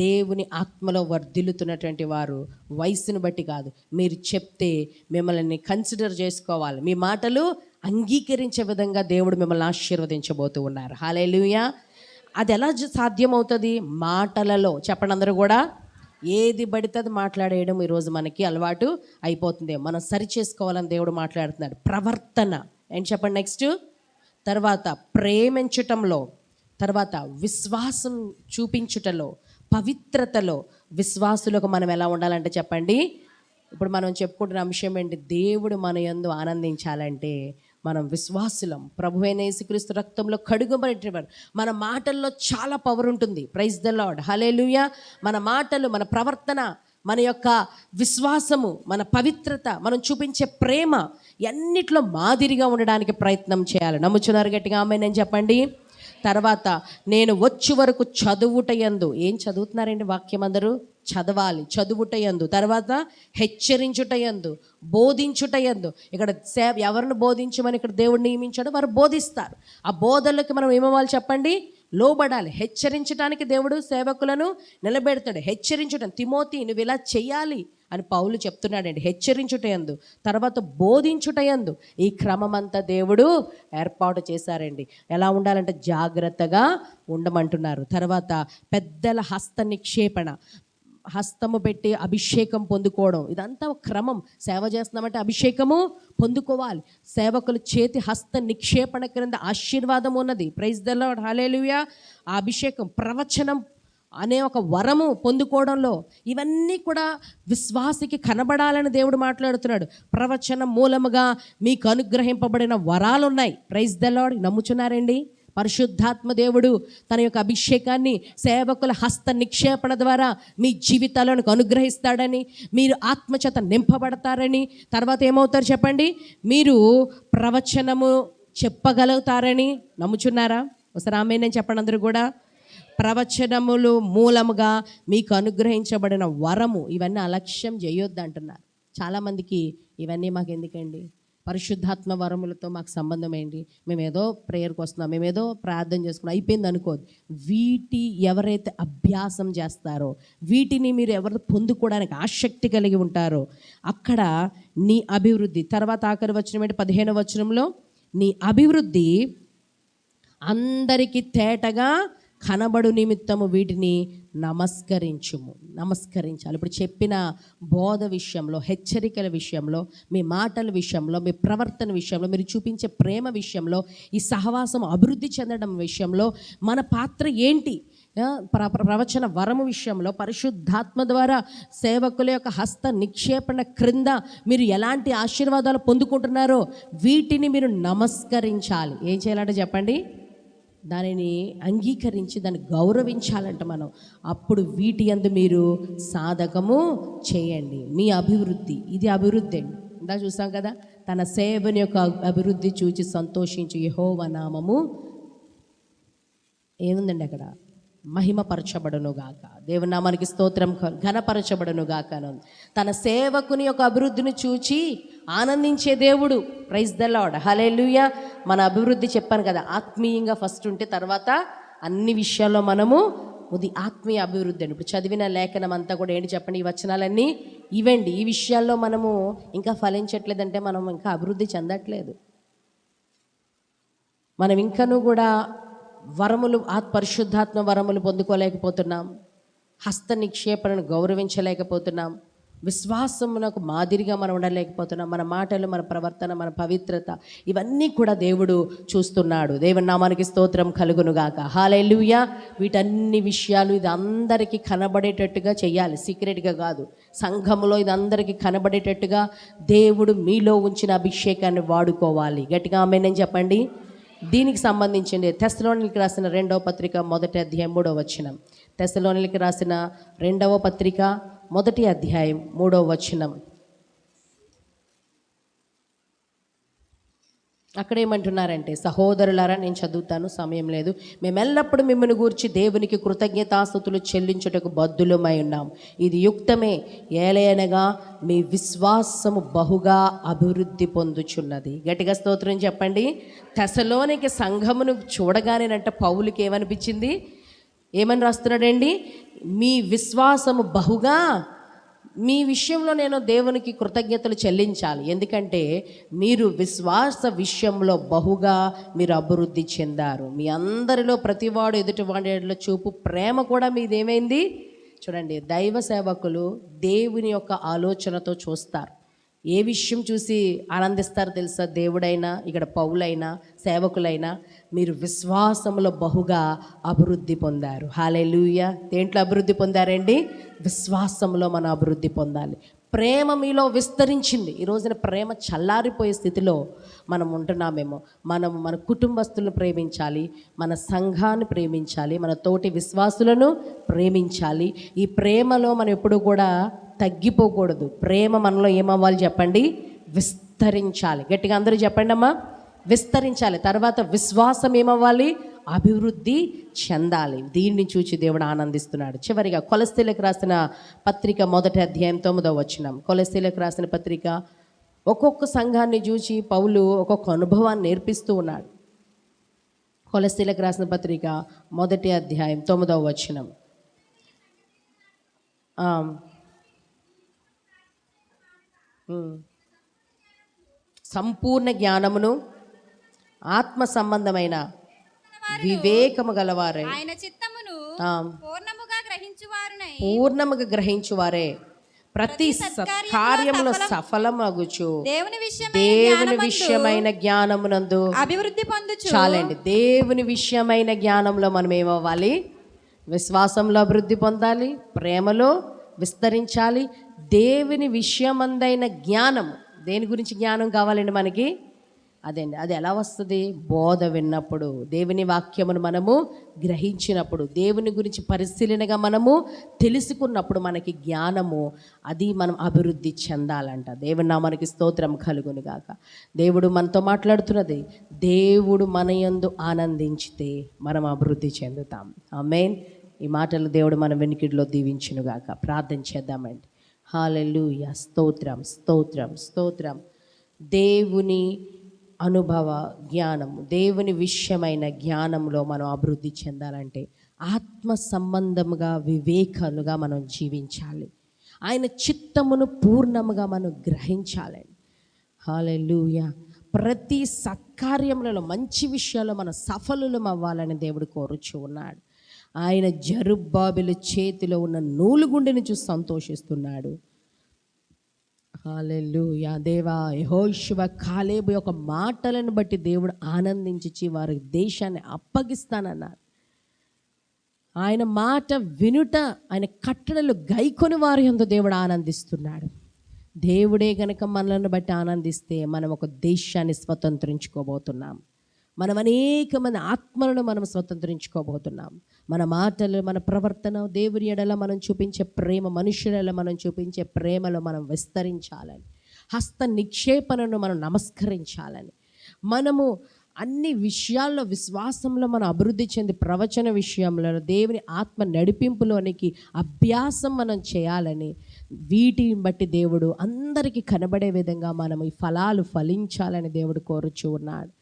దేవుని ఆత్మలో వర్ధిల్లుతున్నటువంటి వారు వయసును బట్టి కాదు, మీరు చెప్తే మిమ్మల్ని కన్సిడర్ చేసుకోవాలి, మీ మాటలు అంగీకరించే విధంగా దేవుడు మిమ్మల్ని ఆశీర్వదించబోతూ ఉన్నారు. హల్లెలూయా. అది ఎలా సాధ్యమవుతుంది? మాటలలో. చెప్పండి అందరూ కూడా. ఏది పడితే అది మాట్లాడేయడం ఈరోజు మనకి అలవాటు అయిపోతుంది. మనం సరి చేసుకోవాలని దేవుడు మాట్లాడుతున్నాడు. ప్రవర్తన ఏంటి చెప్పండి. నెక్స్ట్ తర్వాత ప్రేమించటంలో, తర్వాత విశ్వాసం చూపించుటలో, పవిత్రతలో. విశ్వాసులకు మనం ఎలా ఉండాలంటే చెప్పండి, ఇప్పుడు మనం చెప్పుకుంటున్న అంశం ఏంటి? దేవుడు మన యందు ఆనందించాలంటే మనం విశ్వాసులం. ప్రభువైన యేసుక్రీస్తు రక్తంలో కడుగబడేవారు. మన మాటల్లో చాలా పవర్ ఉంటుంది. ప్రైజ్ ద లార్డ్, హల్లెలూయా. మన మాటలు, మన ప్రవర్తన, మన యొక్క విశ్వాసము, మన పవిత్రత, మనం చూపించే ప్రేమ అన్నిట్లో మాదిరిగా ఉండడానికి ప్రయత్నం చేయాలి. నమ్ముచున్నారు? గట్టిగా ఆమేన్ అని చెప్పండి. తర్వాత నేను వచ్చే వరకు చదువుటయందు. ఏం చదువుతున్నారండి? వాక్యం అందరూ చదవాలి. చదువుటయందు, తర్వాత హెచ్చరించుటయందు, బోధించుటయందు. ఇక్కడ ఎవరిని బోధించమని ఇక్కడ దేవుడు నియమించాడో వారు బోధిస్తారు. ఆ బోధనలకి మనం ఏమవ్వాలి చెప్పండి? లోబడాలి. హెచ్చరించడానికి దేవుడు సేవకులను నిలబెడతాడు. హెచ్చరించడం, తిమోతి నువ్వు ఇలా చెయ్యాలి అని పౌలు చెప్తున్నాడండి. హెచ్చరించుటయందు, తర్వాత బోధించుటయందు. ఈ క్రమమంతా దేవుడు ఏర్పాటు చేశారండి. ఎలా ఉండాలంటే జాగ్రత్తగా ఉండమంటున్నారు. తర్వాత పెద్దల హస్త నిక్షేపణ, హస్తము పెట్టి అభిషేకం పొందుకోవడం. ఇదంతా ఒక క్రమం. సేవ చేస్తున్నామంటే అభిషేకము పొందుకోవాలి. సేవకుల చేతి హస్త నిక్షేపణ క్రింద ఆశీర్వాదం ఉన్నది. ప్రైజ్ ద లార్డ్, హల్లెలూయా. ఆ అభిషేకం, ప్రవచనం అనే ఒక వరము పొందుకోవడంలో ఇవన్నీ కూడా విశ్వాసికి కనబడాలని దేవుడు మాట్లాడుతున్నాడు. ప్రవచనం మూలముగా మీకు అనుగ్రహింపబడిన వరాలు ఉన్నాయి. Praise the Lord. నమ్ముచున్నారండి? పరిశుద్ధాత్మ దేవుడు తన యొక్క అభిషేకాన్ని సేవకుల హస్త నిక్షేపణ ద్వారా మీ జీవితాలను అనుగ్రహిస్తాడని, మీరు ఆత్మచేత నింపబడతారని, తర్వాత ఏమవుతారు చెప్పండి? మీరు ప్రవచనము చెప్పగలుగుతారని. నమ్ముచున్నారా? ఒకసారి ఆమేన్ అని చెప్పండి అందరూ కూడా. ప్రవచనములు మూలముగా మీకు అనుగ్రహించబడిన వరము. ఇవన్నీ అలక్ష్యం చేయొద్దు అంటున్నారు. చాలామందికి ఇవన్నీ మాకు ఎందుకండి, పరిశుద్ధాత్మ వరములతో మాకు సంబంధం ఏంటి, మేమేదో ప్రేయర్కి వస్తున్నాం, మేమేదో ప్రార్థన చేసుకున్నాం, అయిపోయింది అనుకోదు. వీటి ఎవరైతే అభ్యాసం చేస్తారో, వీటిని మీరు ఎవరు పొందుకోవడానికి ఆసక్తి కలిగి ఉంటారో అక్కడ నీ అభివృద్ధి. తర్వాత ఆఖరి వచనం ఏంటి, 15వ వచనంలో నీ అభివృద్ధి అందరికీ తేటగా కనబడు నిమిత్తము వీటిని నమస్కరించాలి. ఇప్పుడు చెప్పిన బోధ విషయంలో, హెచ్చరికల విషయంలో, మీ మాటల విషయంలో, మీ ప్రవర్తన విషయంలో, మీరు చూపించే ప్రేమ విషయంలో, ఈ సహవాసం అభివృద్ధి చెందడం విషయంలో మన పాత్ర ఏంటి, ప్రవచన వరము విషయంలో పరిశుద్ధాత్మ ద్వారా సేవకుల యొక్క హస్త నిక్షేపణ క్రింద మీరు ఎలాంటి ఆశీర్వాదాలు పొందుకుంటున్నారో వీటిని మీరు నమస్కరించాలి. ఏం చేయాలంటే చెప్పండి, దానిని అంగీకరించి దాన్ని గౌరవించాలంట మనం. అప్పుడు వీటి యందు మీరు సాధకము చేయండి. మీ అభివృద్ధి, ఇది అభివృద్ధి అండి. ఇందా చూసాం కదా, తన సేవని యొక్క అభివృద్ధి చూచి సంతోషించి యెహోవా నామము ఏముందండి అక్కడ, మహిమపరచబడునుగాక. దేవుని నామానికి స్తోత్రం, ఘనపరచబడునుగాక. తన సేవకుని యొక్క అభివృద్ధిని చూచి ఆనందించే దేవుడు. ప్రైజ్ ద లార్డ్, హల్లెలూయా. మన అభివృద్ధి చెప్పాను కదా, ఆత్మీయంగా ఫస్ట్ ఉంటే తర్వాత అన్ని విషయాల్లో మనము ఆత్మీయ అభివృద్ధి అండి. ఇప్పుడు చదివిన లేఖనం అంతా కూడా ఏంటి చెప్పండి, ఈ వచనాలన్నీ ఇవండి. ఈ విషయాల్లో మనము ఇంకా ఫలించట్లేదంటే మనం ఇంకా అభివృద్ధి చెందట్లేదు. మనం ఇంకనూ కూడా వరములు, పరిశుద్ధాత్మ వరములు పొందుకోలేకపోతున్నాం, హస్త నిక్షేపణను గౌరవించలేకపోతున్నాం, విశ్వాసమునకు మాదిరిగా మనం ఉండలేకపోతున్నాం. మన మాటలు, మన ప్రవర్తన, మన పవిత్రత ఇవన్నీ కూడా దేవుడు చూస్తున్నాడు. దేవుని నామానికి స్తోత్రం కలుగునుగాక. హల్లెలూయా. వీటన్ని విషయాలు ఇది అందరికీ కనబడేటట్టుగా చేయాలి, సీక్రెట్గా కాదు. సంఘములో ఇది అందరికీ కనబడేటట్టుగా దేవుడు మీలో ఉంచిన అభిషేకాన్ని వాడుకోవాలి. గట్టిగా ఆమేన్ చెప్పండి. దీనికి సంబంధించింది తెస్సలోనికీయులకు రాసిన 2వ పత్రిక 1వ అధ్యాయం 3వ వచనం. తెస్సలోనికీయులకు రాసిన 2వ పత్రిక 1వ అధ్యాయం 3వ వచనం. అక్కడ ఏమంటున్నారంటే, సహోదరులారా, నేను చదువుతాను, సమయం లేదు. మేమెల్లప్పుడు మిమ్మల్ని గూర్చి దేవునికి కృతజ్ఞతాస్తుతులు చెల్లించుటకు బద్దులమై ఉన్నాం. ఇది యుక్తమే, ఏలయనగా మీ విశ్వాసము బహుగా అభివృద్ధి పొందుచున్నది. గట్టిగా స్తోత్రం చెప్పండి. తెస్సలోనిక సంఘమును చూడగానేనంట పౌలుకి ఏమనిపించింది, ఏమని రాస్తున్నాడండి, మీ విశ్వాసము బహుగా, మీ విషయంలో నేను దేవునికి కృతజ్ఞతలు చెల్లించాలి. ఎందుకంటే మీరు విశ్వాస విషయంలో బహుగా మీరు అభివృద్ధి చెందారు. మీ అందరిలో ప్రతివాడు ఎదుటివాడిలో చూపు ప్రేమ కూడా మీదేమైంది. చూడండి, దైవ సేవకులు దేవుని యొక్క ఆలోచనతో చూస్తారు. ఏ విషయం చూసి ఆనందిస్తారో తెలుసా? దేవుడైనా, ఇక్కడ పౌలైనా, సేవకులైనా మీరు విశ్వాసంలో బహుగా అభివృద్ధి పొందారు. హల్లెలూయా. దేంట్లో అభివృద్ధి పొందారండి? విశ్వాసంలో మనం అభివృద్ధి పొందాలి. ప్రేమ మీలో విస్తరించింది. ఈ రోజున ప్రేమ చల్లారిపోయే స్థితిలో మనం ఉంటున్నామేమో. మనం మన కుటుంబస్తులను ప్రేమించాలి, మన సంఘాన్ని ప్రేమించాలి, మన తోటి విశ్వాసులను ప్రేమించాలి. ఈ ప్రేమలో మనం ఎప్పుడు కూడా తగ్గిపోకూడదు. ప్రేమ మనలో ఏమవ్వాలి చెప్పండి? విస్తరించాలి. గట్టిగా అందరూ చెప్పండి అమ్మా, విస్తరించాలి. తర్వాత విశ్వాసం ఏమవ్వాలి? అభివృద్ధి చెందాలి. దీన్ని చూచి దేవుడు ఆనందిస్తున్నాడు. చివరిగా కొలస్సీలకు రాసిన పత్రిక 1వ అధ్యాయం 9వ వచనం. కొలస్సీలకు రాసిన పత్రిక ఒక్కొక్క సంఘాన్ని చూచి పౌలు ఒక్కొక్క అనుభవాన్ని నేర్పిస్తూ ఉన్నాడు. కొలస్సీలకు రాసిన పత్రిక 1వ అధ్యాయం 9వ వచనం. సంపూర్ణ జ్ఞానమును ఆత్మ సంబంధమైన వివేకము గలవారే, ఆయన చిత్తమును పూర్ణముగా గ్రహించువారే ప్రతి కార్యములో సఫలమగుచు దేవుని విషయమైన జ్ఞానమునందు అభివృద్ధి పొందుచు. చాలండి. దేవుని విషయమైన జ్ఞానంలో మనం ఏమవ్వాలి? విశ్వాసంలో అభివృద్ధి పొందాలి, ప్రేమలో విస్తరించాలి. దేవుని విషయమందైన జ్ఞానం, దేని గురించి జ్ఞానం కావాలండి మనకి? అదేండి, అది ఎలా వస్తుంది? బోధ విన్నప్పుడు, దేవుని వాక్యమును మనము గ్రహించినప్పుడు, దేవుని గురించి పరిశీలనగా మనము తెలుసుకున్నప్పుడు మనకి జ్ఞానము, అది మనం అభివృద్ధి చెందాలంట. దేవుని నామానికి స్తోత్రం కలుగును గాక. దేవుడు మనతో మాట్లాడుతున్నది, దేవుడు మన యందు ఆనందించితే మనం అభివృద్ధి చెందుతాం. ఆమేన్. ఈ మాటలు దేవుడు మన వెనుకిడిలో దీవించును గాక. ప్రార్థన చేద్దామండి. హల్లెలూయా. స్తోత్రం, స్తోత్రం, స్తోత్రం. దేవుని అనుభవ జ్ఞానము, దేవుని విషయమైన జ్ఞానంలో మనం అభివృద్ధి చెందాలంటే ఆత్మ సంబంధముగా వివేకాలుగా మనం జీవించాలి. ఆయన చిత్తమును పూర్ణముగా మనం గ్రహించాలండి. హల్లెలూయా. ప్రతి సత్కార్యములలో మంచి విషయాల్లో మనం సఫలులం అవ్వాలని దేవుడు కోరుచు ఉన్నాడు. ఆయన జరుబ్బాబెలు చేతిలో ఉన్న నూలుగుండెని చూసి సంతోషిస్తున్నాడు. హల్లెలూయా. దేవా, యెహోషువ కాలేబు యొక్క మాటలను బట్టి దేవుడు ఆనందించి వారి దేశాన్ని అప్పగిస్తానన్నారు. ఆయన మాట వినుట, ఆయన కట్టడలు గైకొని వారి యందు దేవుడు ఆనందిస్తున్నాడు. దేవుడే గనక మనలను బట్టి ఆనందిస్తే మనం ఒక దేశాన్ని స్వతంత్రించుకోబోతున్నాం. మనం అనేక మంది ఆత్మలను మనం స్వతంత్రించుకోబోతున్నాం. మన మాటలు, మన ప్రవర్తన, దేవుని ఎడల మనం చూపించే ప్రేమ, మనుషుల మనం చూపించే ప్రేమలో మనం విస్తరించాలని, హస్త నిక్షేపణను మనం నమస్కరించాలని, మనము అన్ని విషయాల్లో విశ్వాసంలో మనం అభివృద్ధి చెంది ప్రవచన విషయంలో దేవుని ఆత్మ నడిపింపులోనికి అభ్యాసం మనం చేయాలని, వీటిని బట్టి దేవుడు అందరికీ కనబడే విధంగా మనం ఈ ఫలాలు ఫలించాలని దేవుడు కోరుచూ ఉన్నాడు.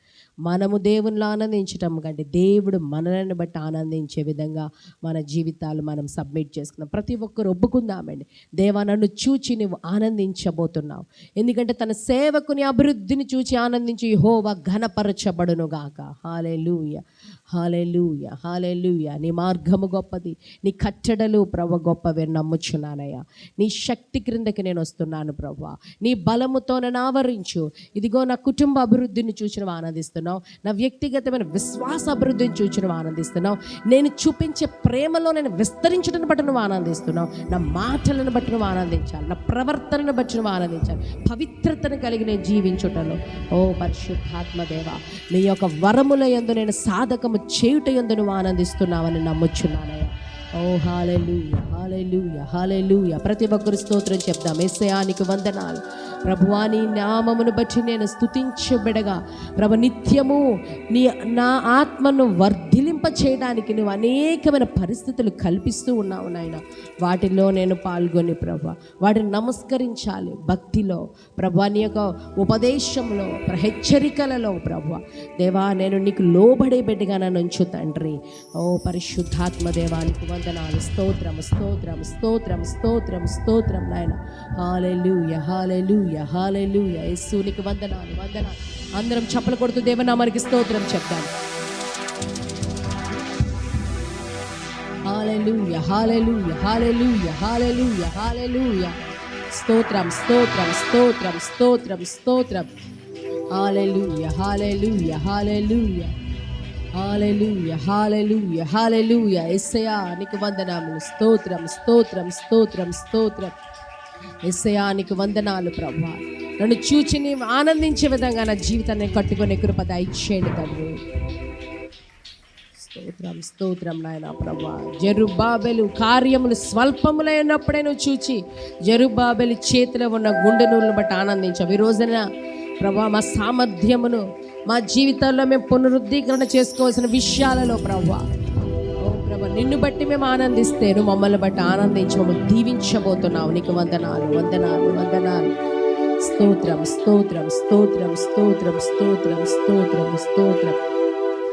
మనము దేవునిలో ఆనందించటం కంటే దేవుడు మనల్ని బట్టి ఆనందించే విధంగా మన జీవితాలు మనం సబ్మిట్ చేసుకుందాం. ప్రతి ఒక్కరు ఒప్పుకుందామండి, దేవా నన్ను చూచి నువ్వు ఆనందించబోతున్నావు. ఎందుకంటే తన సేవకుని అభివృద్ధిని చూచి ఆనందించి యెహోవా ఘనపరచబడును గాక. హల్లెలూయా, హల్లెలూయా, హల్లెలూయా. నీ మార్గము గొప్పది, నీ కట్టడలు ప్రభు గొప్పవి నమ్ముచున్నానయ్యా. నీ శక్తి క్రిందకి నేను వస్తున్నాను ప్రభు. నీ బలముతో నన్ను ఆవరించు. ఇదిగో నా కుటుంబ అభివృద్ధిని చూసి నువ్వు ఆనందిస్తున్నావు, నా వ్యక్తిగతమైన విశ్వాస అభివృద్ధిని చూసి నువ్వు ఆనందిస్తున్నావు, నేను చూపించే ప్రేమలో నేను విస్తరించడం బట్టి నువ్వు ఆనందిస్తున్నావు. నా మాటలను బట్టి నువ్వు ఆనందించాలి, నా ప్రవర్తనను బట్టి నువ్వు ఆనందించాలి, పవిత్రతను కలిగి నేను జీవించుటలో ఓ పరిశుద్ధాత్మదేవ నీ యొక్క వరముల యందు నేను సాధకము చేయుట యందు నువ్వు ఆనందిస్తున్నావని నమ్ముచున్నానయ్యా. ఓ హల్లెలూయా, హల్లెలూయా, హల్లెలూయా. ప్రతి ఒక్కరు స్తోత్రం చెప్దాం. యేసయ్యానికి వందనాలు ప్రభువా. నీ నామమును బట్టి నేను స్తుతించబడగా ప్రభు నిత్యము నా ఆత్మను వర్ధిలింప చేయడానికి నువ్వు అనేకమైన పరిస్థితులు కల్పిస్తూ ఉన్నావు నాయన. వాటిలో నేను పాల్గొని ప్రభు వాటిని నమస్కరించాలి. భక్తిలో ప్రభు, నీ యొక్క ఉపదేశంలో, హెచ్చరికలలో ప్రభు దేవా నేను నీకు లోబడే బిడ్డగా నన్ను ఉంచు తండ్రి. ఓ పరిశుద్ధాత్మ దేవానికి వందనాలు. స్తోత్రం, స్తోత్రం, స్తోత్రం, స్తోత్రం, స్తోత్రం నాయన. హల్లెలూయా, హల్లెలూయా, హల్లెలూయా. యేసునికి వందనాలు, వందనాలు. అందరం చప్పలు కొడుతూ దేవనామానికి స్తోత్రం చెప్తాం. హల్లెలూయా, హల్లెలూయా, హల్లెలూయా, హల్లెలూయా, హల్లెలూయా. స్తోత్రం, స్తోత్రం, స్తోత్రం, స్తోత్రం, స్తోత్రం. హల్లెలూయా, హల్లెలూయా, హల్లెలూయా, హల్లెలూయా, హల్లెలూయా, హల్లెలూయా. యేసయ్యా నీకు వందనాములు. స్తోత్రం, స్తోత్రం, స్తోత్రం, స్తోత్రం. యేసయ్యా నీకు వందనాలు ప్రభువా. నన్ను చూచి నీవు ఆనందించే విధంగా నా జీవితాన్ని కట్టుకునే కృప దయచేయండి తండ్రి. స్తోత్రం, స్తోత్రం నాయన ప్రభువా. జెరుబ్బాబెలు కార్యములు స్వల్పములై ఉన్నప్పుడే నువ్వు చూచి జెరుబ్బాబెలు చేతిలో ఉన్న గుండె నూలును బట్టి ఆనందించావు. ఈ రోజున ప్రభువా మా సామర్థ్యమును మా జీవితాల్లో మేము పునరుద్ధీకరణ చేసుకోవాల్సిన విషయాలలో ప్రభువా నిన్ను బట్టి మేము ఆనందిస్తే నువ్వు మమ్మల్ని బట్టి ఆనందించి మమ్మల్ని దీవించబోతున్నావు. నీకు వందనాలు, వందనాలు, వందనాలు. స్తోత్రం, స్తోత్రం, స్తోత్రం, స్తోత్రం, స్తోత్రం, స్తోత్రం, స్తోత్రం.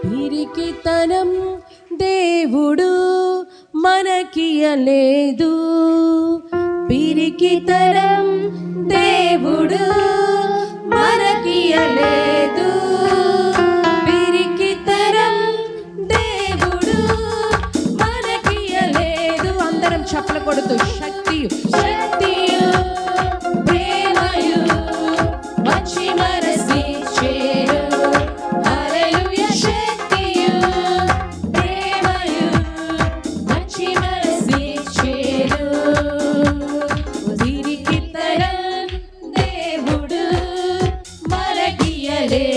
పిరికితనం దేవుడు మనకియలేదు, పిరికితనం దేవుడు మనకియలేదు, పిరికితనం దేవుడు మనకియలేదు. అందరం చప్పలు కొడుతూ శక్తియు శక్తియు ప్రేమయు వచ్చి మనసిచ్చేరు. హల్లెలూయా. శక్తియు ప్రేమయు వచ్చి మనసిచ్చేరు. పిరికితనం దేవుడు మనకియలేదు.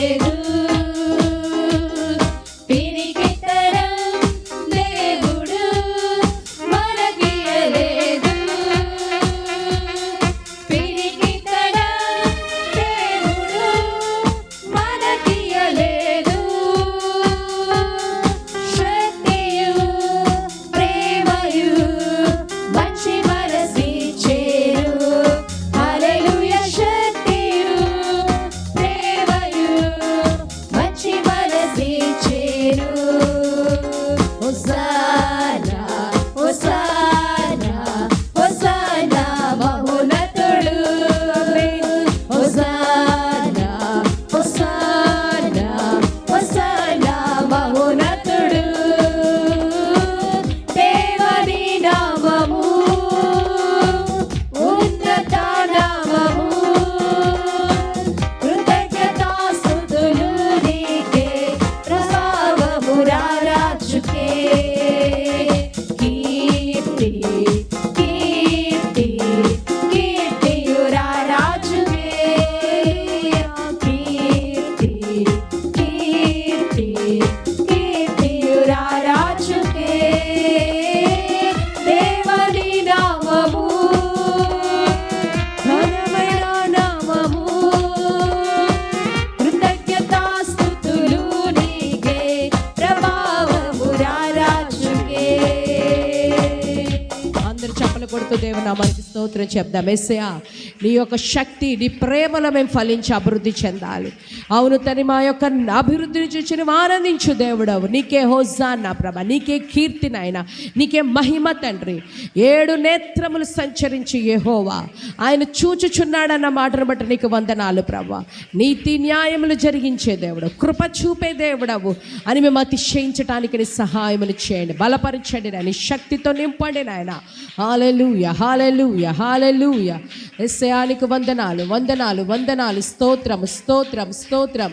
స్తుతిస్తూ దేవునామానికి స్తోత్రం చెప్దాం. యేసయ్యా నీ యొక్క శక్తి, నీ ప్రేమలో మేము ఫలించి అభివృద్ధి చెందాలి. అవును తండ్రి, మా యొక్క అభివృద్ధిని చూసి నువ్వు ఆనందించు దేవుడవు. నీకే హోజాన్నా ప్రభా, నీకే కీర్తి నాయనా, నీకే మహిమ తండ్రి. 7 నేత్రములు సంచరించి యెహోవా ఆయన చూచుచున్నాడన్న మాటను బట్టి నీకు వందనాలు ప్రభా. నీతి న్యాయములు జరిగించే దేవుడు, కృప చూపే దేవుడవు అని మేము అతిశయించడానికి నీ సహాయములు చేయండి, బలపరచండి, నీ శక్తితో నింపండి నాయన. హల్లెలూయా, హల్లెలూయా, హల్లెలూయా. యేసయ్యానికి వందనాలు, వందనాలు, వందనాలు. స్తోత్రం, స్తోత్రం, స్తోత్రం,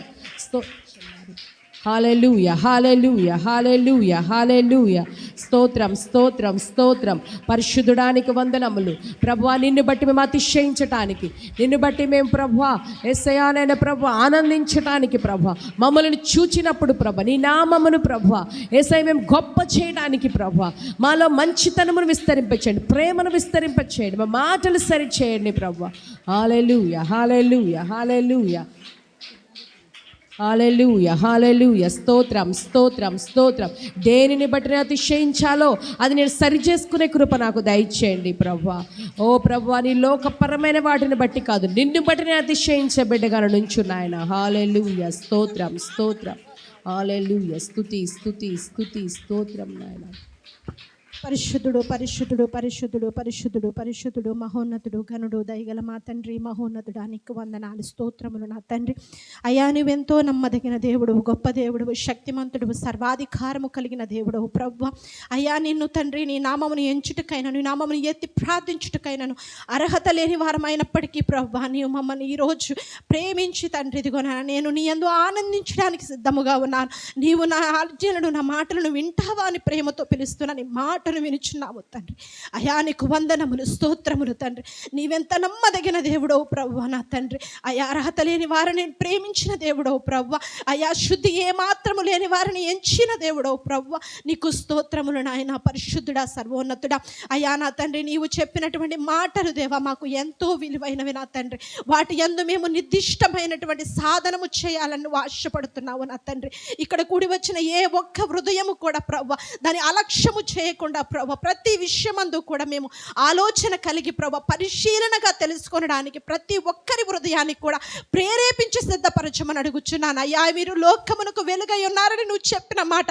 హల్లెలూయా, హల్లెలూయా, హల్లెలూయా, హల్లెలూయా. స్తోత్రం, స్తోత్రం, స్తోత్రం. పరిశుద్ధుడానికి వందనములు ప్రభువా. నిన్ను బట్టి మేము అతిశయించటానికి, నిన్ను బట్టి మేము ప్రభువా యేసయ్యానైన ప్రభువా ఆనందించటానికి ప్రభువా, మమ్మల్ని చూచినప్పుడు ప్రభా నీ నామమును ప్రభువా యేసయ్య మేము గొప్ప చేయడానికి ప్రభువా మాలో మంచితనమును విస్తరింపచేయండి, ప్రేమను విస్తరింపచేయండి, మా మాటలు సరిచేయండి ప్రభువా. హల్లెలూయా, హల్లెలూయా, హల్లెలూయా, హల్లెలూయా, హల్లెలూయా. స్తోత్రం, స్తోత్రం, స్తోత్రం. దేనిని బట్టి నేను అతిశయించాలో అది నేను సరి చేసుకునే కృప నాకు దయచేయండి ప్రభువా. ఓ ప్రభువా, నీ లోకపరమైన వాటిని బట్టి కాదు, నిన్ను బట్టి నేను అతిశయించే బిడ్డగా నుంచున్నాయన. హల్లెలూయా, స్తోత్రం, స్తోత్రం, హల్లెలూయా. స్తుతి, స్తుతి, స్తుతి, స్తోత్రం నాయన. పరిశుద్ధుడు, పరిశుద్ధుడు, పరిశుద్ధుడు, పరిశుద్ధుడు, పరిశుద్ధుడు, మహోన్నతుడు, ఘనుడు, దయగల మా తండ్రి, మహోన్నతుడు, నీకు వందనాలు, స్తోత్రములు నా తండ్రి. అయ్యా నువ్వెంతో నమ్మదగిన దేవుడు, గొప్ప దేవుడు, శక్తిమంతుడు, సర్వాధికారము కలిగిన దేవుడు ప్రభువా. అయ్యా నిన్ను తండ్రి నీ నామమును ఎంచుటకైనా, నీ నామమును ఎత్తి ప్రార్థించుటకైనాను అర్హత లేని వారమైనప్పటికీ ప్రభువా నీవు మమ్మల్ని ఈరోజు ప్రేమించి తండ్రి ఇదిగో నేను నీ యందు ఆనందించడానికి సిద్ధముగా ఉన్నాను. నీవు నా ఆజ్ఞలను, నా మాటలను వింటావా అని ప్రేమతో పిలుస్తున్నా నీ మాట వినిచున్నాము తండ్రి. అయా నీకు వందనములు, స్తోత్రములు తండ్రి. నీవెంత నమ్మదగిన దేవుడవు ప్రభువా నా తండ్రి. అయా అర్హత లేని వారిని ప్రేమించిన దేవుడవు ప్రభువా. అయా శుద్ధి ఏమాత్రము లేని వారిని ఎంచిన దేవుడవు ప్రభువా. నీకు స్తోత్రములు నాయన. పరిశుద్ధుడా, సర్వోన్నతుడా. అయా నా తండ్రి నీవు చెప్పినటువంటి మాటలు దేవా మాకు ఎంతో విలువైనవి నా తండ్రి. వాటి యందు మేము నిర్దిష్టమైనటువంటి సాధనము చేయాలని ఆశపడుతున్నావు నా తండ్రి. ఇక్కడ కూడి వచ్చిన ఏ ఒక్క హృదయము కూడా ప్రభువా దాని అలక్ష్యము చేయకుండా ప్రభా ప్రతి విషయమందు కూడా మేము ఆలోచన కలిగి ప్రభా పరిశీలనగా తెలుసుకోవడానికి ప్రతి ఒక్కరి హృదయానికి కూడా ప్రేరేపించి సిద్ధపరచమని అడుగుచున్నాను. అయ్యా మీరు లోకమునకు వెలుగై ఉన్నారని నువ్వు చెప్పిన మాట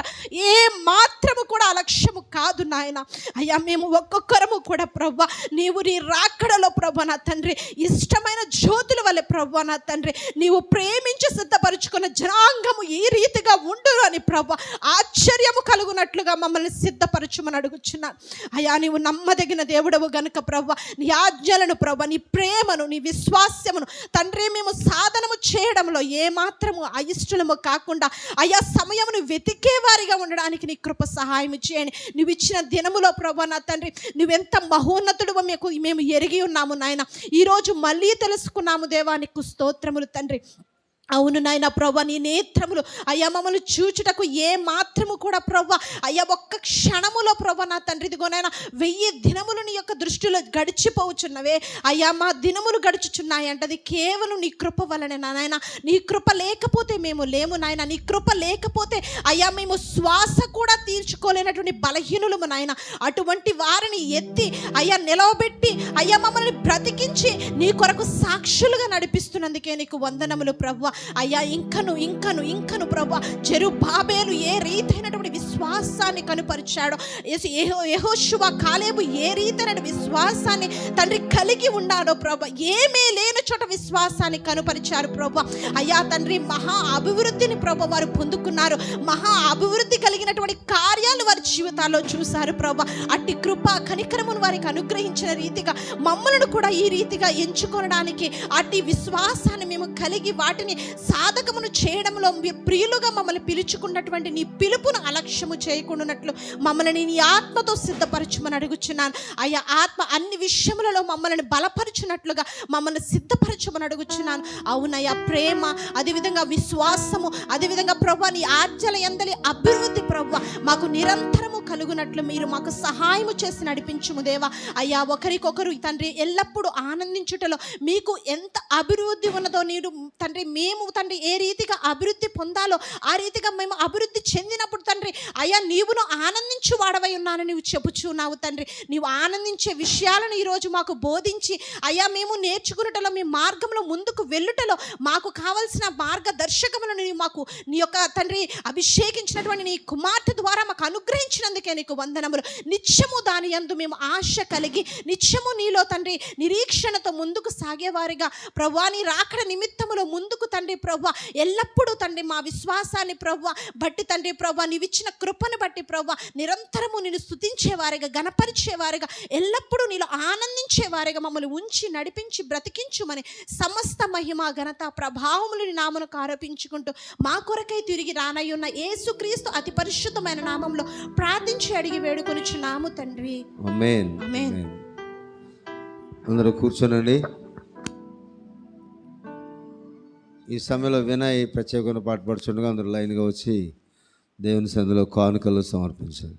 ఏ మాత్రము కూడా అలక్ష్యము కాదు నాయన. అయ్యా మేము ఒక్కొక్కరము కూడా ప్రభా నీవు నీ రాకడలో ప్రభా నా తండ్రి ఇష్టమైన జ్యోతుల వల్ల ప్రభా నా తండ్రి నీవు ప్రేమించి సిద్ధపరచుకున్న జనాంగము ఈ రీతిగా ఉండు అని ప్రభా ఆశ్చర్యము కలుగునట్లుగా మమ్మల్ని సిద్ధపరచుమని అడుగుచున్నాను. అయ్యా నీవు నమ్మదగిన దేవుడవు గనుక ప్రభా నీ ఆజ్ఞలను ప్రభా నీ ప్రేమను నీ విశ్వాసమును తండ్రి మేము సాధనము చేయడంలో ఏమాత్రము అయిష్టము కాకుండా అయ్యా సమయమును వెతికే వారిగా ఉండడానికి నీ కృప సహాయం చేయండి. నువ్వు ఇచ్చిన దినములో ప్రభా నా తండ్రి నువ్వెంత మహోన్నతుడు మేము ఎరిగి ఉన్నాము నాయన. ఈరోజు మళ్ళీ తెలుసుకున్నాము దేవా, నీకు స్తోత్రములు తండ్రి. అవును నాయన ప్రభా నీ నేత్రములు అయ్యా మమ్మల్ని చూచుటకు ఏ మాత్రము కూడా ప్రభా అయ్యా ఒక్క క్షణములో ప్రభా నా తండ్రి ఇదిగోనైనా 1000 దినములు నీ యొక్క దృష్టిలో గడిచిపోవచ్చున్నవే అయ్యా మా దినములు గడుచుచున్నాయి అంటది కేవలం నీ కృప వలనే నాయన. నీ కృప లేకపోతే మేము లేము నాయన. నీ కృప లేకపోతే అయ్యా మేము శ్వాస కూడా తీర్చుకోలేనటువంటి బలహీనులము నాయన. అటువంటి వారిని ఎత్తి అయ్యా నిలవబెట్టి అయ్యా మమ్మల్ని బ్రతికించి నీ కొరకు సాక్షులుగా నడిపిస్తున్నందుకే నీకు వందనములు ప్రభువా. అయ్యా ఇంకను ఇంకను ఇంకను ప్రభా జెరుబ్బాబెలు ఏ రీతైనటువంటి విశ్వాసాన్ని కనుపరిచాడో, యెహోషువ కాలేబు ఏ రీతైన విశ్వాసాన్ని తండ్రి కలిగి ఉన్నాడో ప్రభా ఏమీ లేని చోట విశ్వాసాన్ని కనుపరిచారు ప్రభా. అయ్యా తండ్రి మహా అభివృద్ధిని ప్రభా వారు పొందుకున్నారు. మహా అభివృద్ధి కలిగినటువంటి కార్యాలు వారి జీవితాల్లో చూశారు ప్రభా. అట్టి కృప కనికరమును వారికి అనుగ్రహించిన రీతిగా మమ్మల్ని కూడా ఈ రీతిగా ఎంచుకోవడానికి అట్టి విశ్వాసాన్ని మేము కలిగి వాటిని సాధకమును చేయడంలో ప్రియులుగా మమ్మల్ని పిలుచుకున్నటువంటి నీ పిలుపును అలక్ష్యము చేయకుండానట్లు మమ్మల్ని నీ ఆత్మతో సిద్ధపరచుమని అడుగుచున్నాను. అయ్యా ఆత్మ అన్ని విషయములలో మమ్మల్ని బలపరచునట్లుగా మమ్మల్ని సిద్ధపరచుమని అడుగుచున్నాను. అవునయ్యా ప్రేమ, అదేవిధంగా విశ్వాసము, అదేవిధంగా ప్రభా నీ ఆజ్ఞల యందలి అభివృద్ధి ప్రభా ప్రభువా మాకు నిరంతరము కలుగునట్లు మీరు మాకు సహాయము చేసి నడిపించుము దేవా. అయ్యా ఒకరికొకరు తండ్రి ఎల్లప్పుడూ ఆనందించుటలో మీకు ఎంత అభివృద్ధి ఉన్నదో నీరు తండ్రి, మేము తండ్రి ఏ రీతిగా అభివృద్ధి పొందాలో ఆ రీతిగా మేము అభివృద్ధి చెందినప్పుడు తండ్రి అయ్యా నీవును ఆనందించు వాడవై ఉన్నాను నీవు చెప్పుచున్నావు తండ్రి. నీవు ఆనందించే విషయాలను ఈరోజు మాకు బోధించి అయ్యా మేము నేర్చుకున్నటలో మీ మార్గంలో ముందుకు వెళ్ళుటలో మాకు కావలసిన మార్గదర్శకములను నీవు మాకు నీ యొక్క తండ్రి అభిషేకించినటువంటి నీ కుమార్తె ద్వారా మాకు అనుగ్రహించినందుకే నీకు వందనములు. నిత్యము దాని యందు మేము ఆశ కలిగి నిత్యము నీలో తండ్రి నిరీక్షణతో ముందుకు సాగేవారిగా ప్రభువా నీ రాకడ నిమిత్తములో ముందుకు తండ్రి ప్రభువా ఎల్లప్పుడూ తండ్రి మా విశ్వాసాన్ని ప్రభువా బట్టి తండ్రి ప్రభువా నీవిచ్చిన కృపను బట్టి ప్రభువా నిరంతరము నిన్ను స్తుతించేవారిగా గణపరిచేవారిగా ఎల్లప్పుడూ నీలో ఆనందించేవారిగా మమ్మల్ని ఉంచి నడిపించి బ్రతికించుమని సమస్త మహిమ ఘనత ప్రభావములు నీ నామమునకు ఆరోపించుకుంటూ మా కొరకై తిరిగి రానయ్యున్న యేసుక్రీస్తు అతి పరిశుద్ధమైన నామంలో ప్రార్థించి అడిగి వేడుకొనుచున్నాము తండ్రి. ఆమేన్. ఆమేన్. అందరూ కూర్చోనండి. ఈ సమయంలో వినయ్ ప్రత్యేకమైన పాట పాడుచుండగా అందరూ లైన్గా వచ్చి దేవుని సన్నిధిలో కానుకలు సమర్పించాలి.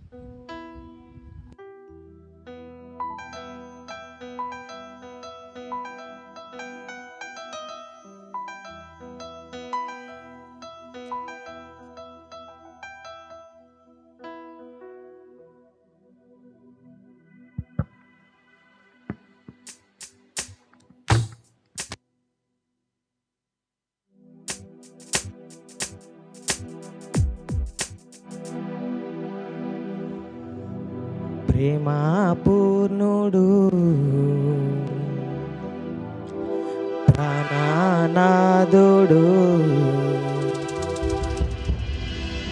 ప్రేమా పూర్ణుడు ప్రాణనాథుడు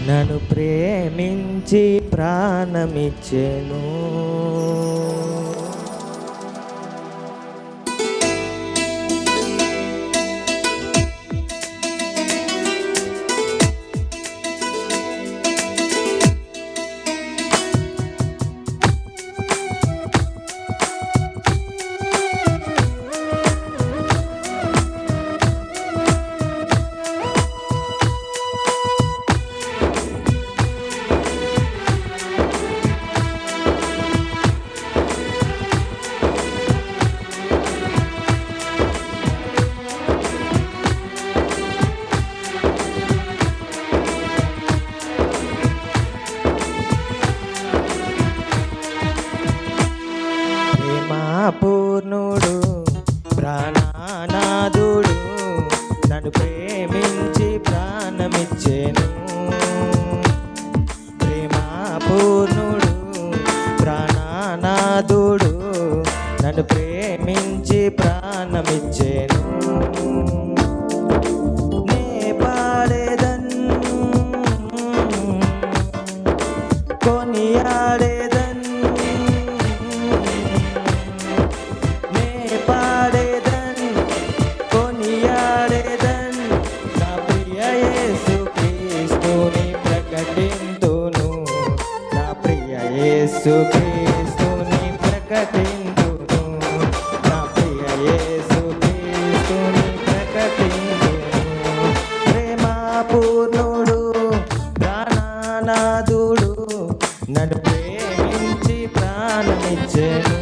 నన్ను ప్రేమించి ప్రాణమిచ్చెను. పూర్ణుడు ప్రాణనాథుడు నన్ను ప్రేమించి ప్రాణమిచ్చెను. ప్రేమా పూర్ణుడు ప్రాణనాథుడు నన్ను ప్రేమించి ప్రాణమిచ్చెను. నే పాడేదన్ కొనియాడేదన్ యేసుక్రీస్తుని ప్రకటింతును. నా ప్రియ యేసుక్రీస్తుని ప్రకటింతును. ప్రేమా పూర్ణుడు ప్రాణనాథుడు నన్ను ప్రేమించి ప్రాణమిచ్చెను.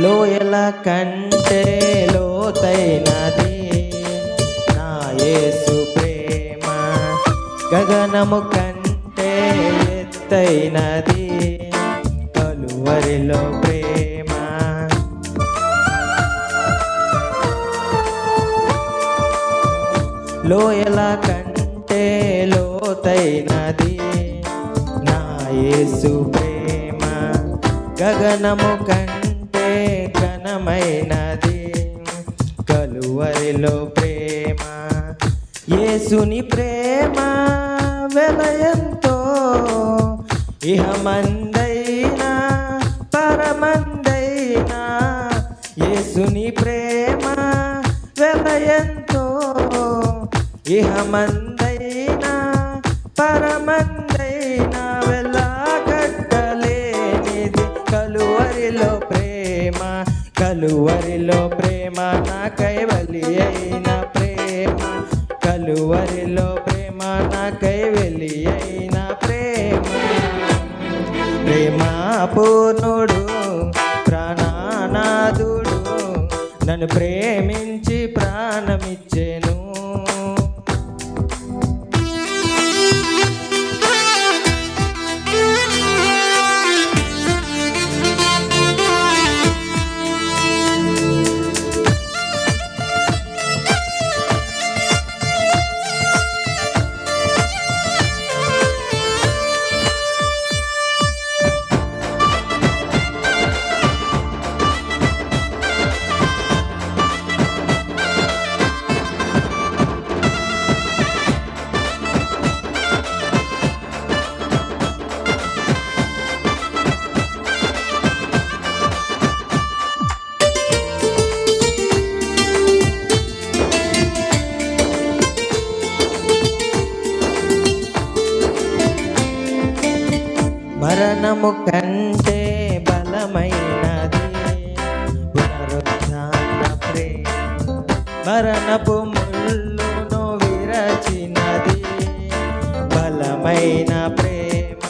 లోయల కంటే లోతైనది నా యేసు ప్రేమ, గగనము కంటే ఎత్తైనది కలువరిలో ప్రేమ. లోయల కంటే లోతైనది నా యేసు ప్రేమ, గగనము కంటే ఘనమైనది కలువరిలో ప్రేమ. యేసుని ప్రేమ వెలయంతో ఇహమందైనా పరమందైనా. యేసుని ప్రేమ వెలయంతో ఇహమందైనా పరమందైనా. వెళ్ళగట్టలేనిది కలువరిలో ప్రేమ. కలువరిలో ప్రేమ నాకై బలి అయిన ప్రేమ. కలువరిలో ప్రేమ నాకై బలి అయిన ప్రేమ. ప్రేమ పూర్ణుడు ప్రాణనాథుడు నన్ను ప్రేమించి ప్రాణమిచ్చెను. మరణము కంటే బలమైనది పునరుద్ధాన ప్రేమ. మరణపు ముళ్ళును విరచినది బలమైన ప్రేమ.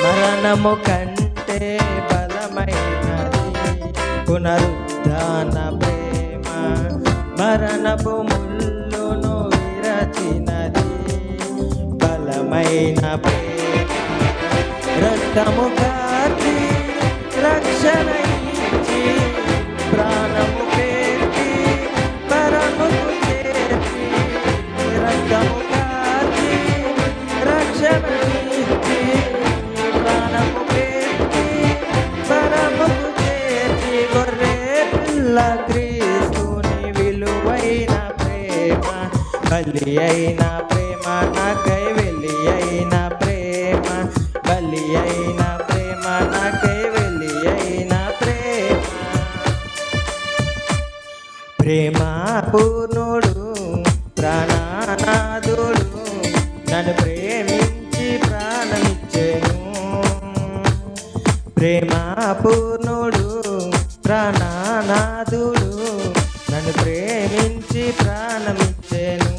మరణము కంటే బలమైనది పునరుద్ధాన ప్రేమ. మరణపు ముళ్ళును విరచినది బలమైన ప్రేమ. రక్తము కార్చి రక్షణ ఇచ్చి ప్రాణము పెట్టి పరముకు చేర్చి. రక్తము కార్చి రక్షణ ఇచ్చి ప్రాణము పెట్టి పరముకు చేర్చి. గొర్రె పిల్ల క్రీస్తుని విలువైన ప్రేమ. బలి అయిన ప్రేమ నాకై వెలి అయిన ప్రేమ. బలి అయిన ప్రేమ నాకై వెలి అయిన ప్రేమ. ప్రేమ పూర్ణుడు ప్రాణనాథుడు నన్ను ప్రేమించి ప్రాణమిచ్చెను. ప్రేమ పూర్ణుడు ప్రాణనాథుడు నన్ను ప్రేమించి ప్రాణమిచ్చెను.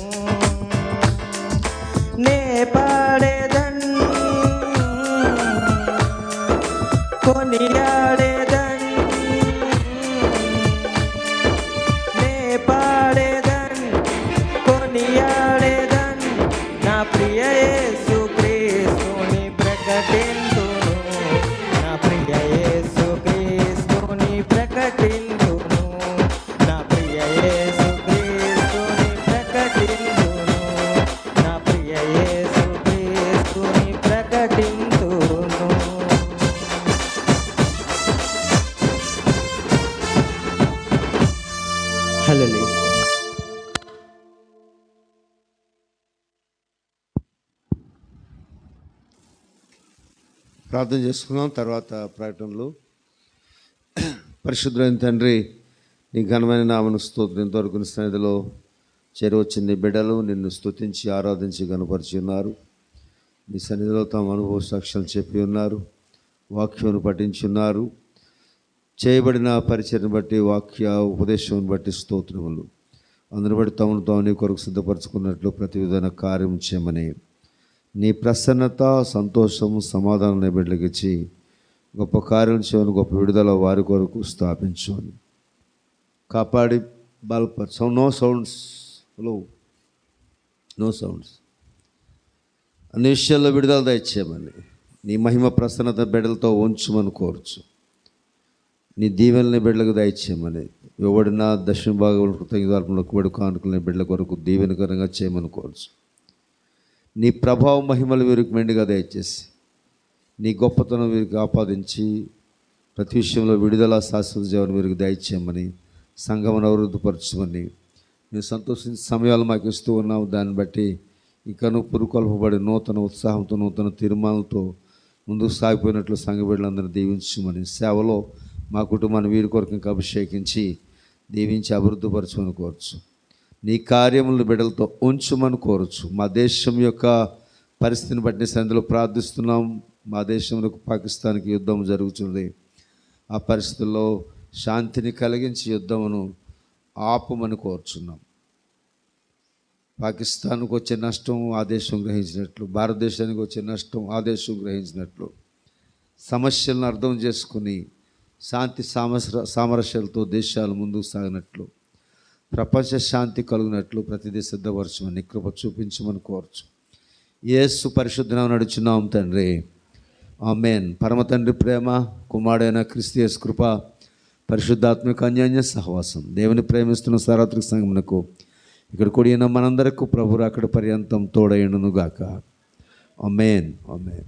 నే పాడేదన్ కొనియాడేదన్. నే పాడేదన్ కొనియాడేదన్ నా ప్రియ యేసు క్రీస్తుని ప్రకటింతును. నా ప్రియ యేసు క్రీస్తుని ప్రకటింతును. నా ప్రియ యేసు క్రీస్తుని ప్రకటింతును. నా ప్రియ యేసు క్రీస్తుని ప్రకటింతును. హల్లెలూయా. ప్రార్థన చేసుకుందాం. తర్వాత ప్రకటనలు. పరిశుద్ధమైన తండ్రి, నీ ఘనమైన నామను స్తోత్రం. ఇంతవరకు నీ సన్నిధిలో చేరవచ్చిన నీ బిడ్డలు నిన్ను స్తుతించి ఆరాధించి గనుపరిచి ఉన్నారు. నీ సన్నిధిలో తమ అనుభవ సాక్ష్యాలు చెప్పి ఉన్నారు. వాక్యం పఠించి ఉన్నారు. చేయబడిన పరిచయను బట్టి వాక్య ఉపదేశం బట్టి స్తోత్రములు. అందుని బట్టి తమను తాము నీ కొరకు సిద్ధపరచుకున్నట్లు ప్రతి విధమైన కార్యం చేయమని నీ ప్రసన్నత, సంతోషము, సమాధానం నీ బిడ్డలకు ఇచ్చి గొప్ప కార్యం చేయని, గొప్ప విడుదల వారి కొరకు స్థాపించుని కాపాడి బలపరచు. No sounds, hello, no sounds. అన్ని విషయాల్లో విడుదల దయచేయమని నీ మహిమ ప్రసన్నత బిడ్డలతో ఉంచుమని కోరుచు. నీ దీవెనని బిడ్డలకు దయచేయమని, ఎవడిన దక్షిణ భాగంలో కృతజ్ఞతార్పణలో కూడి కానుకలని బిడ్డల కొరకు దీవెనకరంగా చేయమని కోరుచు. నీ ప్రభావ మహిమలు వీరికి మెండుగా దయచేసి, నీ గొప్పతనం వీరికి ఆపాదించి ప్రతి విషయంలో విడుదల శాశ్వత జీవనం వీరికి దయచేయమని, సంఘమును అభివృద్ధిపరచమని, నేను సంతోషించే సమయాలు మాకు ఇస్తూ ఉన్నావు. దాన్ని బట్టి ఇంకనూ పురుకొల్పబడి నూతన ఉత్సాహంతో నూతన తీర్మానాలతో ముందుకు సాగిపోయినట్లు సంఘ బిడ్డలందరినీ దీవించమని, సేవలో మా కుటుంబాన్ని వీరి కొరకు ఇంకా అభిషేకించి దీవించి అభివృద్ధిపరచమని కోరచ్చు. నీ కార్యములను బిడ్డలతో ఉంచమని కోరచ్చు. మా దేశం యొక్క పరిస్థితిని బట్టి సంధిలో ప్రార్థిస్తున్నాం. మా దేశంలో పాకిస్తాన్కి యుద్ధం జరుగుతుంది. ఆ పరిస్థితుల్లో శాంతిని కలిగించి యుద్ధమును ఆపమని కోరుచున్నాం. పాకిస్తాన్కు వచ్చే నష్టం ఆ దేశం గ్రహించినట్లు, భారతదేశానికి వచ్చే నష్టం ఆ దేశం గ్రహించినట్లు సమస్యలను అర్థం చేసుకుని శాంతి సామరస్యాలతో దేశాలు ముందుకు సాగినట్లు, ప్రపంచ శాంతి కలుగునట్లు ప్రతిదీ సిద్ధపరచమని కృప చూపించమని కోరచ్చు. యేసు పరిశుద్ధనామమున నడుచున్నాం తండ్రి, ఆమేన్. పరమ తండ్రి ప్రేమ, కుమారుడైన క్రీస్తు యేసు కృప, పరిశుద్ధాత్మిక అన్యోన్య సహవాసం, దేవుని ప్రేమిస్తున్న సార్వత్రిక సంఘమునకు ఇక్కడ కూడిన మనందరకు ప్రభు అక్కడ పర్యంతం తోడైండును గాక. ఆమేన్, ఆమేన్.